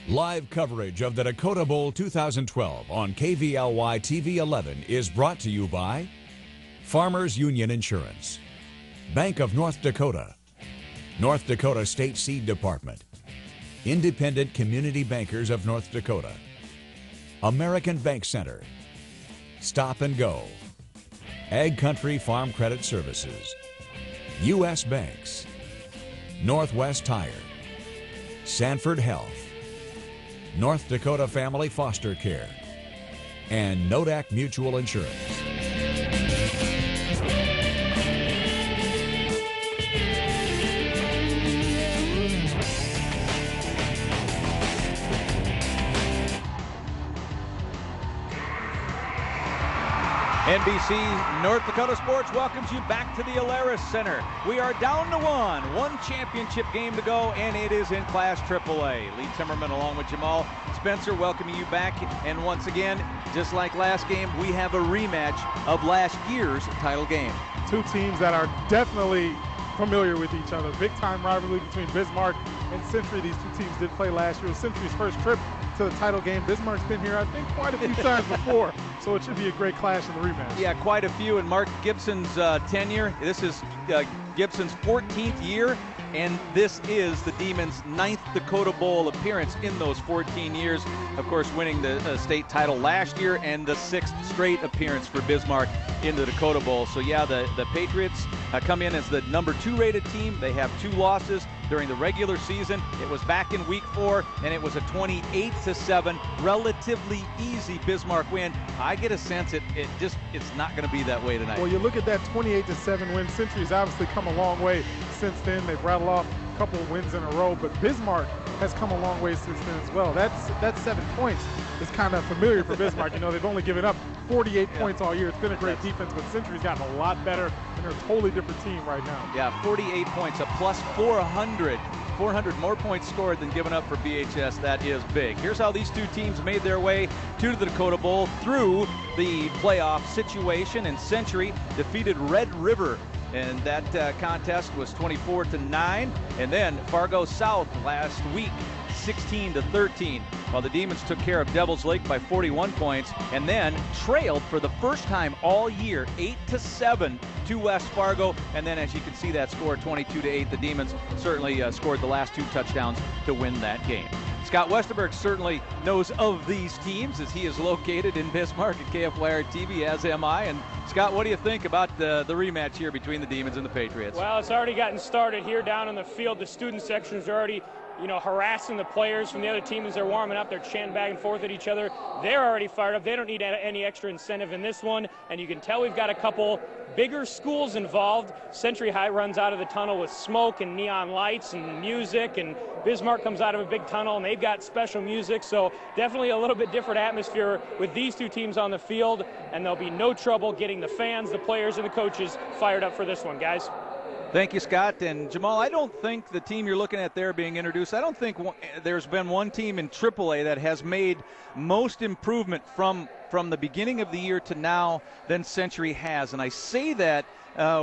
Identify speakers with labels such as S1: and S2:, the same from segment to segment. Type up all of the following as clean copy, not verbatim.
S1: Live coverage of the Dakota Bowl 2012 on KVLY TV 11 is brought to you by Farmers Union Insurance, Bank of North Dakota, North Dakota State Seed Department, Independent Community Bankers of North Dakota, American Bank Center, Stop and Go, Ag Country Farm Credit Services, U.S. Banks, Northwest Tire, Sanford Health, North Dakota Family Foster Care, and Nodak Mutual Insurance.
S2: NBC North Dakota Sports welcomes you back to the Alaris Center. We are down to one championship game to go, and it is in Class AAA. Lee Timmerman along with Jamal Spencer welcoming you back. And once again, just like last game, we have a rematch of last year's title game.
S3: Two teams that are definitely familiar with each other. Big-time rivalry between Bismarck and Century. These two teams did play last year. It was Century's first trip to the title game. Bismarck's been here, I think, quite a few times before, so it should be a great clash in the rematch.
S2: Yeah, quite a few. And Mark Gibson's tenure, this is Gibson's 14th year, and this is the Demons' 9th Dakota Bowl appearance in those 14 years. Of course, winning the state title last year and the 6th straight appearance for Bismarck in the Dakota Bowl. So yeah, the Patriots come in as the number 2 rated team. They have 2 losses during the regular season. It was back in week 4, and it was a 28-7 relatively easy Bismarck win. I get a sense it's not going to be that way tonight.
S3: Well, you look at that 28-7 win. Century's obviously come a long way since then. They've rattled off a couple of wins in a row, but Bismarck has come a long way since then as well. That 7 points is kind of familiar for Bismarck. You know, they've only given up 48 points all year. It's been a great defense, but Century's gotten a lot better, and they're a totally different team right now.
S2: Yeah, 48 points, a plus 400 more points scored than given up for BHS. That is big. Here's how these two teams made their way to the Dakota Bowl through the playoff situation, and Century defeated Red River, and that contest was 24-9. And then Fargo South last week, 16-13, while the Demons took care of Devils Lake by 41 points, and then trailed for the first time all year 8-7 to West Fargo. And then, as you can see, that score 22-8. The Demons certainly scored the last 2 touchdowns to win that game. Scott Westerberg certainly knows of these teams, as he is located in Bismarck at KFYR TV, as am I. And Scott, what do you think about the rematch here between the Demons and the Patriots?
S4: Well, it's already gotten started here down on the field. The student sections are already, harassing the players from the other team as they're warming up. They're chanting back and forth at each other. They're already fired up. They don't need any extra incentive in this one. And you can tell we've got a couple bigger schools involved. Century High runs out of the tunnel with smoke and neon lights and music, and Bismarck comes out of a big tunnel, and they've got special music. So definitely a little bit different atmosphere with these two teams on the field, and there'll be no trouble getting the fans, the players, and the coaches fired up for this one, guys.
S2: Thank you, Scott. And Jamal, I don't think the team you're looking at there being introduced, I don't think there's been one team in AAA that has made most improvement from the beginning of the year to now than Century has. And I say that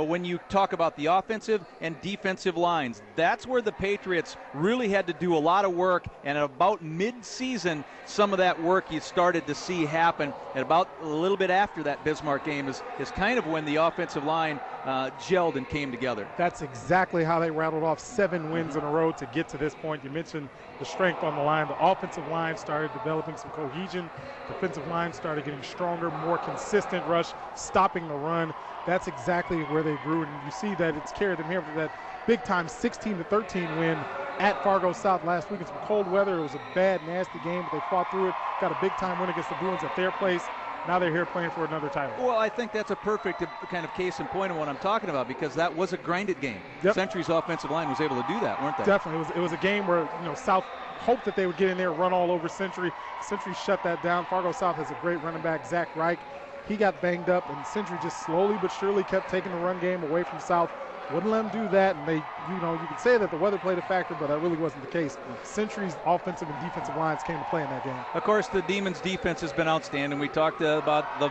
S2: when you talk about the offensive and defensive lines. That's where the Patriots really had to do a lot of work, and at about mid-season, some of that work you started to see happen. And about a little bit after that Bismarck game is kind of when the offensive line gelled and came together.
S3: That's exactly how they rattled off 7 wins in a row to get to this point. You mentioned the strength on the line. The offensive line started developing some cohesion. Defensive line started getting stronger, more consistent rush, stopping the run. That's exactly where they grew, and you see that it's carried them here for that big-time 16-13 win at Fargo South last week in some cold weather. It was a bad, nasty game, but they fought through it, got a big-time win against the Bruins at their place. Now they're here playing for another title.
S2: Well, I think that's a perfect kind of case in point of what I'm talking about, because that was a grinded game.
S3: Yep.
S2: Century's offensive line was able to do that, weren't they?
S3: Definitely. It was a game where South hoped that they would get in there and run all over Century. Century shut that down. Fargo South has a great running back, Zach Reich. He got banged up, and Century just slowly but surely kept taking the run game away from South. Wouldn't let them do that, and they, you could say that the weather played a factor, but that really wasn't the case. Century's offensive and defensive lines came to play in that game.
S2: Of course, the Demons' defense has been outstanding. We talked about the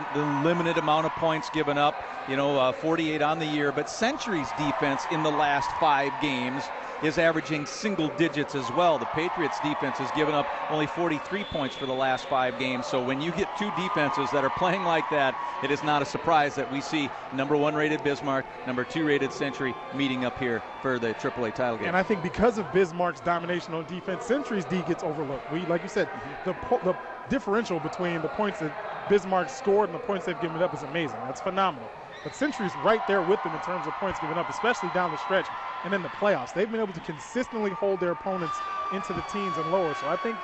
S2: limited amount of points given up, 48 on the year, but Century's defense in the last 5 games is averaging single digits as well. The Patriots defense has given up only 43 points for the last 5 games. So when you get 2 defenses that are playing like that, it is not a surprise that we see number 1 rated Bismarck, number 2 rated Century meeting up here for the AAA title game.
S3: And I think because of Bismarck's domination on defense, Century's D gets overlooked. Like you said, the differential between the points that Bismarck scored and the points they've given up is amazing. That's phenomenal. But Century's right there with them in terms of points given up, especially down the stretch and in the playoffs. They've been able to consistently hold their opponents into the teens and lower. So I think,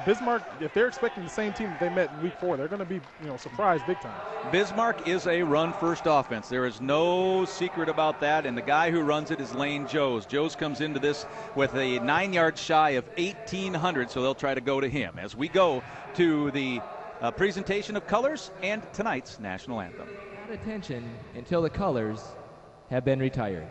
S3: Bismarck, if they're expecting the same team that they met in week 4, they're going to be, surprised big time.
S2: Bismarck is a run-first offense. There is no secret about that, and the guy who runs it is Lane Joes. Joes comes into this with a 9 yards shy of 1,800, so they'll try to go to him as we go to the presentation of colors and tonight's national anthem.
S5: Attention until the colors have been retired.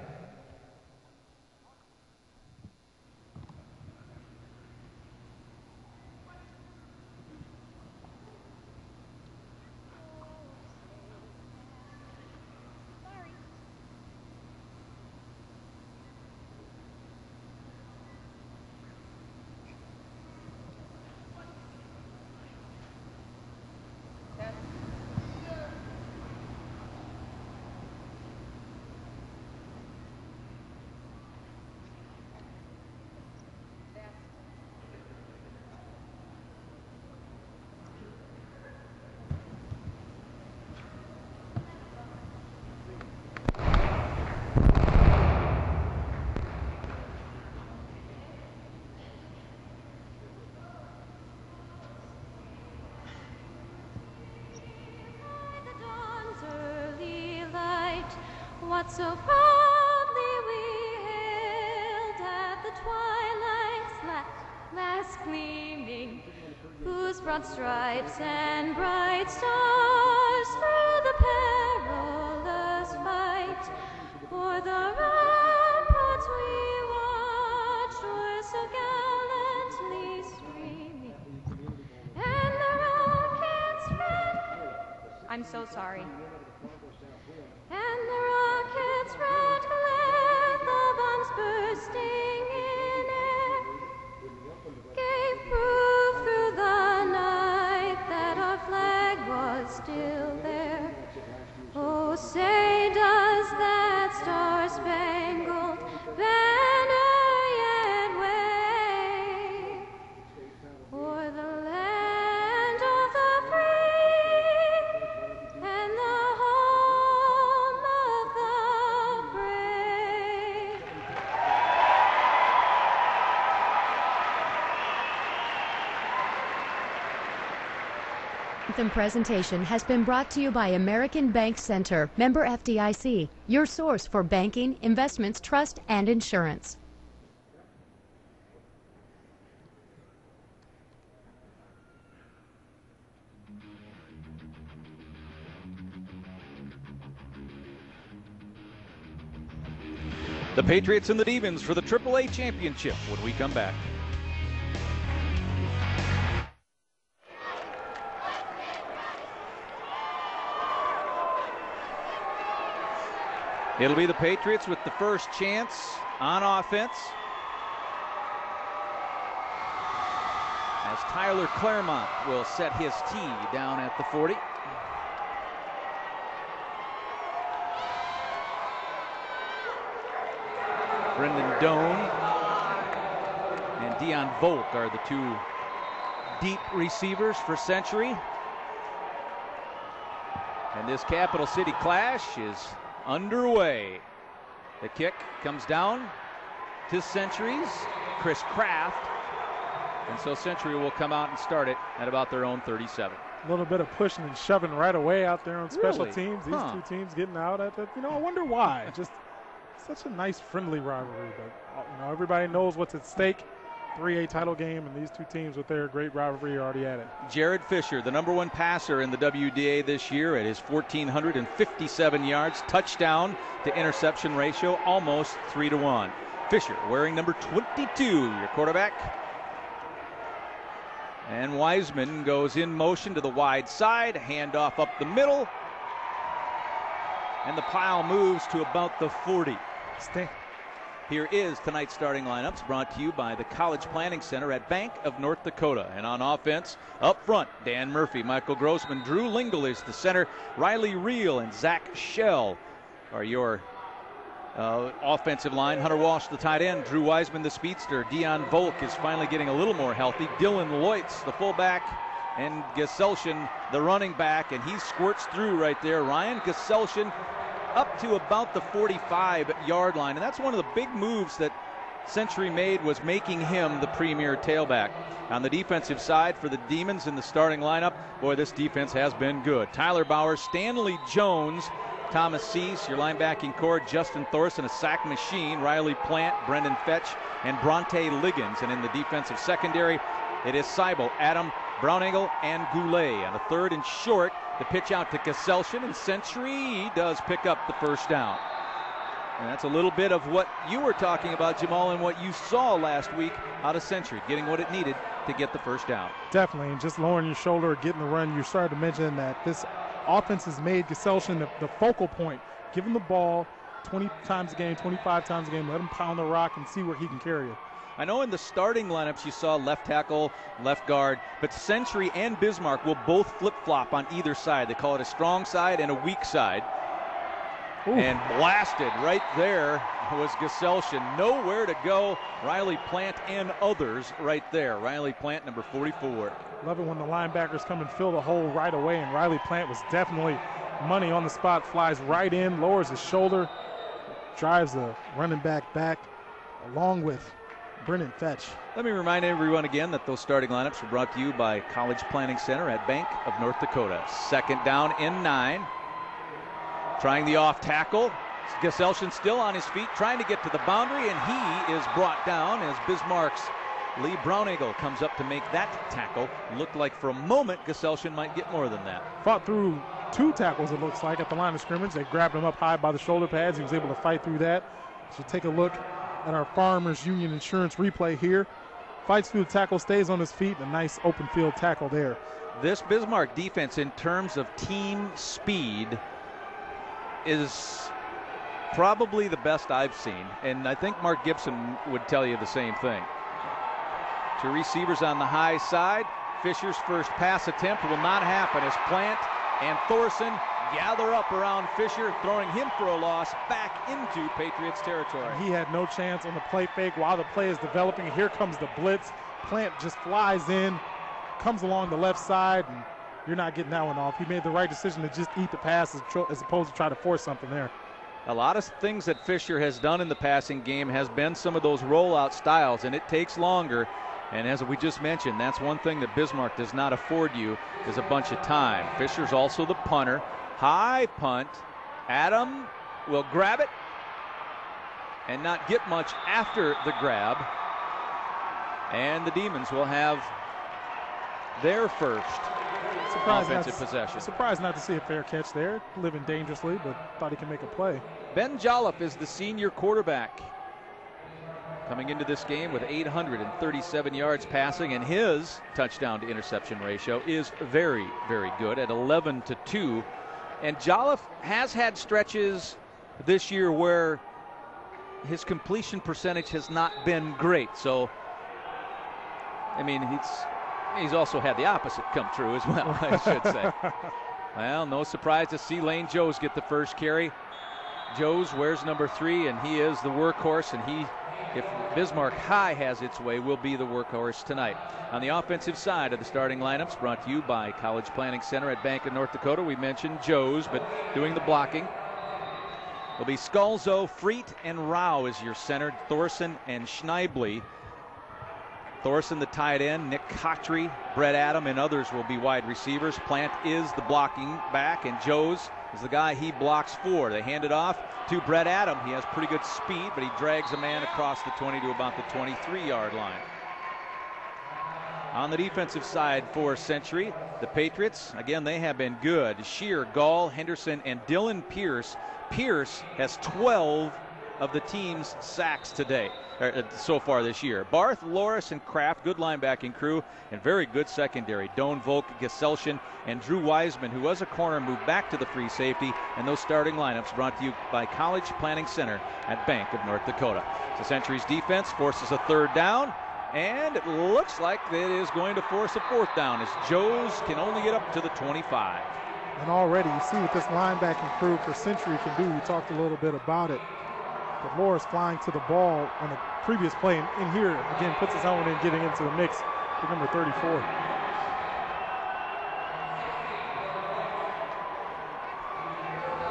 S6: What so proudly we hailed at the twilight's last gleaming, whose broad stripes and bright stars through the perilous fight o'er the ramparts we watched were so gallantly streaming, and the rockets red. I'm so sorry. And the rockets red glare, the bombs bursting in air, gave proof through the night that our flag was still there. Oh, say does that star-spangled banner yet wave o'er the land of the free and the home of the brave?
S7: The presentation has been brought to you by American Bank Center, member FDIC, your source for banking, investments, trust, and insurance.
S2: The Patriots and the Demons for the AAA championship when we come back. It'll be the Patriots with the first chance on offense, as Tyler Claremont will set his tee down at the 40. Brendan Doan and Dion Volk are the 2 deep receivers for Century. And this Capital City clash is underway. The kick comes down to Century's Chris Kraft, and so Century will come out and start it at about their own 37.
S3: A little bit of pushing and shoving right away out there on special
S2: Really?
S3: teams. These 2 teams getting out at that. I wonder why. Just such a nice friendly rivalry, but everybody knows what's at stake. 3A title game, and these 2 teams with their great rivalry are already at it.
S2: Jared Fisher, the number 1 passer in the WDA this year at his 1,457 yards, touchdown to interception ratio almost 3-1. Fisher wearing number 22, your quarterback. And Wiseman goes in motion to the wide side, handoff up the middle, and the pile moves to about the 40. Here is tonight's starting lineups, brought to you by the College Planning Center at Bank of North Dakota. And on offense, up front, Dan Murphy, Michael Grossman, Drew Lingle is the center, Riley Reel and Zach Shell are your offensive line. Hunter Walsh, the tight end, Drew Wiseman, the speedster, Dion Volk is finally getting a little more healthy, Dylan Loitz, the fullback, and Geselshen, the running back, and he squirts through right there. Ryan Geselshen up to about the 45-yard line, and that's one of the big moves that Century made, was making him the premier tailback. On the defensive side for the Demons in the starting lineup, boy, this defense has been good. Tyler Bowers, Stanley Jones, Thomas Cease, your linebacking core, Justin Thorson, a sack machine, Riley Plant, Brendan Fetch, and Bronte Liggins. And in the defensive secondary, it is Seibel, Adam, Browningle, and Goulet. On a third and short, the pitch out to Geselshen, and Century does pick up the first down. And that's a little bit of what you were talking about, Jamal, and what you saw last week out of Century, getting what it needed to get the first down.
S3: Definitely, and just lowering your shoulder, getting the run. You started to mention that this offense has made Geselshen the focal point. Give him the ball 20 times a game, 25 times a game. Let him pound the rock and see where he can carry it.
S2: I know in the starting lineups you saw left tackle, left guard, but Century and Bismarck will both flip-flop on either side. They call it a strong side and a weak side. Ooh. And blasted right there was Geselshen. Nowhere to go. Riley Plant and others right there. Riley Plant, number 44.
S3: Love it when the linebackers come and fill the hole right away, and Riley Plant was definitely money on the spot. Flies right in, lowers his shoulder, drives the running back along with Brendan Fetch.
S2: Let me remind everyone again that those starting lineups were brought to you by College Planning Center at Bank of North Dakota. Second down and 9. Trying the off tackle. Geselshen still on his feet, trying to get to the boundary, and he is brought down as Bismarck's Lee Browningle comes up to make that tackle. Looked like for a moment Geselshen might get more than that.
S3: Fought through 2 tackles, it looks like, at the line of scrimmage. They grabbed him up high by the shoulder pads. He was able to fight through that. So take a look at our Farmers Union Insurance replay here. Fights through the tackle, stays on his feet, and a nice open field tackle there.
S2: This Bismarck defense, in terms of team speed, is probably the best I've seen, and I think Mark Gibson would tell you the same thing. 2 receivers on the high side. Fisher's first pass attempt will not happen as Plant and Thorson gather up around Fisher, throwing him for a loss back into Patriots territory.
S3: He had no chance on the play fake while the play is developing. Here comes the blitz. Plant just flies in, comes along the left side, and you're not getting that one off. He made the right decision to just eat the pass as opposed to try to force something there.
S2: A lot of things that Fisher has done in the passing game has been some of those rollout styles, and it takes longer. And as we just mentioned, that's one thing that Bismarck does not afford you, is a bunch of time. Fisher's also the punter. High punt. Adam will grab it and not get much after the grab. And the Demons will have their first offensive possession.
S3: Surprised not to see a fair catch there. Living dangerously, but thought he could make a play.
S2: Ben Jolliffe is the senior quarterback, coming into this game with 837 yards passing, and his touchdown to interception ratio is very, very good at 11-2. And Jolliffe has had stretches this year where his completion percentage has not been great. So, I mean, he's also had the opposite come true as well, I should say. Well, no surprise to see Lane Joes get the first carry. Joes wears number 3, and he is the workhorse, and if Bismarck High has its way, will be the workhorse tonight. On the offensive side of the starting lineups, brought to you by College Planning Center at Bank of North Dakota. We mentioned Joes, but doing the blocking will be Scalzo, Freet, and Rao is your center. Thorson and Schneibly. Thorson, the tight end, Nick Cotry, Brett Adam, and others will be wide receivers. Plant is the blocking back, and Joes is the guy he blocks for. They hand it off to Brett Adam. He has pretty good speed, but he drags a man across the 20 to about the 23-yard line. On the defensive side for Century, the Patriots, again, they have been good. Shear, Gall, Henderson, and Dylan Pierce. Pierce has 12 of the team's sacks today. so far this year. Barth, Loris, and Kraft, good linebacking crew, and very good secondary. Doan, Volk, Geselshen, and Drew Wiseman, who was a corner, moved back to the free safety. And those starting lineups brought to you by College Planning Center at Bank of North Dakota. So Century's defense forces a 3rd down, and it looks like it is going to force a 4th down as Joes can only get up to the 25.
S3: And already you see what this linebacking crew for Century can do. We talked a little bit about it. But Loris flying to the ball on the previous play, and in here, again, puts his helmet in, getting into the mix with number 34.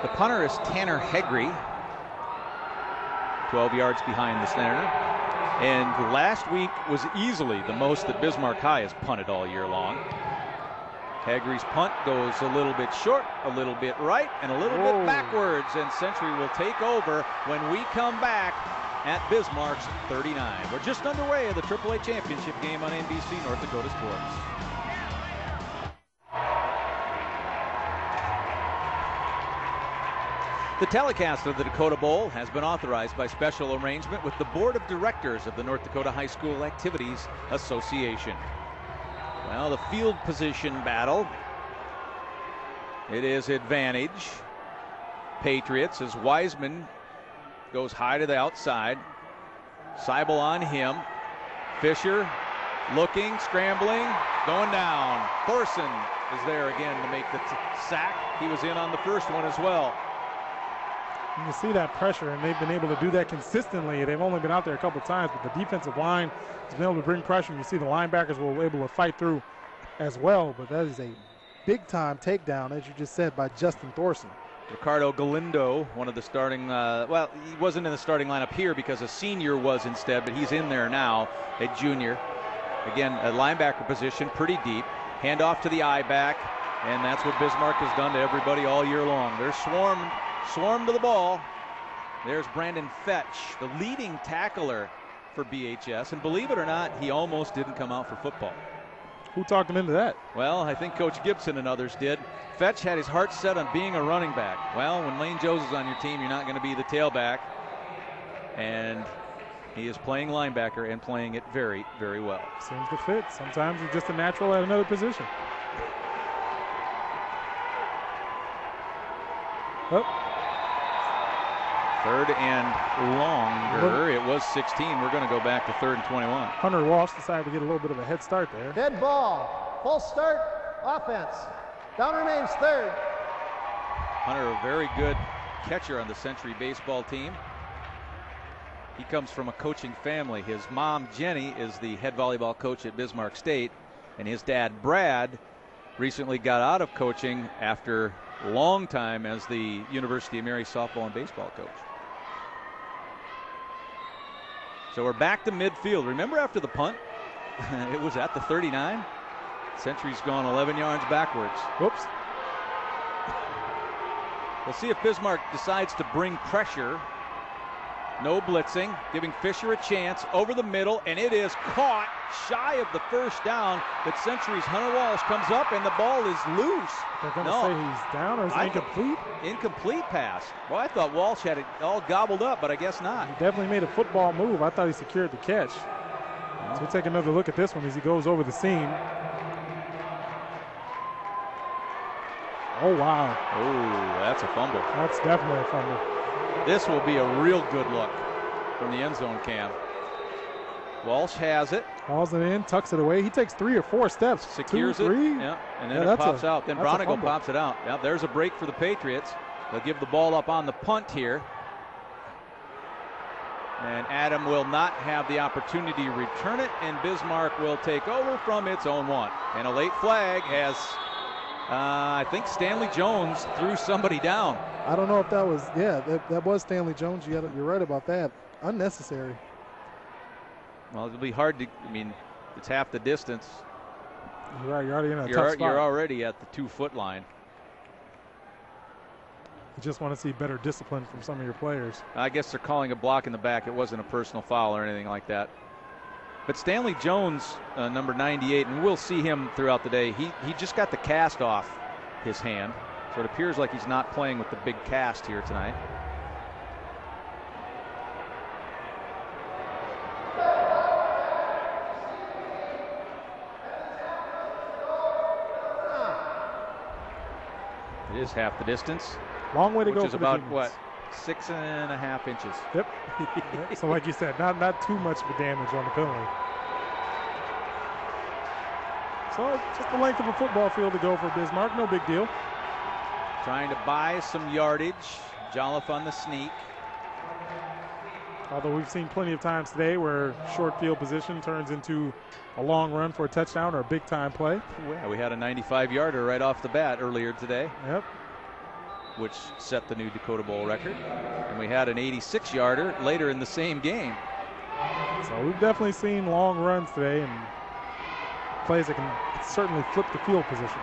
S2: The punter is Tanner Hegre, 12 yards behind the center. And last week was easily the most that Bismarck High has punted all year long. Hegre's punt goes a little bit short, a little bit right, and a little bit backwards, and Century will take over when we come back at Bismarck's 39. We're just underway of the AAA championship game on NBC North Dakota Sports. The telecast of the Dakota Bowl has been authorized by special arrangement with the Board of Directors of the North Dakota High School Activities Association. Well, the field position battle. It is advantage Patriots as Wiseman goes high to the outside. Seibel on him. Fisher looking, scrambling, going down. Thorson is there again to make the sack. He was in on the first one as well.
S3: You can see that pressure, and they've been able to do that consistently. They've only been out there a couple times, but the defensive line has been able to bring pressure. You see the linebackers were able to fight through as well, but that is a big-time takedown, as you just said, by Justin Thorson.
S2: Ricardo Galindo, one of the starting, well, he wasn't in the starting lineup here because a senior was instead, but he's in there now, a junior. Again, a linebacker position, pretty deep. Handoff to the I-back, and that's what Bismarck has done to everybody all year long. They're swarmed to the ball. There's Brandon Fetch, the leading tackler for BHS, and believe it or not, he almost didn't come out for football.
S3: Who talked him into that?
S2: Well, I think Coach Gibson and others did. Fetch had his heart set on being a running back. Well, when Lane Joes is on your team, you're not going to be the tailback, and he is playing linebacker and playing it very, very well.
S3: Seems to fit. Sometimes you're just a natural at another position. Oh.
S2: 3rd and longer. It was 16. We're going to go back to 3rd and 21.
S3: Hunter Walsh decided to get a little bit of a head start there.
S8: Dead ball. Full start. Offense. Down remains 3rd.
S2: Hunter, a very good catcher on the Century baseball team. He comes from a coaching family. His mom, Jenny, is the head volleyball coach at Bismarck State, and his dad, Brad, recently got out of coaching after a long time as the University of Mary softball and baseball coach. So we're back to midfield. Remember after the punt, it was at the 39. Century's gone 11 yards backwards.
S3: Whoops.
S2: We'll see if Bismarck decides to bring pressure. No blitzing, giving Fisher a chance over the middle, and it is caught shy of the first down. But Century's Hunter Walsh comes up, and the ball is loose.
S3: They're going to say he's down, or is it incomplete?
S2: Incomplete pass. Well, I thought Walsh had it all gobbled up, but I guess not.
S3: He definitely made a football move. I thought he secured the catch. So we'll take another look at this one as he goes over the seam. Oh, wow.
S2: Oh, that's a fumble.
S3: That's definitely a fumble.
S2: This will be a real good look from the end zone cam. Walsh has it.
S3: Hauls it in, tucks it away. He takes 3 or 4 steps.
S2: Secures
S3: 2, 3.
S2: It. Yeah, and then it pops out. Then Bronigal pops it out. Yeah, there's a break for the Patriots. They'll give the ball up on the punt here. And Adam will not have the opportunity to return it, and Bismarck will take over from its own 1. And a late flag as I think Stanley Jones threw somebody down.
S3: I don't know if that was, that was Stanley Jones. You're right about that. Unnecessary.
S2: Well, it'll be hard to, I mean, it's half the distance.
S3: You're right, you're already in a tough spot.
S2: You're already at the 2-foot line.
S3: You just want to see better discipline from some of your players.
S2: I guess they're calling a block in the back. It wasn't a personal foul or anything like that. But Stanley Jones, number 98, and we'll see him throughout the day, he just got the cast off his hand. So it appears like he's not playing with the big cast here tonight. It is half the distance.
S3: Long way to go
S2: which is
S3: for
S2: about,
S3: the
S2: what, 6.5 inches.
S3: Yep. Yep. So like you said, not too much of a damage on the penalty. So just the length of a football field to go for Bismarck. No big deal.
S2: Trying to buy some yardage. Jolliffe on the sneak.
S3: Although we've seen plenty of times today where short field position turns into a long run for a touchdown or a big-time play.
S2: Well, we had a 95-yarder right off the bat earlier today.
S3: Yep.
S2: Which set the new Dakota Bowl record. And we had an 86-yarder later in the same game.
S3: So we've definitely seen long runs today and plays that can certainly flip the field position.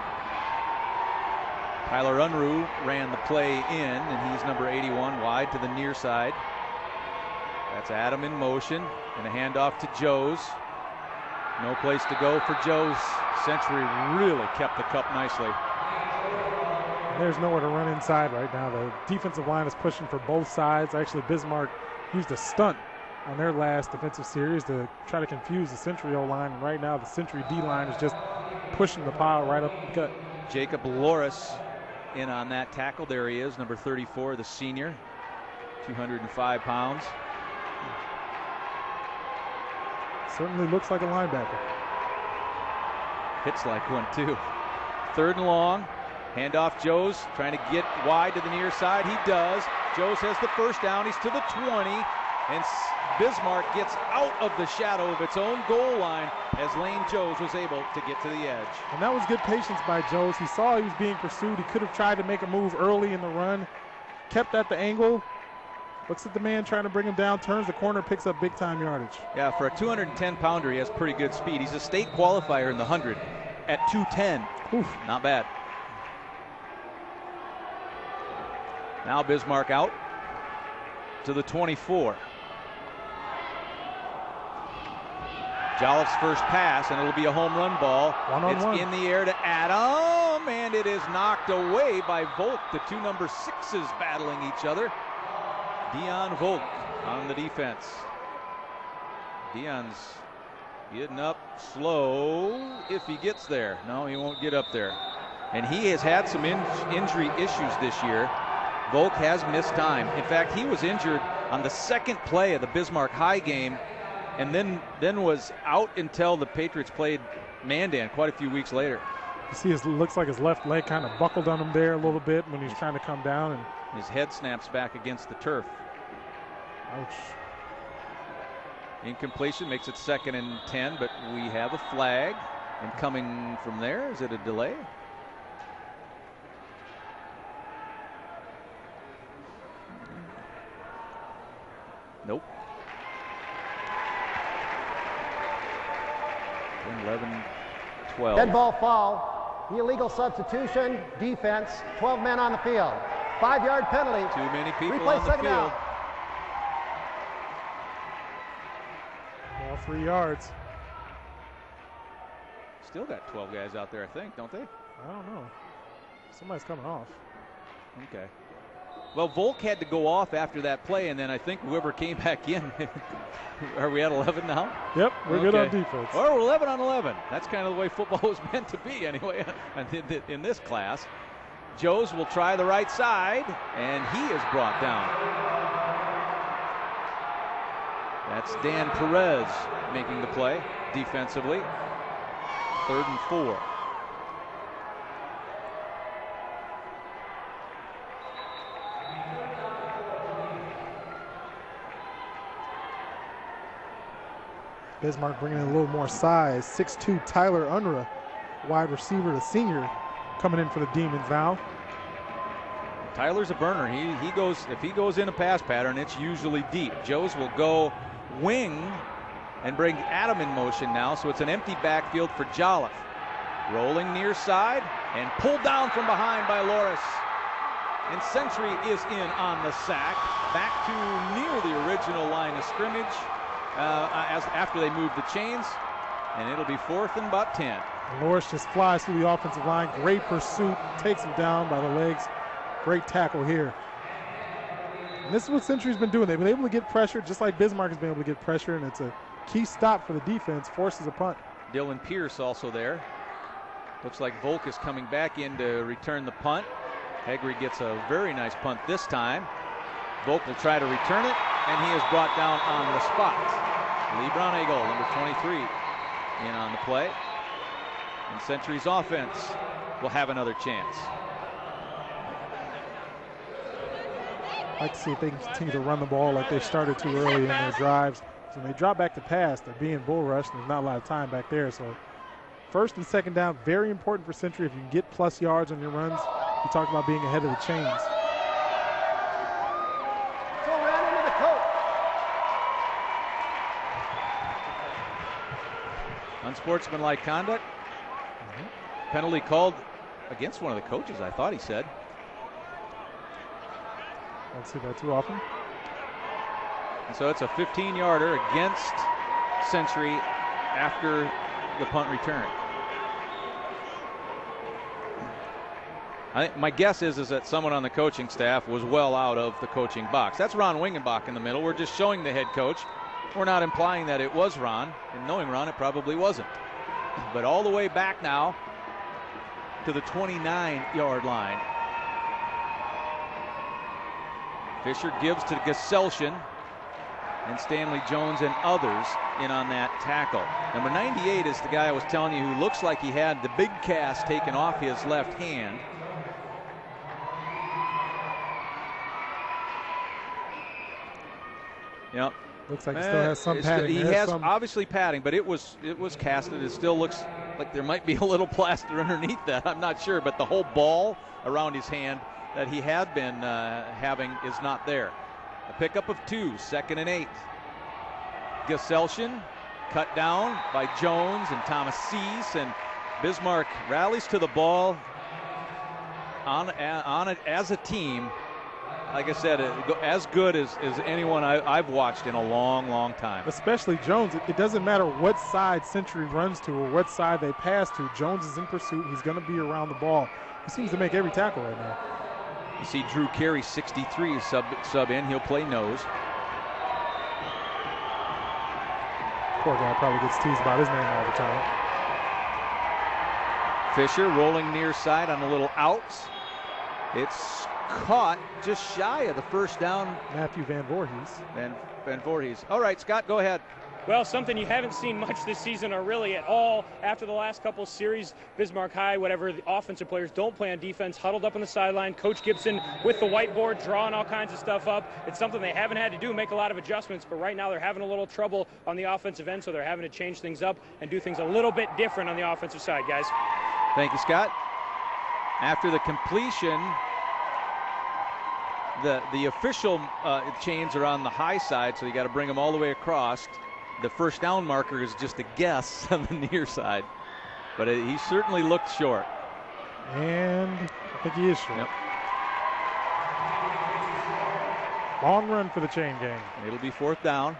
S2: Tyler Unruh ran the play in, and he's number 81 wide to the near side. That's Adam in motion, and a handoff to Joes. No place to go for Joes. Century really kept the cup nicely.
S3: There's nowhere to run inside right now. The defensive line is pushing for both sides. Actually, Bismarck used a stunt on their last defensive series to try to confuse the Century O-line. And right now, the Century D-line is just pushing the pile right up the gut.
S2: Jacob Loris in on that tackle. There he is, number 34, the senior, 205 pounds.
S3: Certainly looks like a linebacker.
S2: Hits like one, too. 3rd and long. Handoff Joes, trying to get wide to the near side. He does. Joes has the first down. He's to the 20. And Bismarck gets out of the shadow of its own goal line as Lane Joes was able to get to the edge.
S3: And that was good patience by Joes. He saw he was being pursued. He could have tried to make a move early in the run. Kept at the angle. Looks at the man trying to bring him down. Turns the corner, picks up big-time yardage.
S2: Yeah, for a 210-pounder, he has pretty good speed. He's a state qualifier in the 100 at 210.
S3: Oof.
S2: Not bad. Now Bismarck out to the 24. Jolliffe's first pass, and it'll be a home run ball.
S3: One-on-one.
S2: It's in the air to Adam, and it is knocked away by Volk. The two number 6s battling each other. Dion Volk on the defense. Dion's getting up slow if he gets there. No, he won't get up there. And he has had some injury issues this year. Volk has missed time. In fact, he was injured on the second play of the Bismarck High game, and then was out until the Patriots played Mandan quite a few weeks later.
S3: You see, it looks like his left leg kind of buckled on him there a little bit when he's trying to come down. And
S2: his head snaps back against the turf.
S3: Ouch.
S2: Incompletion makes it 2nd and 10, but we have a flag. And coming from there, is it a delay? Nope. 11, 12.
S8: Dead ball foul. The illegal substitution. Defense. 12 men on the field. 5-yard penalty.
S2: Too many people
S8: Replay
S2: on the field.
S8: Down.
S3: Ball 3 yards.
S2: Still got 12 guys out there, I think, don't they?
S3: I don't know. Somebody's coming off.
S2: Okay. Well, Volk had to go off after that play, and then I think whoever came back in. Are we at 11 now?
S3: Yep, we're good on defense.
S2: Or we're 11 on 11. That's kind of the way football was meant to be anyway in this class. Joes will try the right side, and he is brought down. That's Dan Perez making the play defensively. 3rd and 4.
S3: Bismarck bringing in a little more size. 6'2" Tyler Unruh, wide receiver, the senior, coming in for the Demons now.
S2: Tyler's a burner. He goes, if he goes in a pass pattern, it's usually deep. Joes will go wing and bring Adam in motion now, so it's an empty backfield for Jolliffe. Rolling near side and pulled down from behind by Loris. And Century is in on the sack. Back to near the original line of scrimmage after they move the chains. And it'll be 4th and about 10.
S3: Loris just flies through the offensive line. Great pursuit. Takes him down by the legs. Great tackle here. And this is what Century's been doing. They've been able to get pressure just like Bismarck has been able to get pressure, and it's a key stop for the defense. Forces a punt.
S2: Dylan Pierce also there. Looks like Volk is coming back in to return the punt. Hegre gets a very nice punt this time. Volk will try to return it, and he is brought down on the spot. Lee Brown-Eagle, number 23, in on the play. And Century's offense will have another chance.
S3: I'd like to see if they can continue to run the ball like they started to early in their drives. So when they drop back to pass, they're being bull rushed, and there's not a lot of time back there. So first and second down, very important for Century. If you can get plus yards on your runs, you talked about being ahead of the chains.
S8: So ran into the coach.
S2: Unsportsmanlike conduct. Penalty called against one of the coaches, I thought he said.
S3: Don't see that too often.
S2: And so it's a 15-yarder against Century after the punt return. I think my guess is that someone on the coaching staff was well out of the coaching box. That's Ron Wingenbach in the middle. We're just showing the head coach. We're not implying that it was Ron. And knowing Ron, it probably wasn't. But all the way back now to the 29-yard line. Fisher gives to Gesselchen, and Stanley Jones and others in on that tackle. Number 98 is the guy I was telling you who looks like he had the big cast taken off his left hand. Yep.
S3: Looks like he still has some padding.
S2: He has obviously padding, but it was casted. It still looks like there might be a little plaster underneath that. I'm not sure, but the whole ball around his hand that he had been having is not there. A pickup of 2, 2nd and 8. Gesselchen cut down by Jones and Thomas Cease, and Bismarck rallies to the ball on it as a team. Like I said, as good as anyone I've watched in a long, long time.
S3: Especially Jones. It doesn't matter what side Century runs to or what side they pass to. Jones is in pursuit. He's going to be around the ball. He seems to make every tackle right now.
S2: You see Drew Carey, 63, sub in. He'll play nose.
S3: Poor guy probably gets teased about his name all the time.
S2: Fisher rolling near side on a little out. It's caught just shy of the first down.
S3: Matthew Van Voorhees.
S2: Van Voorhees. All right, Scott, go ahead.
S4: Well, something you haven't seen much this season or really at all after the last couple of series. Bismarck High, whatever, the offensive players don't play on defense, huddled up on the sideline. Coach Gibson with the whiteboard drawing all kinds of stuff up. It's something they haven't had to do, make a lot of adjustments, but right now they're having a little trouble on the offensive end, so they're having to change things up and do things a little bit different on the offensive side, guys.
S2: Thank you, Scott. After the completion, the official chains are on the high side, so you got to bring them all the way across. The first down marker is just a guess on the near side, but he certainly looked short.
S3: And I think he is short.
S2: Yep.
S3: Long run for the chain gang.
S2: It'll be 4th down.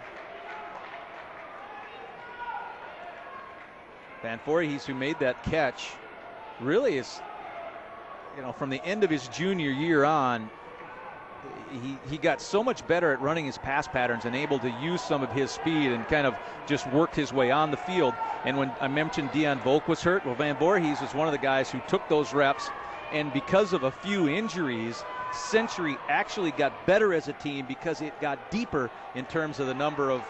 S2: Van Voorhees, who made that catch, really is, from the end of his junior year on, he got so much better at running his pass patterns and able to use some of his speed and kind of just worked his way on the field. And when I mentioned Dion Volk was hurt, well, Van Voorhees was one of the guys who took those reps, and because of a few injuries, Century actually got better as a team because it got deeper in terms of the number of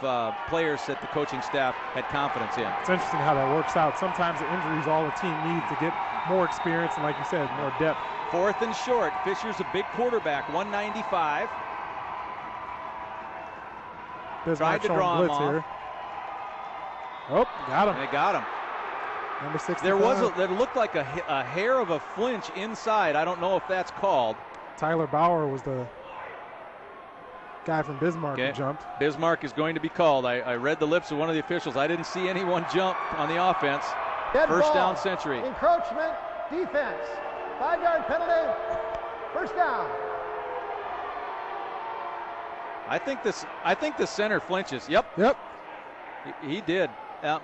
S2: players that the coaching staff had confidence in.
S3: It's interesting how that works out. Sometimes the injury is all the team needs to get more experience and, like you said, more depth.
S2: 4th and short. Fisher's a big quarterback, 195. Tried to draw him off. Here.
S3: Oh, got him.
S2: And they got him.
S3: Number 65.
S2: There looked like a hair of a flinch inside. I don't know if that's called.
S3: Tyler Bauer was the guy from Bismarck who jumped.
S2: Bismarck is going to be called. I read the lips of one of the officials. I didn't see anyone jump on the offense. First down, Century.
S8: Encroachment, defense. 5-yard penalty. First down.
S2: I think the center flinches.
S3: Yep.
S2: He did.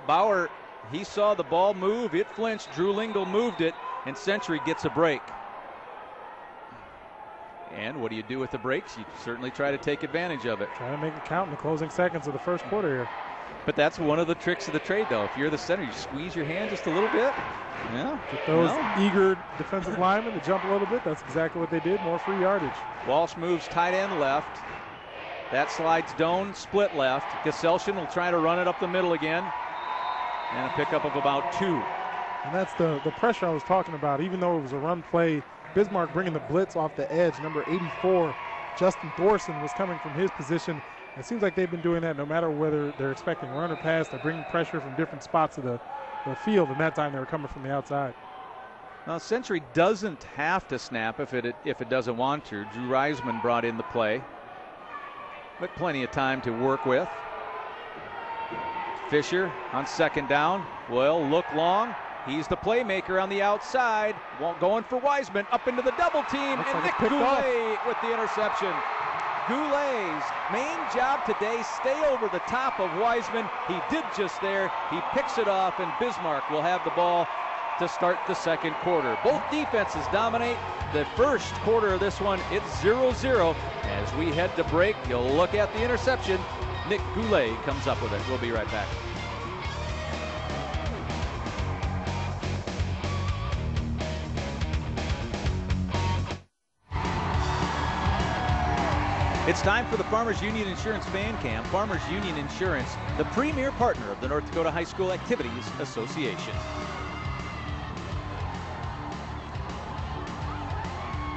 S2: Bauer, he saw the ball move. It flinched. Drew Lingle moved it, and Century gets a break. And what do you do with the breaks? You certainly try to take advantage of it.
S3: Trying to make it count in the closing seconds of the first quarter here.
S2: But that's one of the tricks of the trade, though. If you're the center, you squeeze your hand just a little bit. Yeah.
S3: Get those eager defensive linemen to jump a little bit. That's exactly what they did. More free yardage.
S2: Walsh moves tight end left. That slides Doan split left. Geselshen will try to run it up the middle again. And a pickup of about 2.
S3: And that's the pressure I was talking about. Even though it was a run play, Bismarck bringing the blitz off the edge. Number 84, Justin Thorson, was coming from his position. It seems like they've been doing that no matter whether they're expecting run or pass. They're bringing pressure from different spots of the field, and that time they were coming from the outside.
S2: Now, Century doesn't have to snap if it doesn't want to. Drew Reisman brought in the play, but plenty of time to work with. Fisher on second down will look long. He's the playmaker on the outside. Going for Wiseman up into the double team,
S3: Looks
S2: and
S3: like
S2: Nick
S3: it's picked off.
S2: Goulet with the interception. Goulet's main job today, stay over the top of Wiseman. He did just there. He picks it off, and Bismarck will have the ball to start the second quarter. Both defenses dominate. The first quarter of this one, it's 0-0. As we head to break, you'll look at the interception. Nick Goulet comes up with it. We'll be right back. It's time for the Farmers Union Insurance Fan Cam. Farmers Union Insurance, the premier partner of the North Dakota High School Activities Association.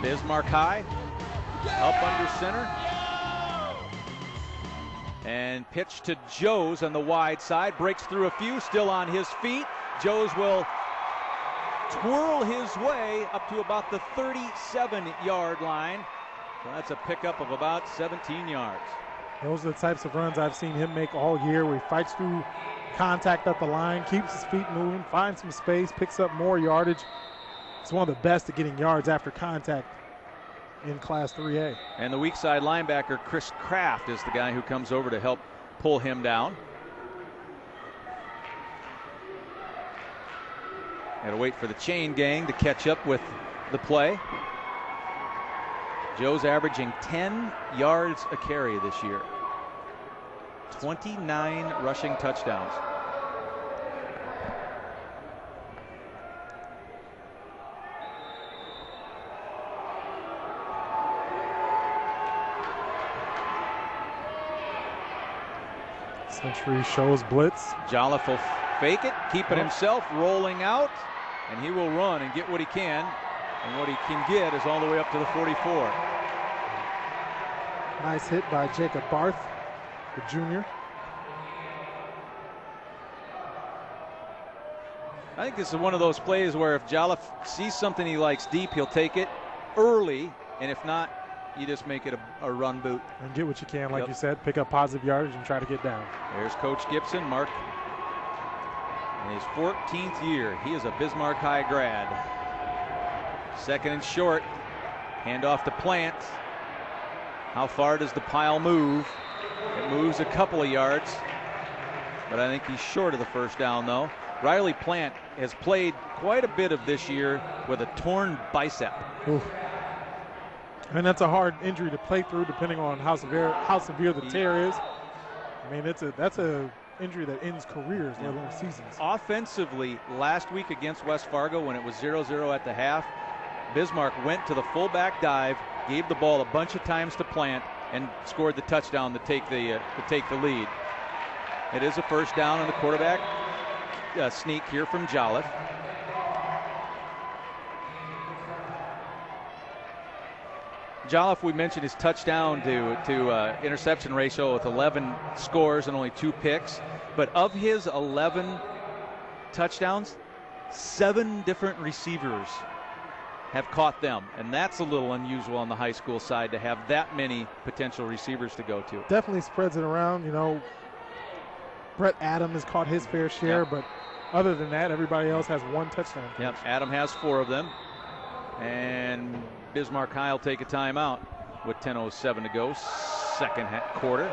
S2: Bismarck high, up under center. And pitch to Joes on the wide side, breaks through a few, still on his feet. Joes will twirl his way up to about the 37-yard line. So that's a pickup of about 17 yards.
S3: Those are the types of runs I've seen him make all year, where he fights through contact at the line, keeps his feet moving, finds some space, picks up more yardage. It's one of the best at getting yards after contact in Class 3A.
S2: And the weak side linebacker, Chris Kraft, is the guy who comes over to help pull him down. Got to wait for the chain gang to catch up with the play. Joe's averaging 10 yards a carry this year. 29 rushing touchdowns.
S3: Century shows blitz.
S2: Jolliffe will fake it, keep it himself, rolling out, and he will run and get what he can. And what he can get is all the way up to the 44.
S3: Nice hit by Jacob Barth, the junior.
S2: I think this is one of those plays where if Jolliffe sees something he likes deep, he'll take it early, and if not, you just make it a run boot.
S3: And get what you can, like you said, pick up positive yardage and try to get down.
S2: There's Coach Gibson, Mark. In his 14th year, he is a Bismarck High grad. Second and short, handoff to Plant. How far does the pile move? It moves a couple of yards, but I think he's short of the first down, though. Riley Plant has played quite a bit of this year with a torn bicep.
S3: Oof. And that's a hard injury to play through, depending on how severe the tear is. I mean, that's a injury that ends careers, let alone seasons.
S2: Offensively, last week against West Fargo, when it was 0-0 at the half, Bismarck went to the fullback dive, gave the ball a bunch of times to Plant, and scored the touchdown to take the lead. It is a first down on the quarterback sneak here from Jolliffe. Jolliffe, we mentioned his touchdown to interception ratio with 11 scores and only 2 picks. But of his 11 touchdowns, 7 different receivers have caught them. And that's a little unusual on the high school side to have that many potential receivers to go to.
S3: Definitely spreads it around. You know, Brett Adam has caught his fair share, but other than that, everybody else has 1 touchdown.
S2: Yep, Adam has 4 of them. And Bismarck High will take a timeout with 10:07 to go, second quarter.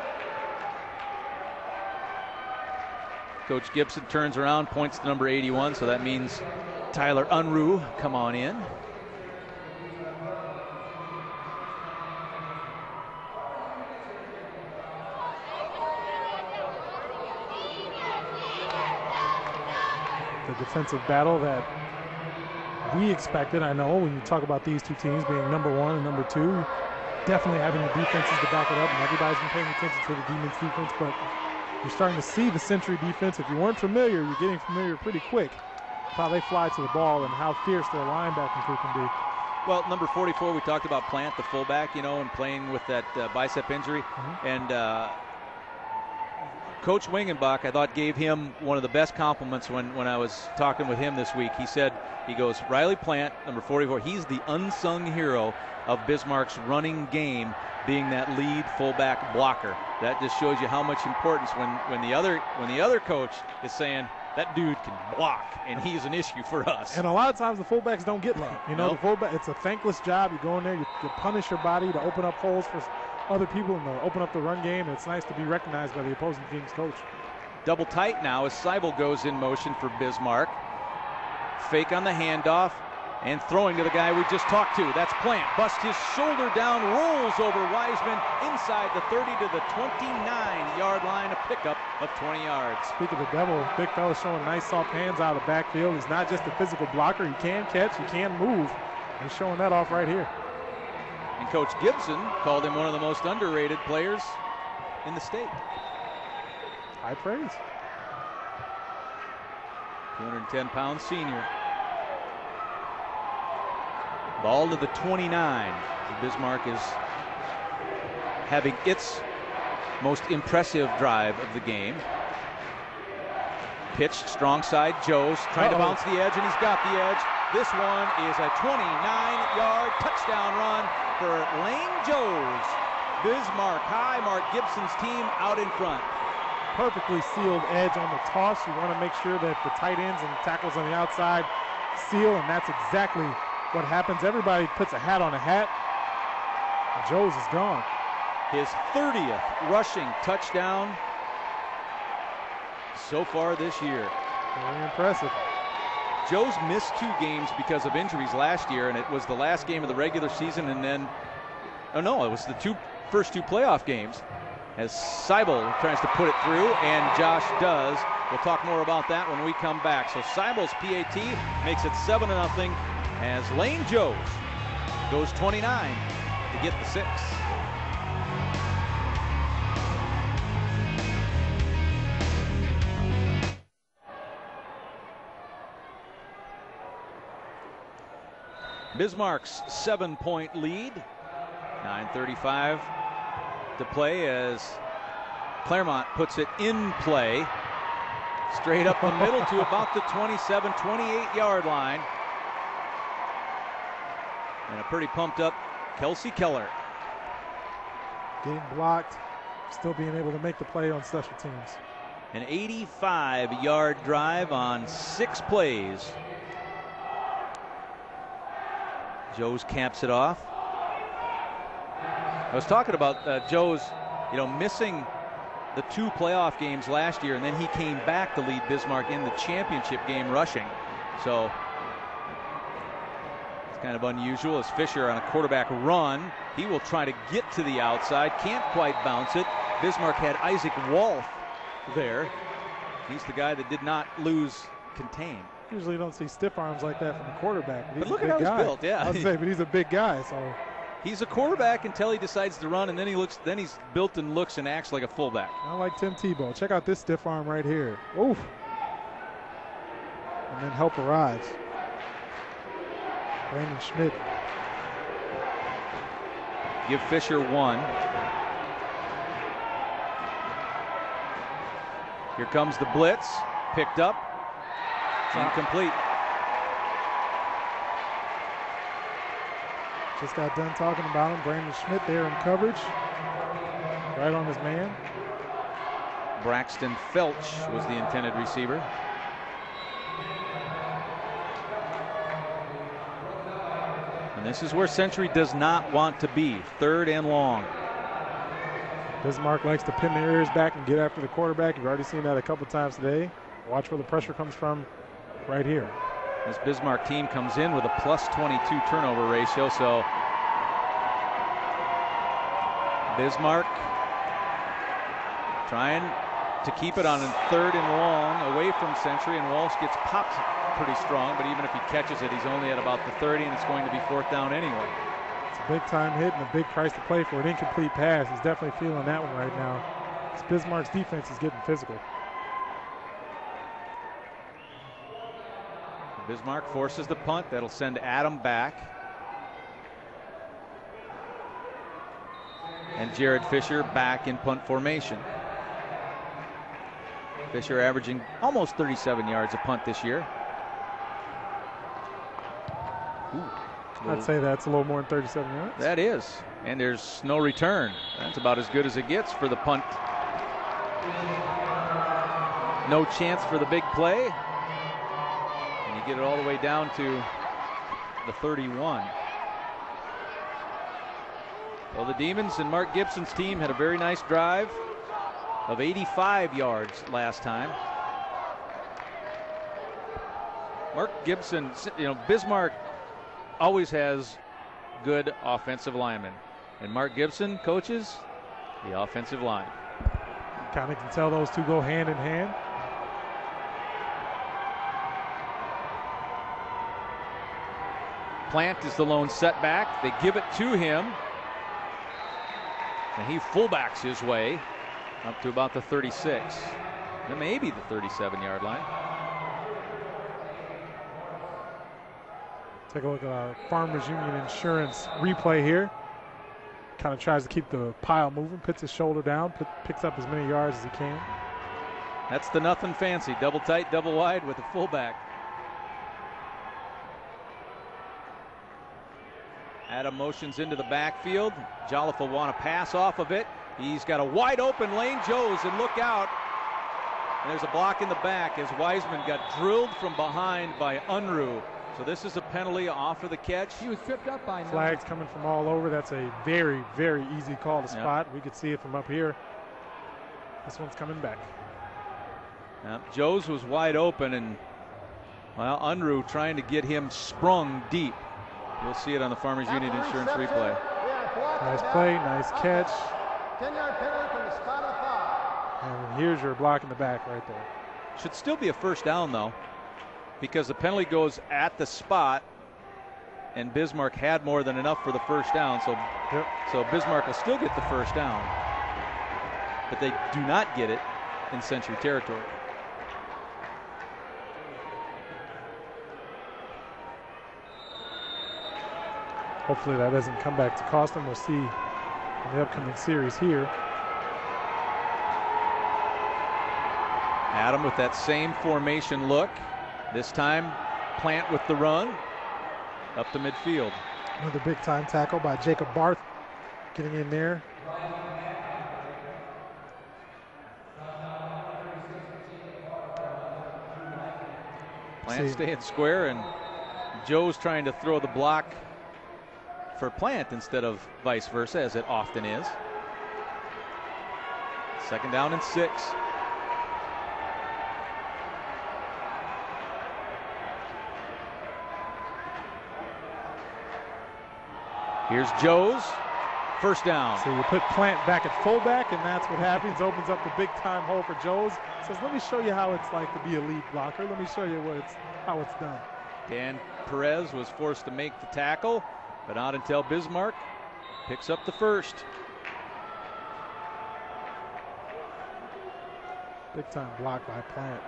S2: Coach Gibson turns around, points to number 81, so that means Tyler Unruh come on in.
S3: the defensive battle that we expected. I know when you talk about these two teams being number 1 and number 2, definitely having the defenses to back it up, and everybody's been paying attention to the Demons defense, but you're starting to see the Century defense. If you weren't familiar, you're getting familiar pretty quick with how they fly to the ball and how fierce their linebacking crew can be.
S2: Well, number 44, we talked about Plant, the fullback, and playing with that bicep injury. And Coach Wingenbach, I thought, gave him one of the best compliments when I was talking with him this week. He goes, Riley Plant, number 44, he's the unsung hero of Bismarck's running game, being that lead fullback blocker. That just shows you how much importance when the other coach is saying, that dude can block, and he's an issue for us.
S3: And a lot of times the fullbacks don't get love.
S2: Nope.
S3: The fullback, it's a thankless job. You go in there, you punish your body to open up holes for other people and to open up the run game. And it's nice to be recognized by the opposing team's coach.
S2: Double tight now as Seibel goes in motion for Bismarck. Fake on the handoff and throwing to the guy we just talked to. That's Plant. Busts his shoulder down, rolls over Wiseman inside the 30 to the 29-yard line, a pickup of 20 yards.
S3: Speaking of the devil, big fella showing nice soft hands out of the backfield. He's not just a physical blocker. He can catch, he can move. He's showing that off right here.
S2: And Coach Gibson called him one of the most underrated players in the state.
S3: High praise.
S2: 210-pound senior. Ball to the 29. Bismarck is having its most impressive drive of the game. Pitched strong side. Joes trying to bounce the edge, and he's got the edge. This one is a 29-yard touchdown run for Lane Joes. Bismarck High, Mark Gibson's team out in front.
S3: Perfectly sealed edge on the toss. You want to make sure that the tight ends and tackles on the outside seal, and that's exactly what happens. Everybody puts a hat on a hat. Joes is gone.
S2: His 30th rushing touchdown so far this year.
S3: Very impressive.
S2: Joes missed 2 games because of injuries last year, and it was the last game of the regular season, and then, it was the first 2 playoff games, as Seibel tries to put it through, and Josh does. We'll talk more about that when we come back. So Seibel's PAT makes it 7-0 as Lane Joes goes 29 to get the 6. Bismarck's 7-point lead. 9:35 to play as Claremont puts it in play. Straight up the middle to about the 27, 28-yard line. And a pretty pumped up Kelsey Keller.
S3: Getting blocked, still being able to make the play on special teams.
S2: An 85-yard drive on 6 plays. Joes caps it off. I was talking about Joes, missing the 2 playoff games last year, and then he came back to lead Bismarck in the championship game rushing. So it's kind of unusual as Fisher on a quarterback run. He will try to get to the outside, can't quite bounce it. Bismarck had Isaac Wolf there. He's the guy that did not lose contain.
S3: Usually you don't see stiff arms like that from a quarterback.
S2: But look at how he's built, yeah.
S3: I was say, but he's a big guy, so.
S2: He's a quarterback until he decides to run, and then he's built and looks and acts like a fullback.
S3: I like Tim Tebow. Check out this stiff arm right here. Oof. And then help arrives. Brandon Schmidt.
S2: Give Fisher 1. Here comes the blitz. Picked up. Incomplete.
S3: Just got done talking about him. Brandon Schmidt there in coverage. Right on his man.
S2: Braxton Felch was the intended receiver. And this is where Century does not want to be. 3rd and long.
S3: Bismarck likes to pin their ears back and get after the quarterback. You've already seen that a couple times today. Watch where the pressure comes from right here.
S2: This Bismarck team comes in with a +22 turnover ratio, so Bismarck trying to keep it on a 3rd and long away from Century, and Walsh gets popped pretty strong, but even if he catches it, he's only at about the 30, and it's going to be 4th down anyway.
S3: It's a big time hit and a big price to play for an incomplete pass. He's definitely feeling that one right now. Bismarck's defense is getting physical.
S2: Bismarck forces the punt. That'll send Adam back. And Jared Fisher back in punt formation. Fisher averaging almost 37 yards a punt this year.
S3: I'd say that's a little more than 37 yards.
S2: That is. And there's no return. That's about as good as it gets for the punt. No chance for the big play. And you get it all the way down to the 31. Well, the Demons and Mark Gibson's team had a very nice drive of 85 yards last time. Mark Gibson, Bismarck always has good offensive linemen. And Mark Gibson coaches the offensive line.
S3: Kind of can tell those two go hand in hand.
S2: Plant is the lone setback. They give it to him. And he fullbacks his way up to about the 36. And maybe the 37-yard line.
S3: Take a look at Farmers Union Insurance replay here. Kind of tries to keep the pile moving, puts his shoulder down, picks up as many yards as he can.
S2: That's the nothing fancy. Double tight, double wide with the fullback. Adam motions into the backfield. Jolliffe will want to pass off of it. He's got a wide open Lane Joes, and look out. And there's a block in the back as Wiseman got drilled from behind by Unruh. So this is a penalty off of the catch.
S5: He was tripped up by
S3: flags coming from all over. That's a very, very easy call to spot. We could see it from up here. This one's coming back.
S2: Joes was wide open, and well, Unruh trying to get him sprung deep. You'll see it on the Farmers Union Insurance replay.
S3: Nice play, nice catch.
S8: 10-yard penalty from the spot of the foul.
S3: And here's your block in the back right there.
S2: Should still be a 1st down, though, because the penalty goes at the spot, and Bismarck had more than enough for the 1st down. So Bismarck will still get the 1st down, but they do not get it in Century territory.
S3: Hopefully that doesn't come back to cost them. We'll see in the upcoming series here.
S2: Adam with that same formation look. This time Plant with the run up to midfield.
S3: Another big time tackle by Jacob Barth getting in there.
S2: Plant staying square, and Joe's trying to throw the block for Plant instead of vice versa, as it often is. 2nd down and 6. Here's Joe's 1st down.
S3: So you put Plant back at fullback, and that's what happens. Opens up the big time hole for Joe's. Says, let me show you how it's like to be a lead blocker. Let me show you how it's done.
S2: Dan Perez was forced to make the tackle, but not until Bismarck picks up the 1st.
S3: Big time block by Plant.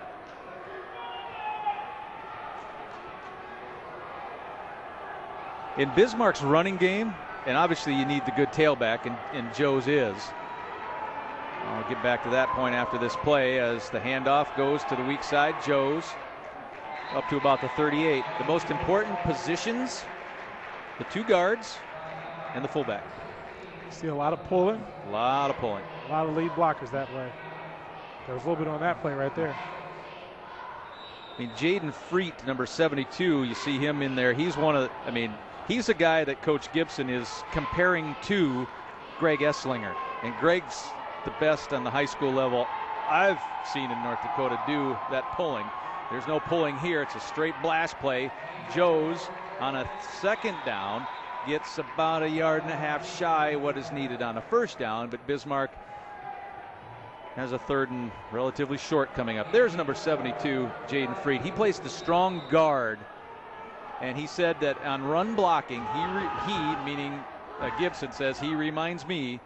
S2: In Bismarck's running game, and obviously you need the good tailback, and Joe's is. I'll get back to that point after this play as the handoff goes to the weak side. Joe's up to about the 38. The most important positions, the 2 guards and the fullback.
S3: See a lot of pulling.
S2: A lot of pulling.
S3: A lot of lead blockers that way. There was a little bit on that play right there.
S2: I mean, Jaden Freet, number 72, you see him in there. He's he's a guy that Coach Gibson is comparing to Greg Esslinger. And Greg's the best on the high school level I've seen in North Dakota do that pulling. There's no pulling here. It's a straight blast play. Joe's on a 2nd down gets about 1.5 yards shy what is needed on a 1st down, but Bismarck Has a third and relatively short coming up. There's number 72, Jaden Freed. He plays the strong guard, and he said that on run blocking, he meaning Gibson, says he reminds me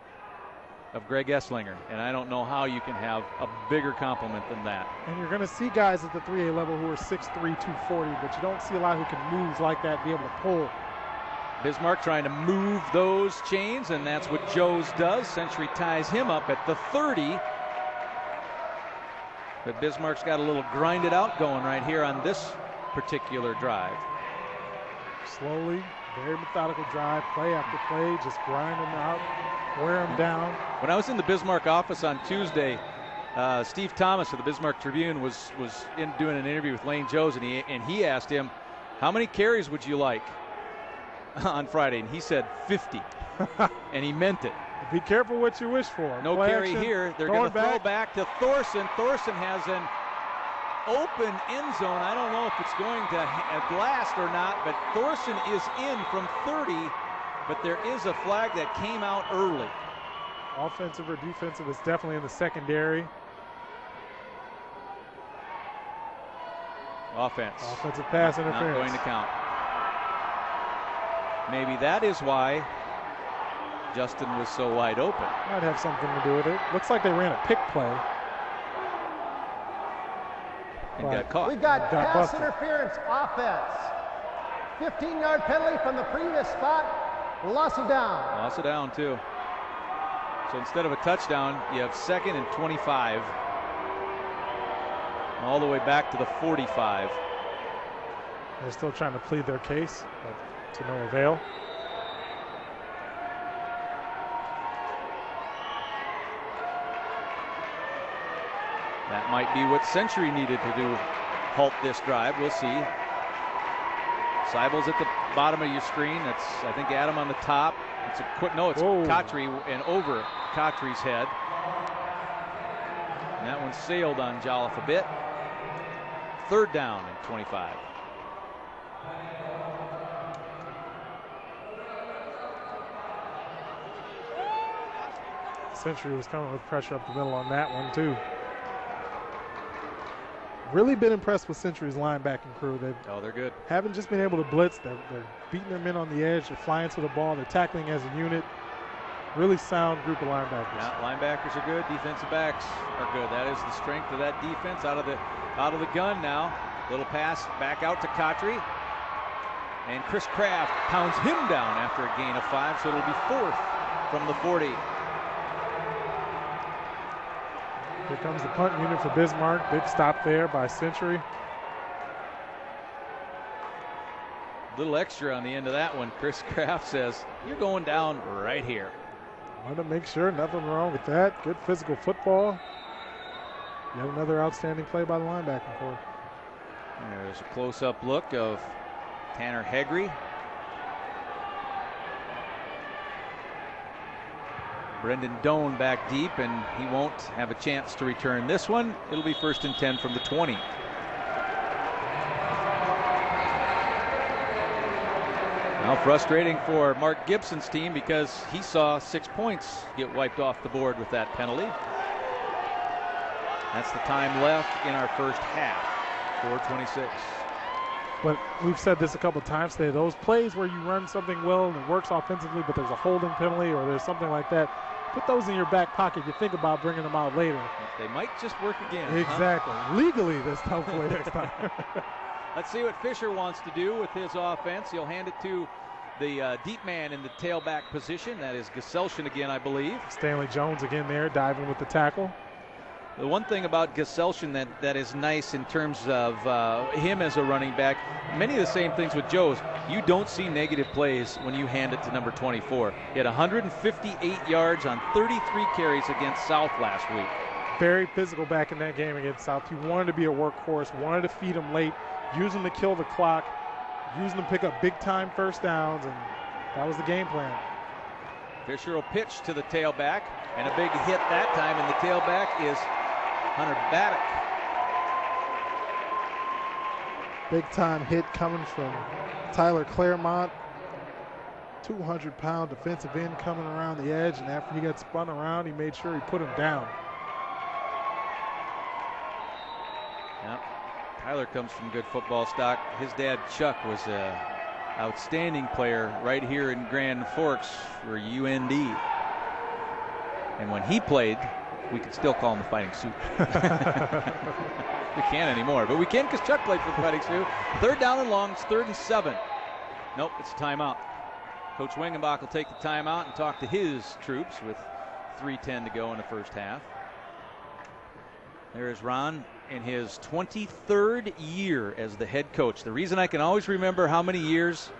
S2: of Greg Esslinger, and I don't know how you can have a bigger compliment than that.
S3: And you're going to see guys at the 3A level who are 6'3", 240, but you don't see a lot who can move like that, be able to pull.
S2: Bismarck trying to move those chains, and that's what Joes does. Century ties him up at the 30. But Bismarck's got a little grind it out going right here on this particular drive.
S3: Slowly, very methodical drive, play after play, just grind them out, wear them down.
S2: When I was in the Bismarck office on Tuesday, Steve Thomas of the Bismarck Tribune was doing an interview with Lane Joes, and he asked him, how many carries would you like on Friday? And he said 50, and he meant it.
S3: Be careful what you wish for.
S2: No
S3: play
S2: carry
S3: action,
S2: here. They're going to throw back to Thorson. Thorson has an open end zone. I don't know if it's going to blast or not, but Thorson is in from 30, but there is a flag that came out early.
S3: Offensive or defensive, it's definitely in the secondary. Offensive pass interference.
S2: Not going to count. Maybe that is why Justin was so wide open.
S3: Might have something to do with it. Looks like they ran a pick play.
S2: And got caught.
S8: We've got pass
S3: busted.
S8: interference offense. 15-yard penalty from the previous spot. Loss of down.
S2: Loss of down, too. So instead of a touchdown, you have 2nd and 25. All the way back to the 45.
S3: They're still trying to plead their case, but to no avail.
S2: That might be what Century needed to do, halt this drive. We'll see. Seibel's at the bottom of your screen. That's, I think, Adam on the top. It's a quick, no, it's Kotri and over Kotri's head. And that one sailed on Jolliffe a bit. 3rd down and 25.
S3: Century was coming with pressure up the middle on that one, too. Really been impressed with Century's linebacking crew.
S2: They're good.
S3: Haven't just been able to blitz. They're beating their men on the edge. They're flying to the ball. They're tackling as a unit. Really sound group of linebackers.
S2: Yeah, linebackers are good. Defensive backs are good. That is the strength of that defense. Out of the gun now. Little pass back out to Kotri. And Chris Kraft pounds him down after a gain of 5, so it'll be 4th from the 40.
S3: Here comes the punt unit for Bismarck. Big stop there by Century.
S2: Little extra on the end of that one. Chris Kraft says, you're going down right here.
S3: Wanted to make sure, nothing wrong with that. Good physical football. Yet another outstanding play by the linebacking corps.
S2: There's a close-up look of Tanner Hegre. Brendan Doan back deep, and he won't have a chance to return this one. It'll be 1st and 10 from the 20. Now frustrating for Mark Gibson's team because he saw 6 points get wiped off the board with that penalty. That's the time left in our first half. 4:26.
S3: But we've said this a couple times today. Those plays where you run something well and it works offensively, but there's a holding penalty or there's something like that, put those in your back pocket. You think about bringing them out later.
S2: They might just work again.
S3: Exactly.
S2: Huh?
S3: Legally, this hopefully next time.
S2: Let's see what Fisher wants to do with his offense. He'll hand it to the deep man in the tailback position. That is Geselshen again, I believe.
S3: Stanley Jones again there, diving with the tackle.
S2: The one thing about Geselshen that is nice in terms of him as a running back, many of the same things with Joe's. You don't see negative plays when you hand it to number 24. He had 158 yards on 33 carries against South last week.
S3: Very physical back in that game against South. He wanted to be a workhorse, wanted to feed him late, use him to kill the clock, use him to pick up big-time first downs, and that was the game plan.
S2: Fisher will pitch to the tailback, and a big hit that time, and the tailback is Hunter Baddock.
S3: Big-time hit coming from Tyler Claremont. 200-pound defensive end coming around the edge, and after he got spun around, he made sure he put him down.
S2: Tyler comes from good football stock. His dad, Chuck, was an outstanding player right here in Grand Forks for UND. And when he played, we could still call him the Fighting Sioux. We can't anymore, but we can because Chuck played for the Fighting Sioux. 3rd down and long. It's 3rd and 7. Nope, it's a timeout. Coach Wingenbach will take the timeout and talk to his troops with 3:10 to go in the first half. There is Ron in his 23rd year as the head coach. The reason I can always remember how many years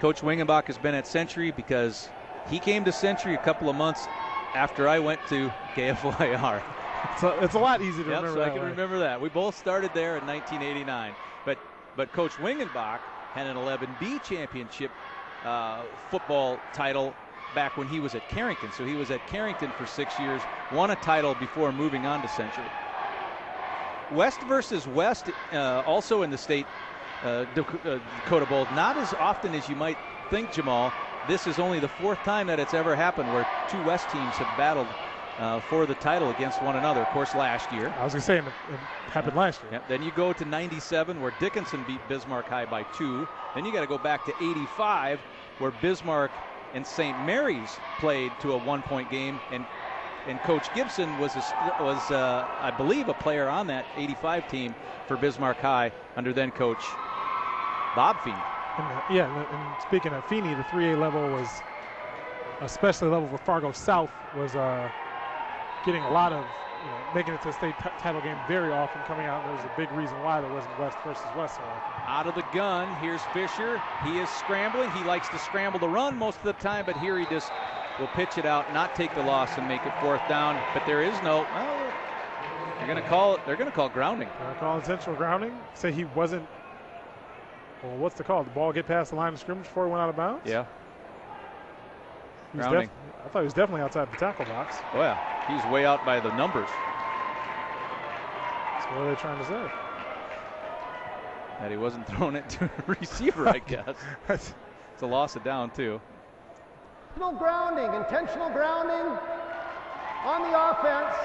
S2: Coach Wingenbach has been at Century, because he came to Century a couple of months after I went to KFYR.
S3: So it's a lot easier to remember.
S2: So I can remember that. We both started there in 1989. But Coach Wingenbach had an 11B championship football title back when he was at Carrington. So he was at Carrington for 6 years, won a title before moving on to Century. West versus West, also in the state Dakota Bowl, not as often as you might think, Jamal. This is only the 4th time that it's ever happened where 2 West teams have battled for the title against one another. Of course, last year.
S3: I was going to say it happened last year.
S2: Yep. Then you go to 97 where Dickinson beat Bismarck High by 2. Then you got to go back to 85 where Bismarck and St. Mary's played to a 1-point game, and Coach Gibson was I believe a player on that 85 team for Bismarck High under then Coach Bob Feeney.
S3: And speaking of Feeney, the 3A level was, especially level for Fargo South, was getting a lot of, making it to the state title game very often, coming out. And there's a big reason why there wasn't West versus West so often.
S2: Out of the gun, here's Fisher. He is scrambling. He likes to scramble to run most of the time, but here he just will pitch it out, not take the loss, and make it 4th down. But there is no. Well, they're going to call grounding.
S3: They're going to call intentional grounding. Say he wasn't. Well, what's the call? The ball get past the line of scrimmage before it went out of bounds?
S2: Yeah. Grounding.
S3: I thought he was definitely outside the tackle box.
S2: Oh, yeah. He's way out by the numbers.
S3: So what are they trying to say?
S2: That he wasn't throwing it to a receiver, I guess. It's a loss of down, too.
S8: Intentional grounding on the offense.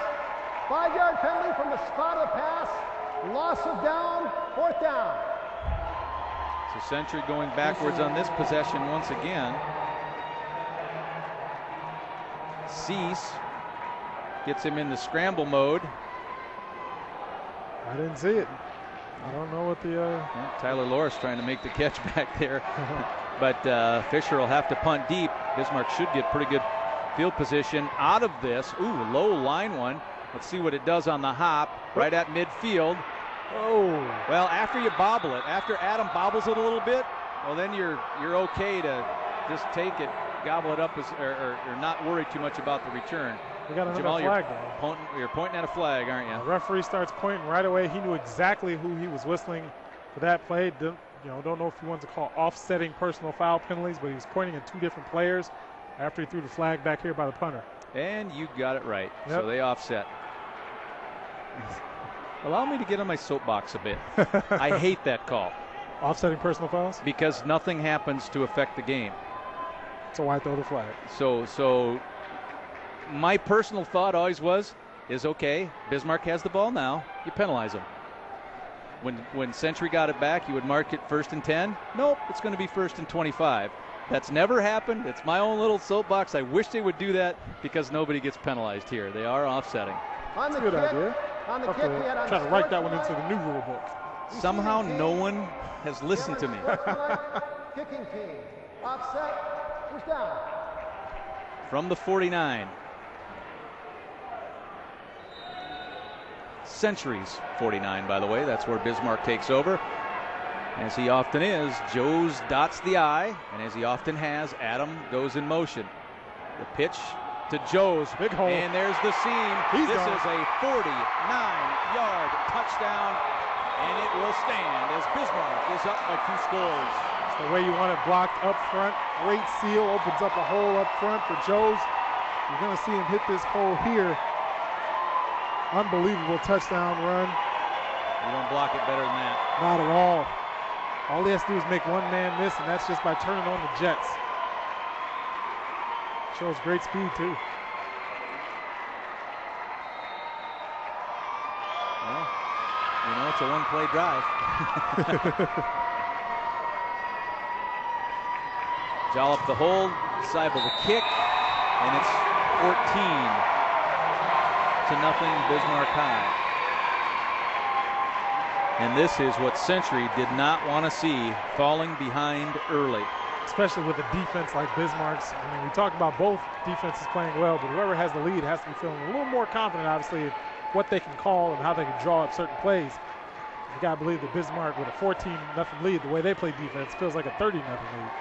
S8: 5-yard penalty from the spot of the pass. Loss of down, 4th down.
S2: So Century going backwards on this possession once again. Cease gets him in the scramble mode.
S3: I didn't see it. I don't know what the...
S2: Yeah, Tyler Loris trying to make the catch back there. But Fisher will have to punt deep. Bismarck should get pretty good field position out of this. Ooh, low line one. Let's see what it does on the hop. Right at midfield.
S3: Oh.
S2: Well, after you bobble it, after Adam bobbles it a little bit, well, then you're okay to just take it, gobble it up, or not worry too much about the return.
S3: We got another flag, though.
S2: You're pointing at a flag, aren't you?
S3: The referee starts pointing right away. He knew exactly who he was whistling for that play. Don't know if he wants to call offsetting personal foul penalties, but he was pointing at 2 different players after he threw the flag back here by the punter.
S2: And you got it right.
S3: Yep.
S2: So they offset. Allow me to get on my soapbox a bit. I hate that call.
S3: Offsetting personal fouls?
S2: Because nothing happens to affect the game.
S3: So why throw the flag?
S2: So my personal thought always is okay, Bismarck has the ball now, you penalize him. When Century got it back, you would mark it 1st and 10. Nope, it's going to be 1st and 25. That's never happened. It's my own little soapbox. I wish they would do that because nobody gets penalized here. They are offsetting.
S8: On the
S3: Good
S8: kick,
S3: idea.
S8: On the kick, we had on
S3: try
S8: the
S3: to write that
S8: sports
S3: one into
S8: line.
S3: the new rule book.
S2: Somehow no one has listened to me.
S8: Kicking team. Offset. First down.
S2: From the 49. Century's 49, by the way. That's where Bismarck takes over. As he often is, Joes dots the I, and as he often has, Adam goes in motion. The pitch to Joes.
S3: Big hole.
S2: And there's the seam. This is a 49-yard touchdown, and it will stand as Bismarck is up by 2 scores.
S3: It's the way you want it blocked up front. Great seal, opens up a hole up front for Joes. You're going to see him hit this hole here. Unbelievable touchdown run.
S2: You don't block it better than that.
S3: Not at all. All he has to do is make one man miss, and that's just by turning on the jets. Shows great speed, too.
S2: Well, it's a one-play drive. Jollop the hold, Seibel the kick, and it's 14-0 Bismarck High. And this is what Century did not want to see, falling behind early.
S3: Especially with a defense like Bismarck's. I mean, we talked about both defenses playing well, but whoever has the lead has to be feeling a little more confident, obviously, in what they can call and how they can draw up certain plays. You got to believe that Bismarck, with a 14-0 lead, the way they play defense, feels like a 30-0 lead.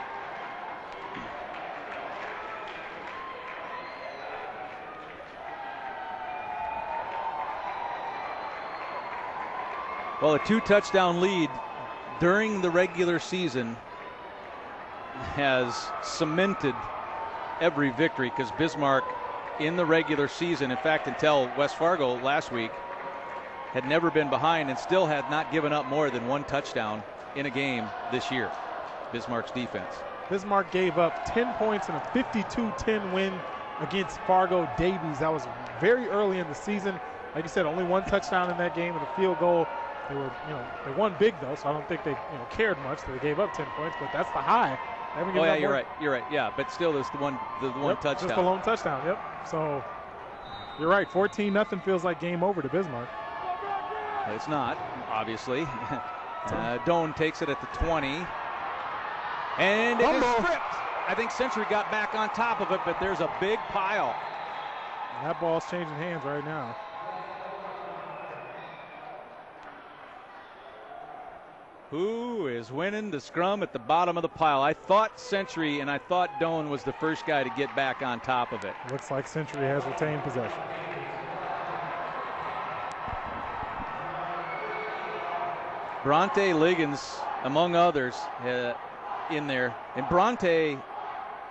S2: Well, a 2-touchdown lead during the regular season has cemented every victory, because Bismarck in the regular season, in fact, until West Fargo last week, had never been behind and still had not given up more than 1 touchdown in a game this year. Bismarck's defense.
S3: Bismarck gave up 10 points in a 52-10 win against Fargo Davies. That was very early in the season. Like you said, only 1 touchdown in that game and a field goal. They were, they won big though, so I don't think they, cared much that they gave up 10 points. But that's the high.
S2: Oh yeah, you're right. You're right. Yeah, but still, there's the one touchdown.
S3: Just a lone touchdown. Yep. So you're right. 14-0 feels like game over to Bismarck.
S2: It's not, obviously. Doan takes it at the 20, and it is stripped. I think Century got back on top of it, but there's a big pile.
S3: And that ball's changing hands right now.
S2: Who is winning the scrum at the bottom of the pile? I thought Century, and I thought Doan was the first guy to get back on top of it.
S3: Looks like Century has retained possession.
S2: Bronte Liggins, among others, in there. And Bronte,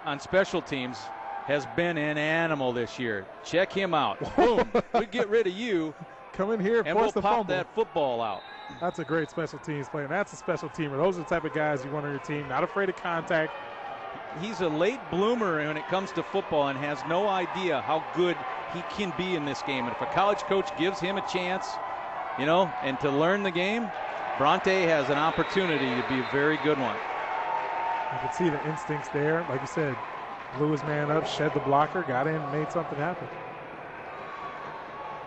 S2: on special teams, has been an animal this year. Check him out. Boom. We get rid of you.
S3: Come in here,
S2: and we'll pop that football out.
S3: That's a great special teams play, and that's a special teamer. Those are the type of guys you want on your team, not afraid of contact.
S2: He's a late bloomer when it comes to football and has no idea how good he can be in this game. And if a college coach gives him a chance, and to learn the game, Bronte has an opportunity to be a very good one.
S3: You can see the instincts there. Like you said, blew his man up, shed the blocker, got in, made something happen.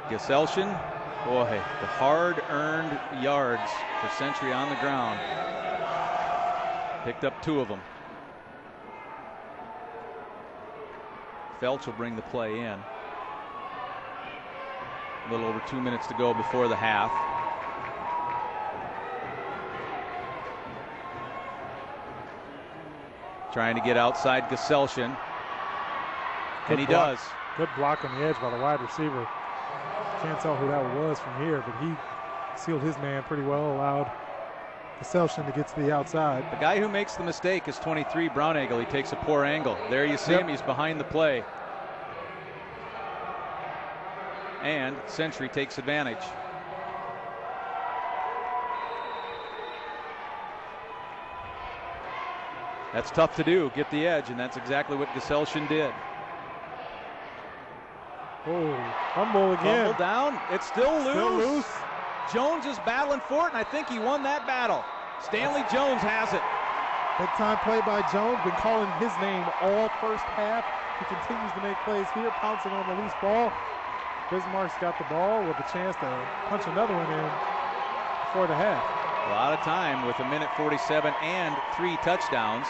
S2: Geselshen, boy, the hard-earned yards for Century on the ground. Picked up 2 of them. Felch will bring the play in. A little over 2 minutes to go before the half. Trying to get outside Geselshen. And he does.
S3: Good block on the edge by the wide receiver. Can't tell who that was from here, but he sealed his man pretty well, allowed Geselshen to get to the outside.
S2: The guy who makes the mistake is 23, Brownagle. He takes a poor angle. There you see him. He's behind the play. And Century takes advantage. That's tough to do, get the edge, and that's exactly what Geselshen did.
S3: Oh, fumble again.
S2: Fumble down. It's still loose.
S3: Still loose.
S2: Jones is battling for it, and I think he won that battle. Stanley Jones has it.
S3: Big time play by Jones. Been calling his name all first half. He continues to make plays here, pouncing on the loose ball. Bismarck's got the ball with a chance to punch another one in before the half.
S2: A lot of time with 1:47 and 3 touchdowns.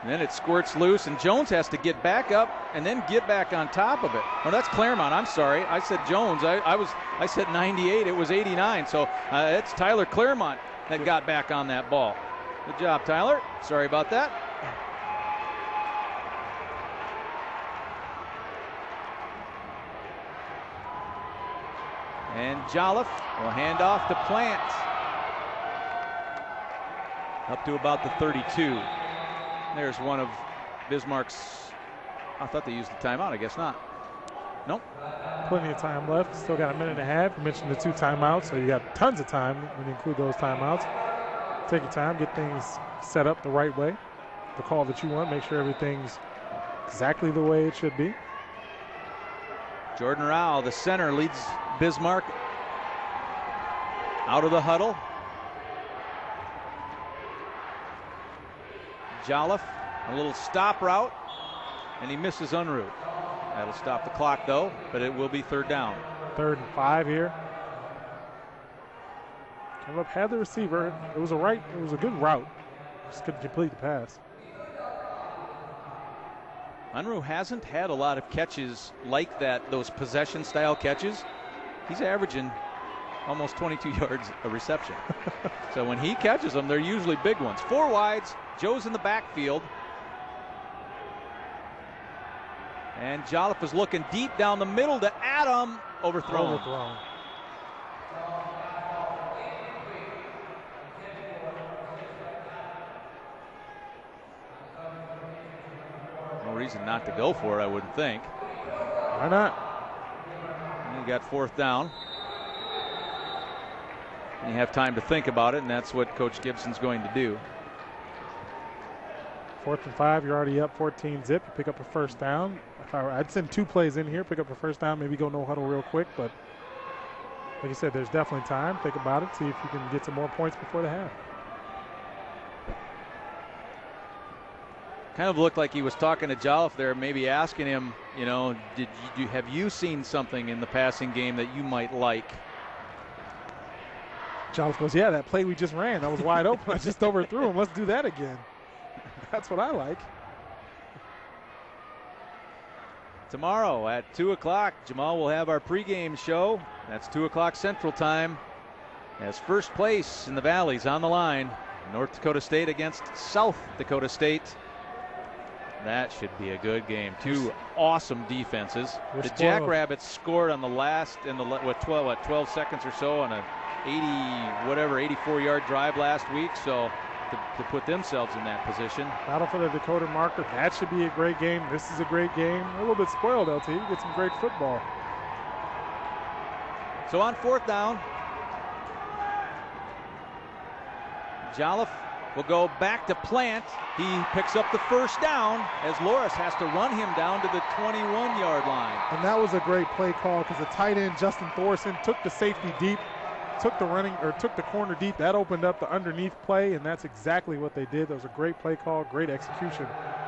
S2: And then it squirts loose, and Jones has to get back up and then get back on top of it. Oh, that's Claremont. I'm sorry. I said Jones. I said 98. It was 89. So it's Tyler Claremont that got back on that ball. Good job, Tyler. Sorry about that. And Jolliffe will hand off to Plant. Up to about the 32. There's one of Bismarck's. I thought they used the timeout. I guess not. Nope.
S3: Plenty of time left. Still got a minute and a half. You mentioned the 2 timeouts, so you got tons of time when you include those timeouts. Take your time, get things set up the right way. The call that you want, make sure everything's exactly the way it should be.
S2: Jordan Rao, the center, leads Bismarck out of the huddle. Jolliffe, a little stop route, and he misses en route. That'll stop the clock, though, but it will be 3rd down.
S3: 3rd and 5 here. Caleb had the receiver. It was a good route. Just couldn't complete the pass.
S2: Unruh hasn't had a lot of catches like that, those possession-style catches. He's averaging almost 22 yards a reception. So when he catches them, they're usually big ones. 4 wides. Joe's in the backfield. And Jolliffe is looking deep down the middle to Adam. Overthrown. No reason not to go for it, I wouldn't think.
S3: Why not?
S2: And you got 4th down. And you have time to think about it, and that's what Coach Gibson's going to do.
S3: 4th and 5, you're already up 14 zip. You pick up a 1st down. I'd send 2 plays in here, pick up a 1st down, maybe go no huddle real quick. But like you said, there's definitely time. Think about it. See if you can get some more points before the half.
S2: Kind of looked like he was talking to Jolliffe there, maybe asking him, you know, have you seen something in the passing game that you might like?
S3: Jolliffe goes, yeah, that play we just ran, that was wide open. I just overthrew him. Let's do that again. That's what I like.
S2: Tomorrow at 2 o'clock, Jamal will have our pregame show. That's 2 o'clock Central Time. As first place in the Valleys on the line, North Dakota State against South Dakota State. That should be a good game. 2 awesome defenses. The Jackrabbits scored on the last, in the 12 seconds or so on a 84-yard drive last week. So to put themselves in that position.
S3: Battle for the Dakota marker. That should be a great game. This is a great game. A little bit spoiled, LT. You get some great football.
S2: So on 4th down, Jolliffe will go back to Plant. He picks up the 1st down as Loris has to run him down to the 21-yard line.
S3: And that was a great play call because the tight end, Justin Thorson, took the safety deep, took the corner deep. That opened up the underneath play, and that's exactly what they did. That was a great play call, great execution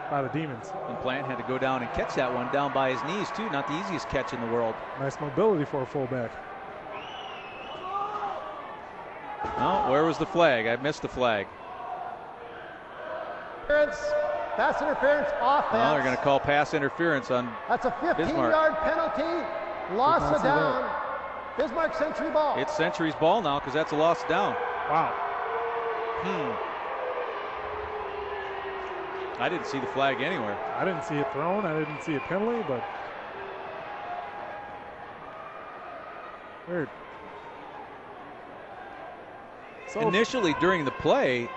S3: by the Demons.
S2: And Plant had to go down and catch that one down by his knees, too. Not the easiest catch in the world.
S3: Nice mobility for a fullback.
S2: Oh, where was the flag? I missed the flag.
S8: Pass interference offense.
S2: Well, they're going to call pass interference on
S8: That's a 15-yard penalty. Loss of down. Bismarck Century ball.
S2: It's Century's ball now because that's a loss down.
S3: Wow.
S2: I didn't see the flag anywhere.
S3: I didn't see it thrown. I didn't see a penalty, but weird. So
S2: initially during the play,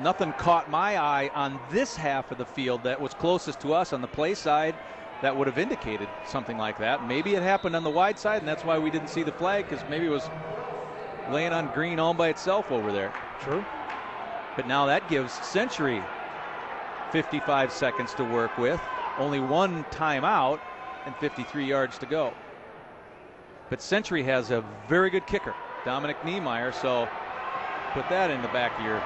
S2: nothing caught my eye on this half of the field that was closest to us on the play side that would have indicated something like that. Maybe it happened on the wide side, and that's why we didn't see the flag, because maybe it was laying on green all by itself over there.
S3: True.
S2: But now that gives Century 55 seconds to work with, only 1 timeout, and 53 yards to go. But Century has a very good kicker, Dominic Niemeyer, so put that in the back of your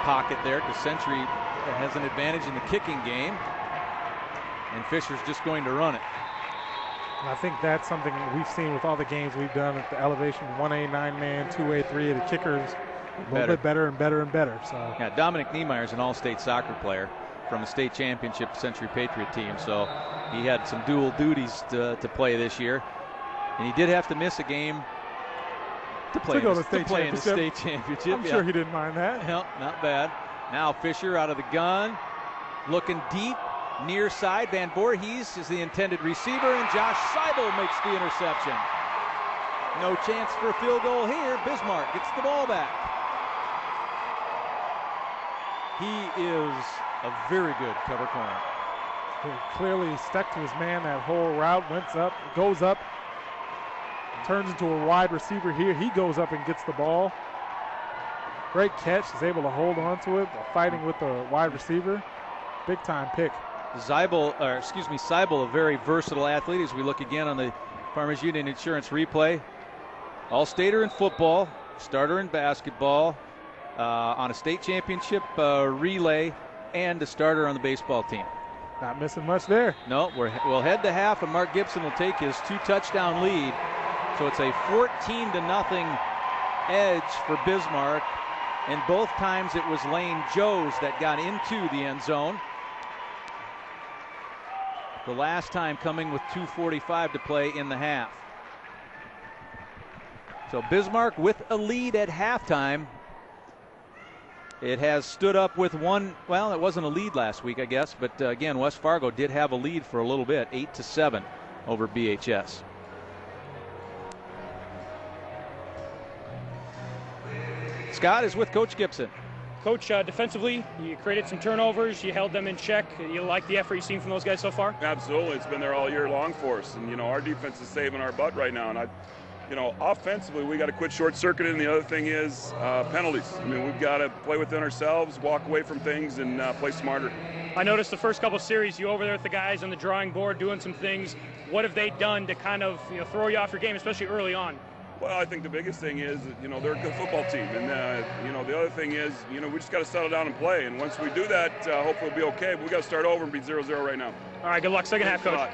S2: pocket there, because Century has an advantage in the kicking game, and Fisher's just going to run it.
S3: And I think that's something we've seen with all the games we've done at the elevation 1A, 9-man, 2A, 3A. The kickers a little bit better and better and better. So
S2: yeah, Dominic Niemeyer is an all-state soccer player from a state championship Century Patriot team, so he had some dual duties to play this year, and he did have to miss a game to play in the state championship.
S3: I'm sure he didn't mind that.
S2: Yeah, not bad. Now Fisher out of the gun, looking deep, near side. Van Voorhees is the intended receiver, and Josh Seibel makes the interception. No chance for a field goal here. Bismarck gets the ball back. He is a very good cover corner.
S3: He clearly stuck to his man that whole route, goes up, turns into a wide receiver here. He goes up and gets the ball. Great catch, is able to hold on to it, fighting with the wide receiver. Big time pick.
S2: Seibel, a very versatile athlete. As we look again on the Farmers Union Insurance replay, all-stater in football, starter in basketball, on a state championship relay, and a starter on the baseball team.
S3: Not missing much there.
S2: No, we'll head to half, and Mark Gibson will take his 2-touchdown lead. So it's a 14-0 edge for Bismarck, and both times it was Lane Joes that got into the end zone. The last time coming with 2:45 to play in the half. So Bismarck with a lead at halftime. It has stood up with one. Well, it wasn't a lead last week, I guess, but again, West Fargo did have a lead for a little bit, 8-7 over BHS. Scott is with Coach Gibson.
S4: Coach, defensively, you created some turnovers. You held them in check. You like the effort you've seen from those guys so far?
S9: Absolutely. It's been there all year long for us. And, our defense is saving our butt right now. And, offensively, we got to quit short-circuiting. And the other thing is penalties. We've got to play within ourselves, walk away from things, and play smarter.
S4: I noticed the first couple series, you over there with the guys on the drawing board doing some things. What have they done to kind of throw you off your game, especially early on?
S9: Well, I think the biggest thing is, they're a good football team. And, the other thing is, we just got to settle down and play. And once we do that, hopefully we'll be okay. But we got to start over and be 0-0 right now.
S4: All right, good luck. Second half, Coach.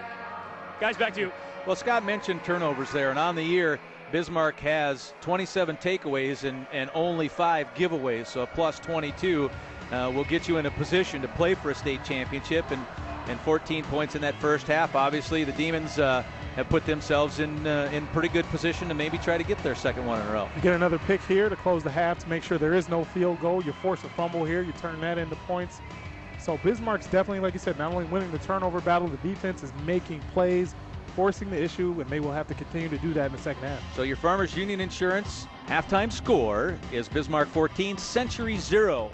S4: Guys, back to you.
S2: Well, Scott mentioned turnovers there. And on the year, Bismarck has 27 takeaways and only 5 giveaways. So a plus 22 will get you in a position to play for a state championship. And 14 points in that first half. Obviously, the Demons have put themselves in pretty good position to maybe try to get their second one in a row.
S3: You get another pick here to close the half to make sure there is no field goal. You force a fumble here. You turn that into points. So Bismarck's definitely, like you said, not only winning the turnover battle, the defense is making plays, forcing the issue, and they will have to continue to do that in the second half.
S2: So your Farmers Union Insurance halftime score is Bismarck 14, Century 0.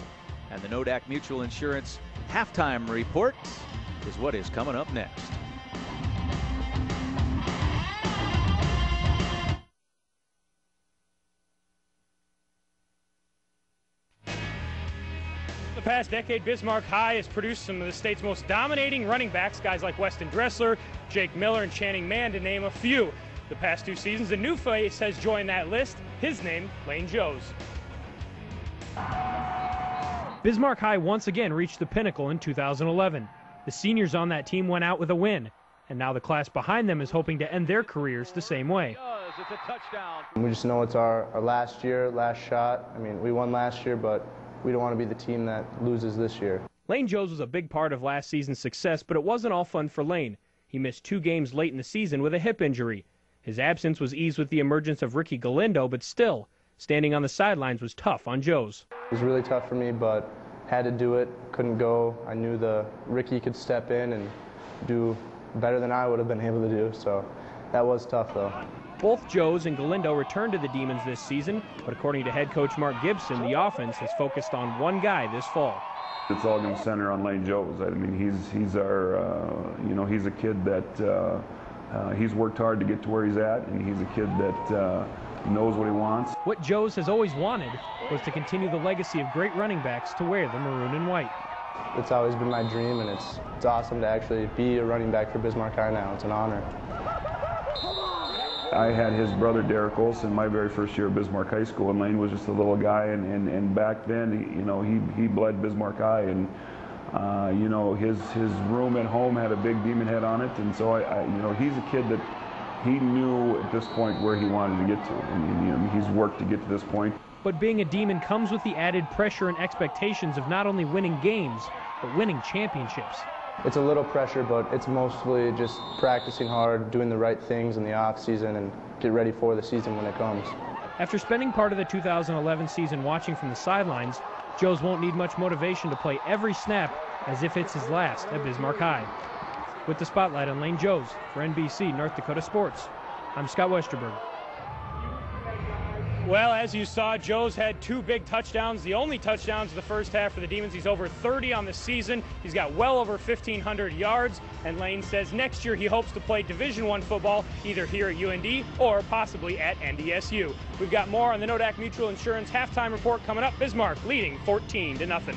S2: And the Nodak Mutual Insurance halftime report is what is coming up next.
S4: The past decade, Bismarck High has produced some of the state's most dominating running backs, guys like Weston Dressler, Jake Miller, and Channing Mann, to name a few. The past 2 seasons, a new face has joined that list. His name, Lane Joes. Bismarck High once again reached the pinnacle in 2011. The seniors on that team went out with a win, and now the class behind them is hoping to end their careers the same way.
S2: It's a touchdown.
S10: We just know it's our last year, last shot. We won last year, but we don't want to be the team that loses this year.
S4: Lane Joes was a big part of last season's success, but it wasn't all fun for Lane. He missed 2 games late in the season with a hip injury. His absence was eased with the emergence of Ricky Galindo, but still, standing on the sidelines was tough on Joes.
S10: It was really tough for me, but had to do it, couldn't go. I knew Ricky could step in and do better than I would have been able to do, so that was tough though.
S4: Both Joes and Galindo returned to the Demons this season, but according to head coach Mark Gibson, the offense has focused on one guy this fall.
S11: It's all going to center on Lane Joes. He's our, he's a kid that he's worked hard to get to where he's at, and he's a kid that knows what he wants.
S4: What Joes has always wanted was to continue the legacy of great running backs to wear the maroon and white.
S10: It's always been my dream, and it's awesome to actually be a running back for Bismarck High now. It's an honor.
S11: I had his brother Derek Olson my very first year at Bismarck High School, and Lane was just a little guy, and back then, he bled Bismarck High, and his room at home had a big demon head on it, and so he's a kid that he knew at this point where he wanted to get to, and he's worked to get to this point.
S4: But being a Demon comes with the added pressure and expectations of not only winning games, but winning championships.
S10: It's a little pressure, but it's mostly just practicing hard, doing the right things in the off season, and get ready for the season when it comes.
S4: After spending part of the 2011 season watching from the sidelines, Joes won't need much motivation to play every snap as if it's his last at Bismarck High. With the spotlight on Lane Joes for NBC North Dakota Sports, I'm Scott Westerberg. Well, as you saw, Joes had 2 big touchdowns, the only touchdowns of the first half for the Demons. He's over 30 on the season. He's got well over 1,500 yards, and Lane says next year he hopes to play Division I football either here at UND or possibly at NDSU. We've got more on the Nodak Mutual Insurance halftime report coming up. Bismarck leading 14-0.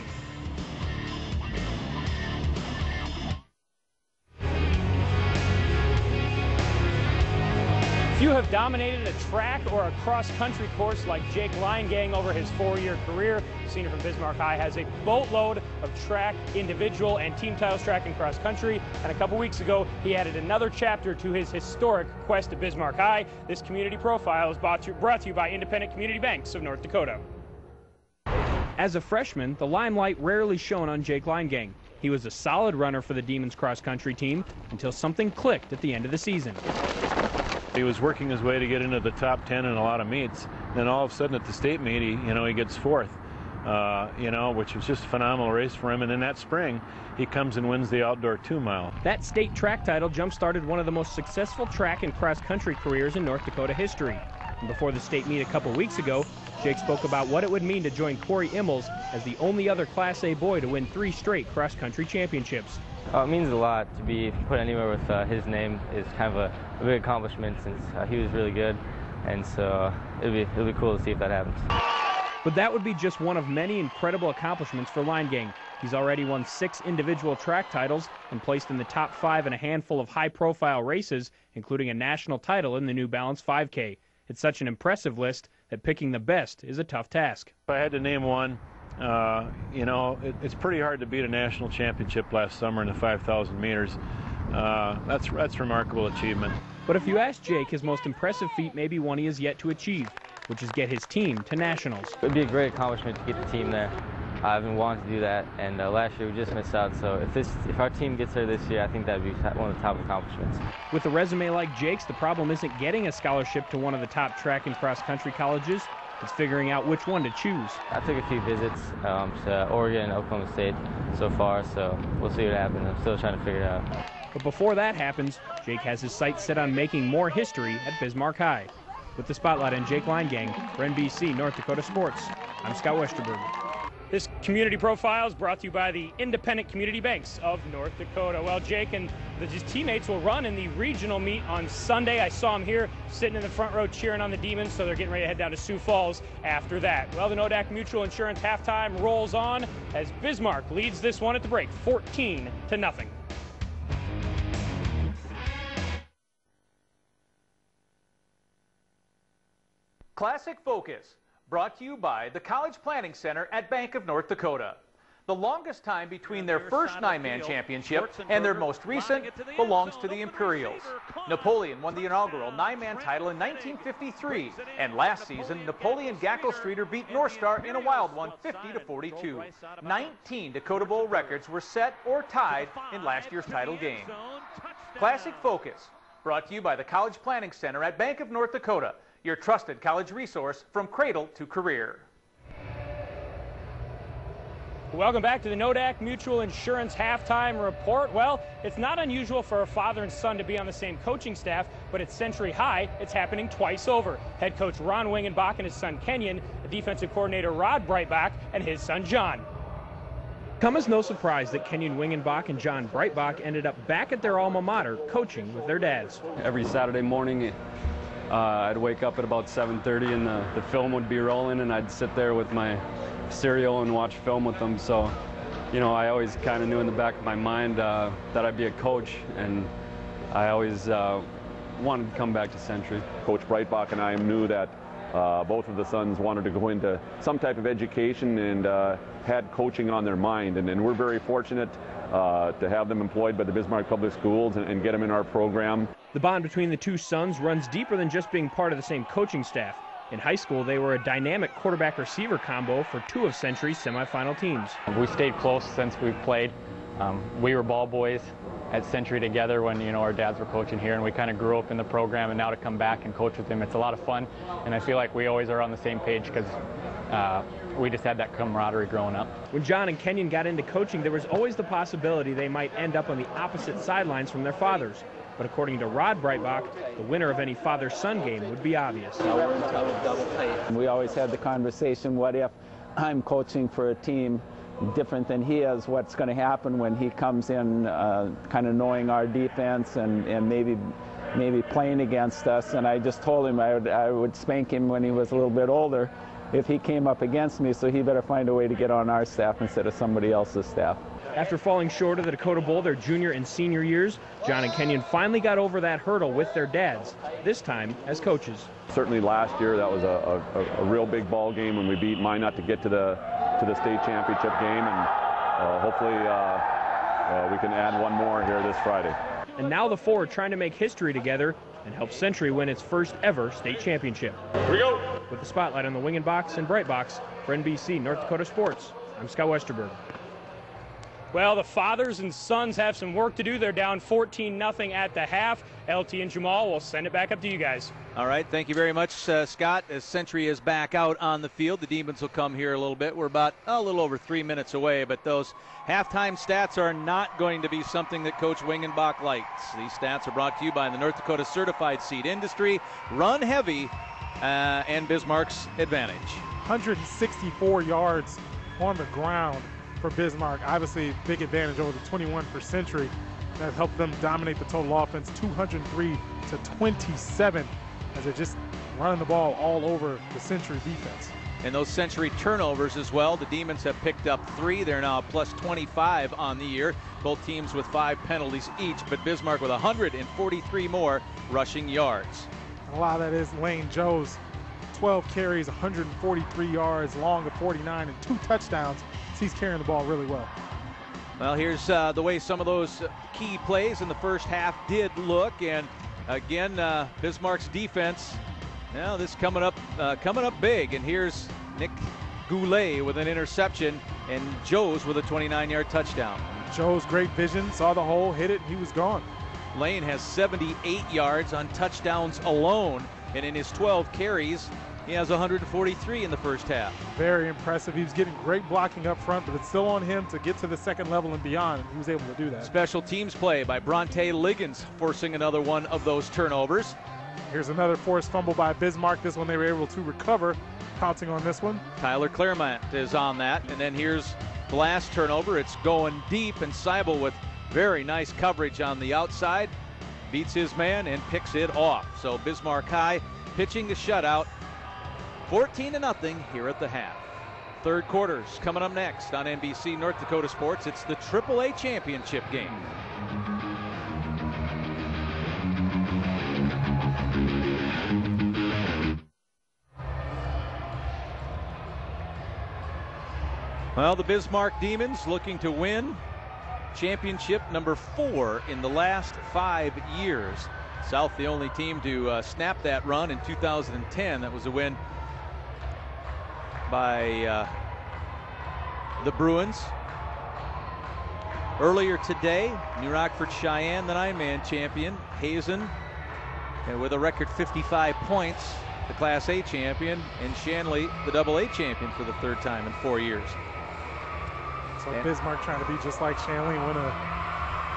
S4: you have dominated a track or a cross-country course like Jake Leingang over his 4-year career, senior from Bismarck High has a boatload of track, individual, and team titles track and cross-country. And a couple weeks ago, he added another chapter to his historic quest to Bismarck High. This community profile is brought to you by Independent Community Banks of North Dakota. As a freshman, the limelight rarely shone on Jake Leingang. He was a solid runner for the Demons cross-country team until something clicked at the end of the season.
S12: He was working his way to get into the top 10 in a lot of meets. Then all of a sudden at the state meet, he gets fourth, which was just a phenomenal race for him. And in that spring, he comes and wins the outdoor 2-mile.
S4: That state track title jump-started one of the most successful track and cross-country careers in North Dakota history. And before the state meet a couple weeks ago, Jake spoke about what it would mean to join Corey Immels as the only other Class A boy to win 3 straight cross-country championships.
S13: It means a lot to be put anywhere with his name. Is kind of a big accomplishment since he was really good, and so it'll be cool to see if that happens.
S4: But that would be just one of many incredible accomplishments for Leingang. He's already won 6 individual track titles and placed in the top 5 in a handful of high-profile races, including a national title in the New Balance 5K. It's such an impressive list that picking the best is a tough task.
S12: If I had to name one, it's pretty hard to beat a national championship last summer in the 5,000 meters. That's remarkable achievement.
S4: But if you ask Jake, his most impressive feat may be one he has yet to achieve, which is get his team to nationals.
S13: It would be a great accomplishment to get the team there. I've been wanting to do that, and last year we just missed out. So if our team gets there this year, I think that would be one of the top accomplishments.
S4: With a resume like Jake's, the problem isn't getting a scholarship to one of the top track and cross-country colleges. It's figuring out which one to choose.
S13: I took a few visits to Oregon and Oklahoma State so far, so we'll see what happens. I'm still trying to figure it out.
S4: But before that happens, Jake has his sights set on making more history at Bismarck High. With the spotlight on Jake Leingang for NBC North Dakota Sports, I'm Scott Westerberg. This community profile is brought to you by the Independent Community Banks of North Dakota. Well, Jake and his teammates will run in the regional meet on Sunday. I saw him here sitting in the front row cheering on the Demons, so they're getting ready to head down to Sioux Falls after that. Well, the Nodak Mutual Insurance halftime rolls on as Bismarck leads this one at the break, 14-0.
S2: Classic Focus, brought to you by the College Planning Center at Bank of North Dakota. The longest time between their first 9-man championship and their most recent belongs to the Imperials. Napoleon won the inaugural 9-man title in 1953, and last season, Napoleon Gackle-Streeter beat North Star in a wild one, 50-42. 19 Dakota Bowl records were set or tied in last year's title game. Classic Focus, brought to you by the College Planning Center at Bank of North Dakota, your trusted college resource from cradle to career.
S4: Welcome back to the Nodak Mutual Insurance halftime report. Well, it's not unusual for a father and son to be on the same coaching staff, but at Century High, it's happening twice over. Head coach Ron Wingenbach and his son Kenyon, the defensive coordinator Rod Breitbach and his son John. Come as no surprise that Kenyon Wingenbach and John Breitbach ended up back at their alma mater coaching with their dads.
S14: Every Saturday morning, I'd wake up at about 7:30 and the film would be rolling, and I'd sit there with my cereal and watch film with them. So, I always kind of knew in the back of my mind that I'd be a coach, and I always wanted to come back to Century.
S15: Coach Breitbach and I knew that both of the sons wanted to go into some type of education and had coaching on their mind, and we're very fortunate to have them employed by the Bismarck Public Schools and get them in our program.
S4: The bond between the two sons runs deeper than just being part of the same coaching staff. In high school, they were a dynamic quarterback-receiver combo for 2 of Century's semifinal teams.
S16: We stayed close since we've played. We were ball boys at Century together when our dads were coaching here, and we kind of grew up in the program, and now to come back and coach with them, it's a lot of fun, and I feel like we always are on the same page because we just had that camaraderie growing up.
S4: When John and Kenyon got into coaching, there was always the possibility they might end up on the opposite sidelines from their fathers. But according to Rod Breitbach, the winner of any father-son game would be obvious.
S17: We always had the conversation, what if I'm coaching for a team different than he is, what's going to happen when he comes in kind of knowing our defense and maybe playing against us. And I just told him I would spank him when he was a little bit older if he came up against me, so he better find a way to get on our staff instead of somebody else's staff.
S18: After falling short of the Dakota Bowl their junior and senior years, John and Kenyon finally got over that hurdle with their dads, this time as coaches.
S15: Certainly last year that was a real big ball game when we beat Minot to get to the state championship game, and hopefully we can add one more here this Friday.
S18: And now the four are trying to make history together and help Century win its first ever state championship.
S19: Here we go.
S18: With the spotlight on the Wing and Box and Bright Box for NBC North Dakota Sports, I'm Scott Westerberg.
S4: Well, the fathers and sons have some work to do. They're down 14-0 at the half. LT and Jamal will send it back up to you guys.
S2: All right, thank you very much, Scott. As Century is back out on the field, the Demons will come here a little bit. We're about a little over 3 minutes away, but those halftime stats are not going to be something that Coach Wingenbach likes. These stats are brought to you by the North Dakota Certified Seed Industry, Run Heavy, and Bismarck's Advantage.
S3: 164 yards on the ground for Bismarck. Obviously, big advantage over the 21 for Century. That helped them dominate the total offense, 203-27, as they're just running the ball all over the Century defense.
S2: And those Century turnovers as well. The Demons have picked up 3. They're now plus 25 on the year. Both teams with 5 penalties each, but Bismarck with 143 more rushing yards.
S3: A lot of that is Lane Joe's 12 carries, 143 yards, long of 49, and 2 touchdowns. He's carrying the ball really well.
S2: Well, here's the way some of those key plays in the first half did look, and again, Bismarck's defense. Now this coming up big, and here's Nick Goulet with an interception, and Joe's with a 29-yard touchdown.
S3: Joe's great vision, saw the hole, hit it, and he was gone.
S2: Lane has 78 yards on touchdowns alone, and in his 12 carries, he has 143 in the first half.
S3: Very impressive. He was getting great blocking up front, but it's still on him to get to the second level and beyond, and he was able to do that.
S2: Special teams play by Bronte Liggins, forcing another one of those turnovers.
S3: Here's another forced fumble by Bismarck. This one they were able to recover, pouncing on this one.
S2: Tyler Claremont is on that, and then here's the last turnover. It's going deep, and Seibel with very nice coverage on the outside, beats his man and picks it off. So Bismarck High pitching the shutout, 14-0 here at the half. Third quarter's coming up next on NBC North Dakota Sports. It's the AAA championship game. Well, the Bismarck Demons looking to win championship number 4 in the last 5 years. South the only team to snap that run in 2010. That was a win by the Bruins. Earlier today, New Rockford Cheyenne, the 9-man champion, Hazen, and with a record 55 points, the Class A champion, and Shanley, the AA champion for the 3rd time in 4 years.
S3: So Bismarck trying to be just like Shanley and win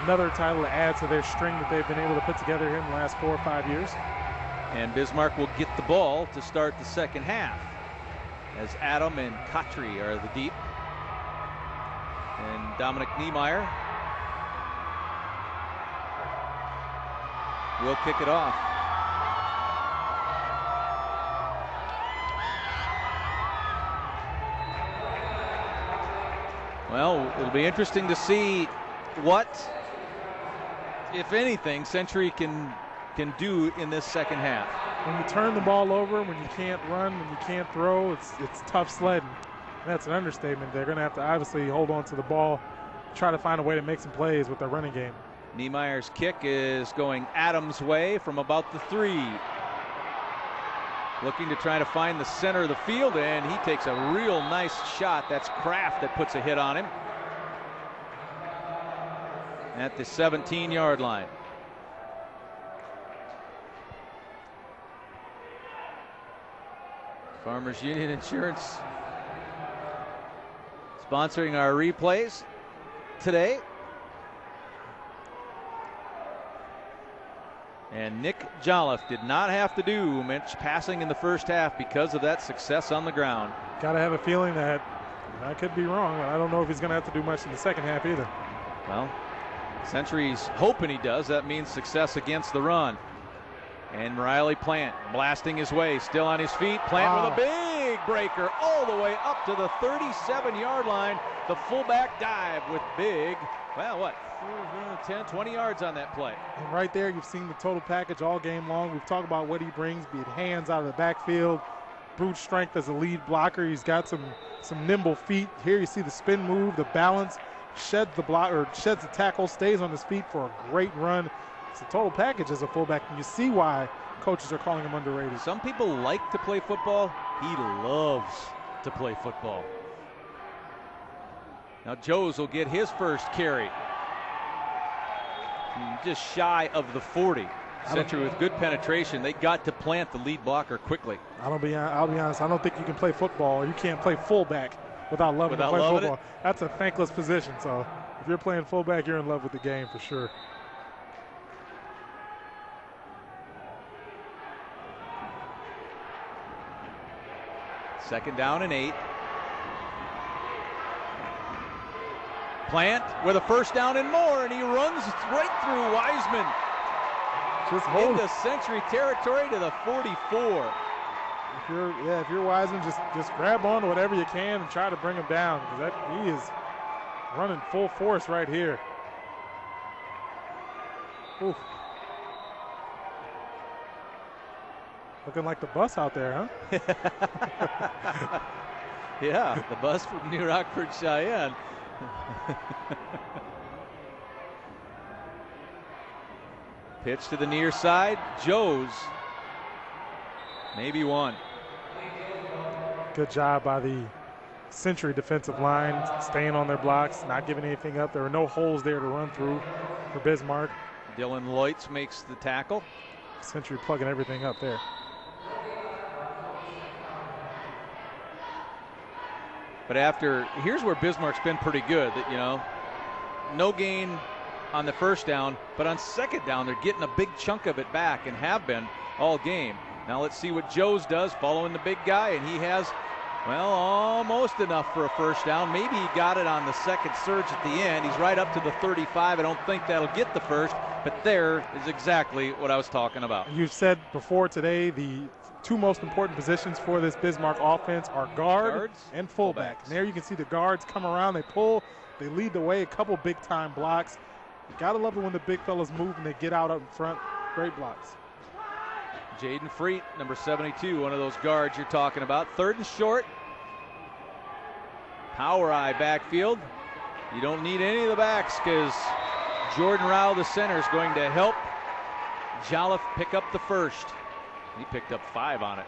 S3: another title to add to their string that they've been able to put together here in the last 4 or 5 years.
S2: And Bismarck will get the ball to start the second half, as Adam and Kotri are the deep. And Dominic Niemeyer will kick it off. Well, it'll be interesting to see what, if anything, Century can do in this second half.
S3: When you turn the ball over, when you can't run, when you can't throw, it's tough sledding. That's an understatement. They're going to have to obviously hold on to the ball, try to find a way to make some plays with their running game.
S2: Niemeyer's kick is going Adams' way from about the 3. Looking to try to find the center of the field, and he takes a real nice shot. That's Kraft that puts a hit on him at the 17-yard line. Farmers Union Insurance sponsoring our replays today. And Nick Jolliffe did not have to do much passing in the first half because of that success on the ground.
S3: Got to have a feeling that I could be wrong. I don't know if he's going to have to do much in the second half either.
S2: Well, Century's hoping he does. That means success against the run. And Riley Plant blasting his way, still on his feet. Plant with a big breaker all the way up to the 37-yard line. The fullback dive with big, well, what, 10, 20 yards on that play.
S3: And right there, you've seen the total package all game long. We've talked about what he brings, be it hands out of the backfield, brute strength as a lead blocker. He's got some nimble feet. Here you see the spin move, the balance, sheds the tackle, stays on his feet for a great run. It's a total package as a fullback, and you see why coaches are calling him underrated.
S2: Some people like to play football. He loves to play football. Now Joes will get his first carry. Just shy of the 40. Century with good penetration. They got to plant the lead blocker quickly.
S3: I'll be honest, I don't think you can play football. You can't play fullback without loving to play football. That's a thankless position. So if you're playing fullback, you're in love with the game for sure.
S2: Second down and 8. Plant with a first down and more, and he runs right through Wiseman.
S3: Just hold
S2: into Century territory to the 44.
S3: If you're Wiseman, just grab on to whatever you can and try to bring him down, because he is running full force right here. Oof. Looking like the bus out there, huh?
S2: Yeah, the bus from New Rockford, Cheyenne. Pitch to the near side. Joes. Maybe one.
S3: Good job by the Century defensive line, staying on their blocks, not giving anything up. There were no holes there to run through for Bismarck.
S2: Dylan Leutz makes the tackle.
S3: Century plugging everything up there.
S2: But here's where Bismarck's been pretty good. That no gain on the first down, but on second down they're getting a big chunk of it back and have been all game. Now let's see what Joes does following the big guy, and he has, well, almost enough for a first down. Maybe he got it on the second surge at the end. He's right up to the 35. I don't think that'll get the first, but there is exactly what I was talking about.
S3: You've said before today the two most important positions for this Bismarck offense are guards and fullback. And there you can see the guards come around, they pull, they lead the way, a couple big-time blocks. You gotta love it when the big fellas move and they get out up in front. Great blocks.
S2: Jaden Freet, number 72, one of those guards you're talking about. Third and short. Power eye backfield. You don't need any of the backs because Jordan Rao, the center, is going to help Jolliffe pick up the first. He picked up 5 on it.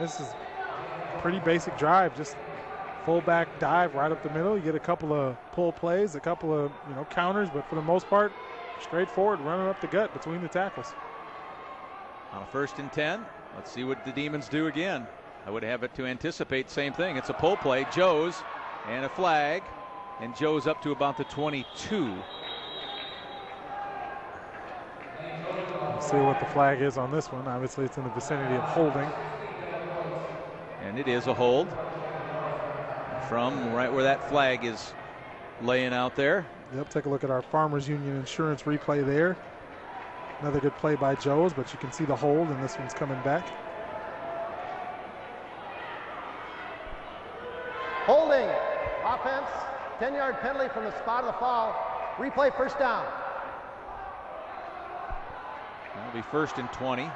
S3: This is a pretty basic drive, just fullback dive right up the middle. You get a couple of pull plays, a couple of counters, but for the most part, straightforward, running up the gut between the tackles.
S2: On a 1st and 10, let's see what the Demons do again. I would have it to anticipate same thing. It's a pull play, Joes, and a flag. And Joe's up to about the 22.
S3: Let's see what the flag is on this one. Obviously, it's in the vicinity of holding.
S2: And it is a hold from right where that flag is laying out there.
S3: Yep, take a look at our Farmers Union Insurance replay there. Another good play by Joes, but you can see the hold, and this one's coming back.
S8: Holding. Offense. 10-yard penalty from the spot of the foul. Replay first down.
S2: That'll be 1st and 20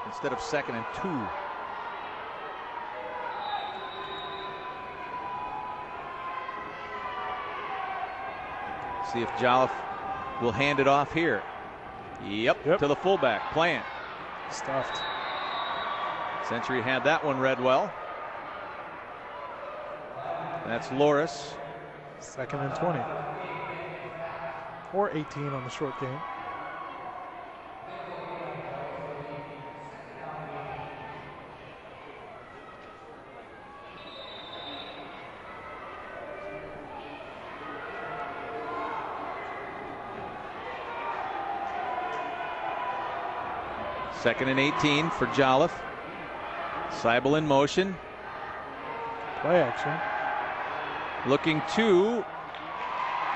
S2: instead of 2nd and 2. See if Jolliffe will hand it off here. Yep, to the fullback. Plant.
S3: Stuffed.
S2: Century had that one read well. That's Loris.
S3: 2nd and 20. Or 18 on the short game.
S2: Second and 18 for Jolliffe. Seibel in motion.
S3: Play action.
S2: Looking to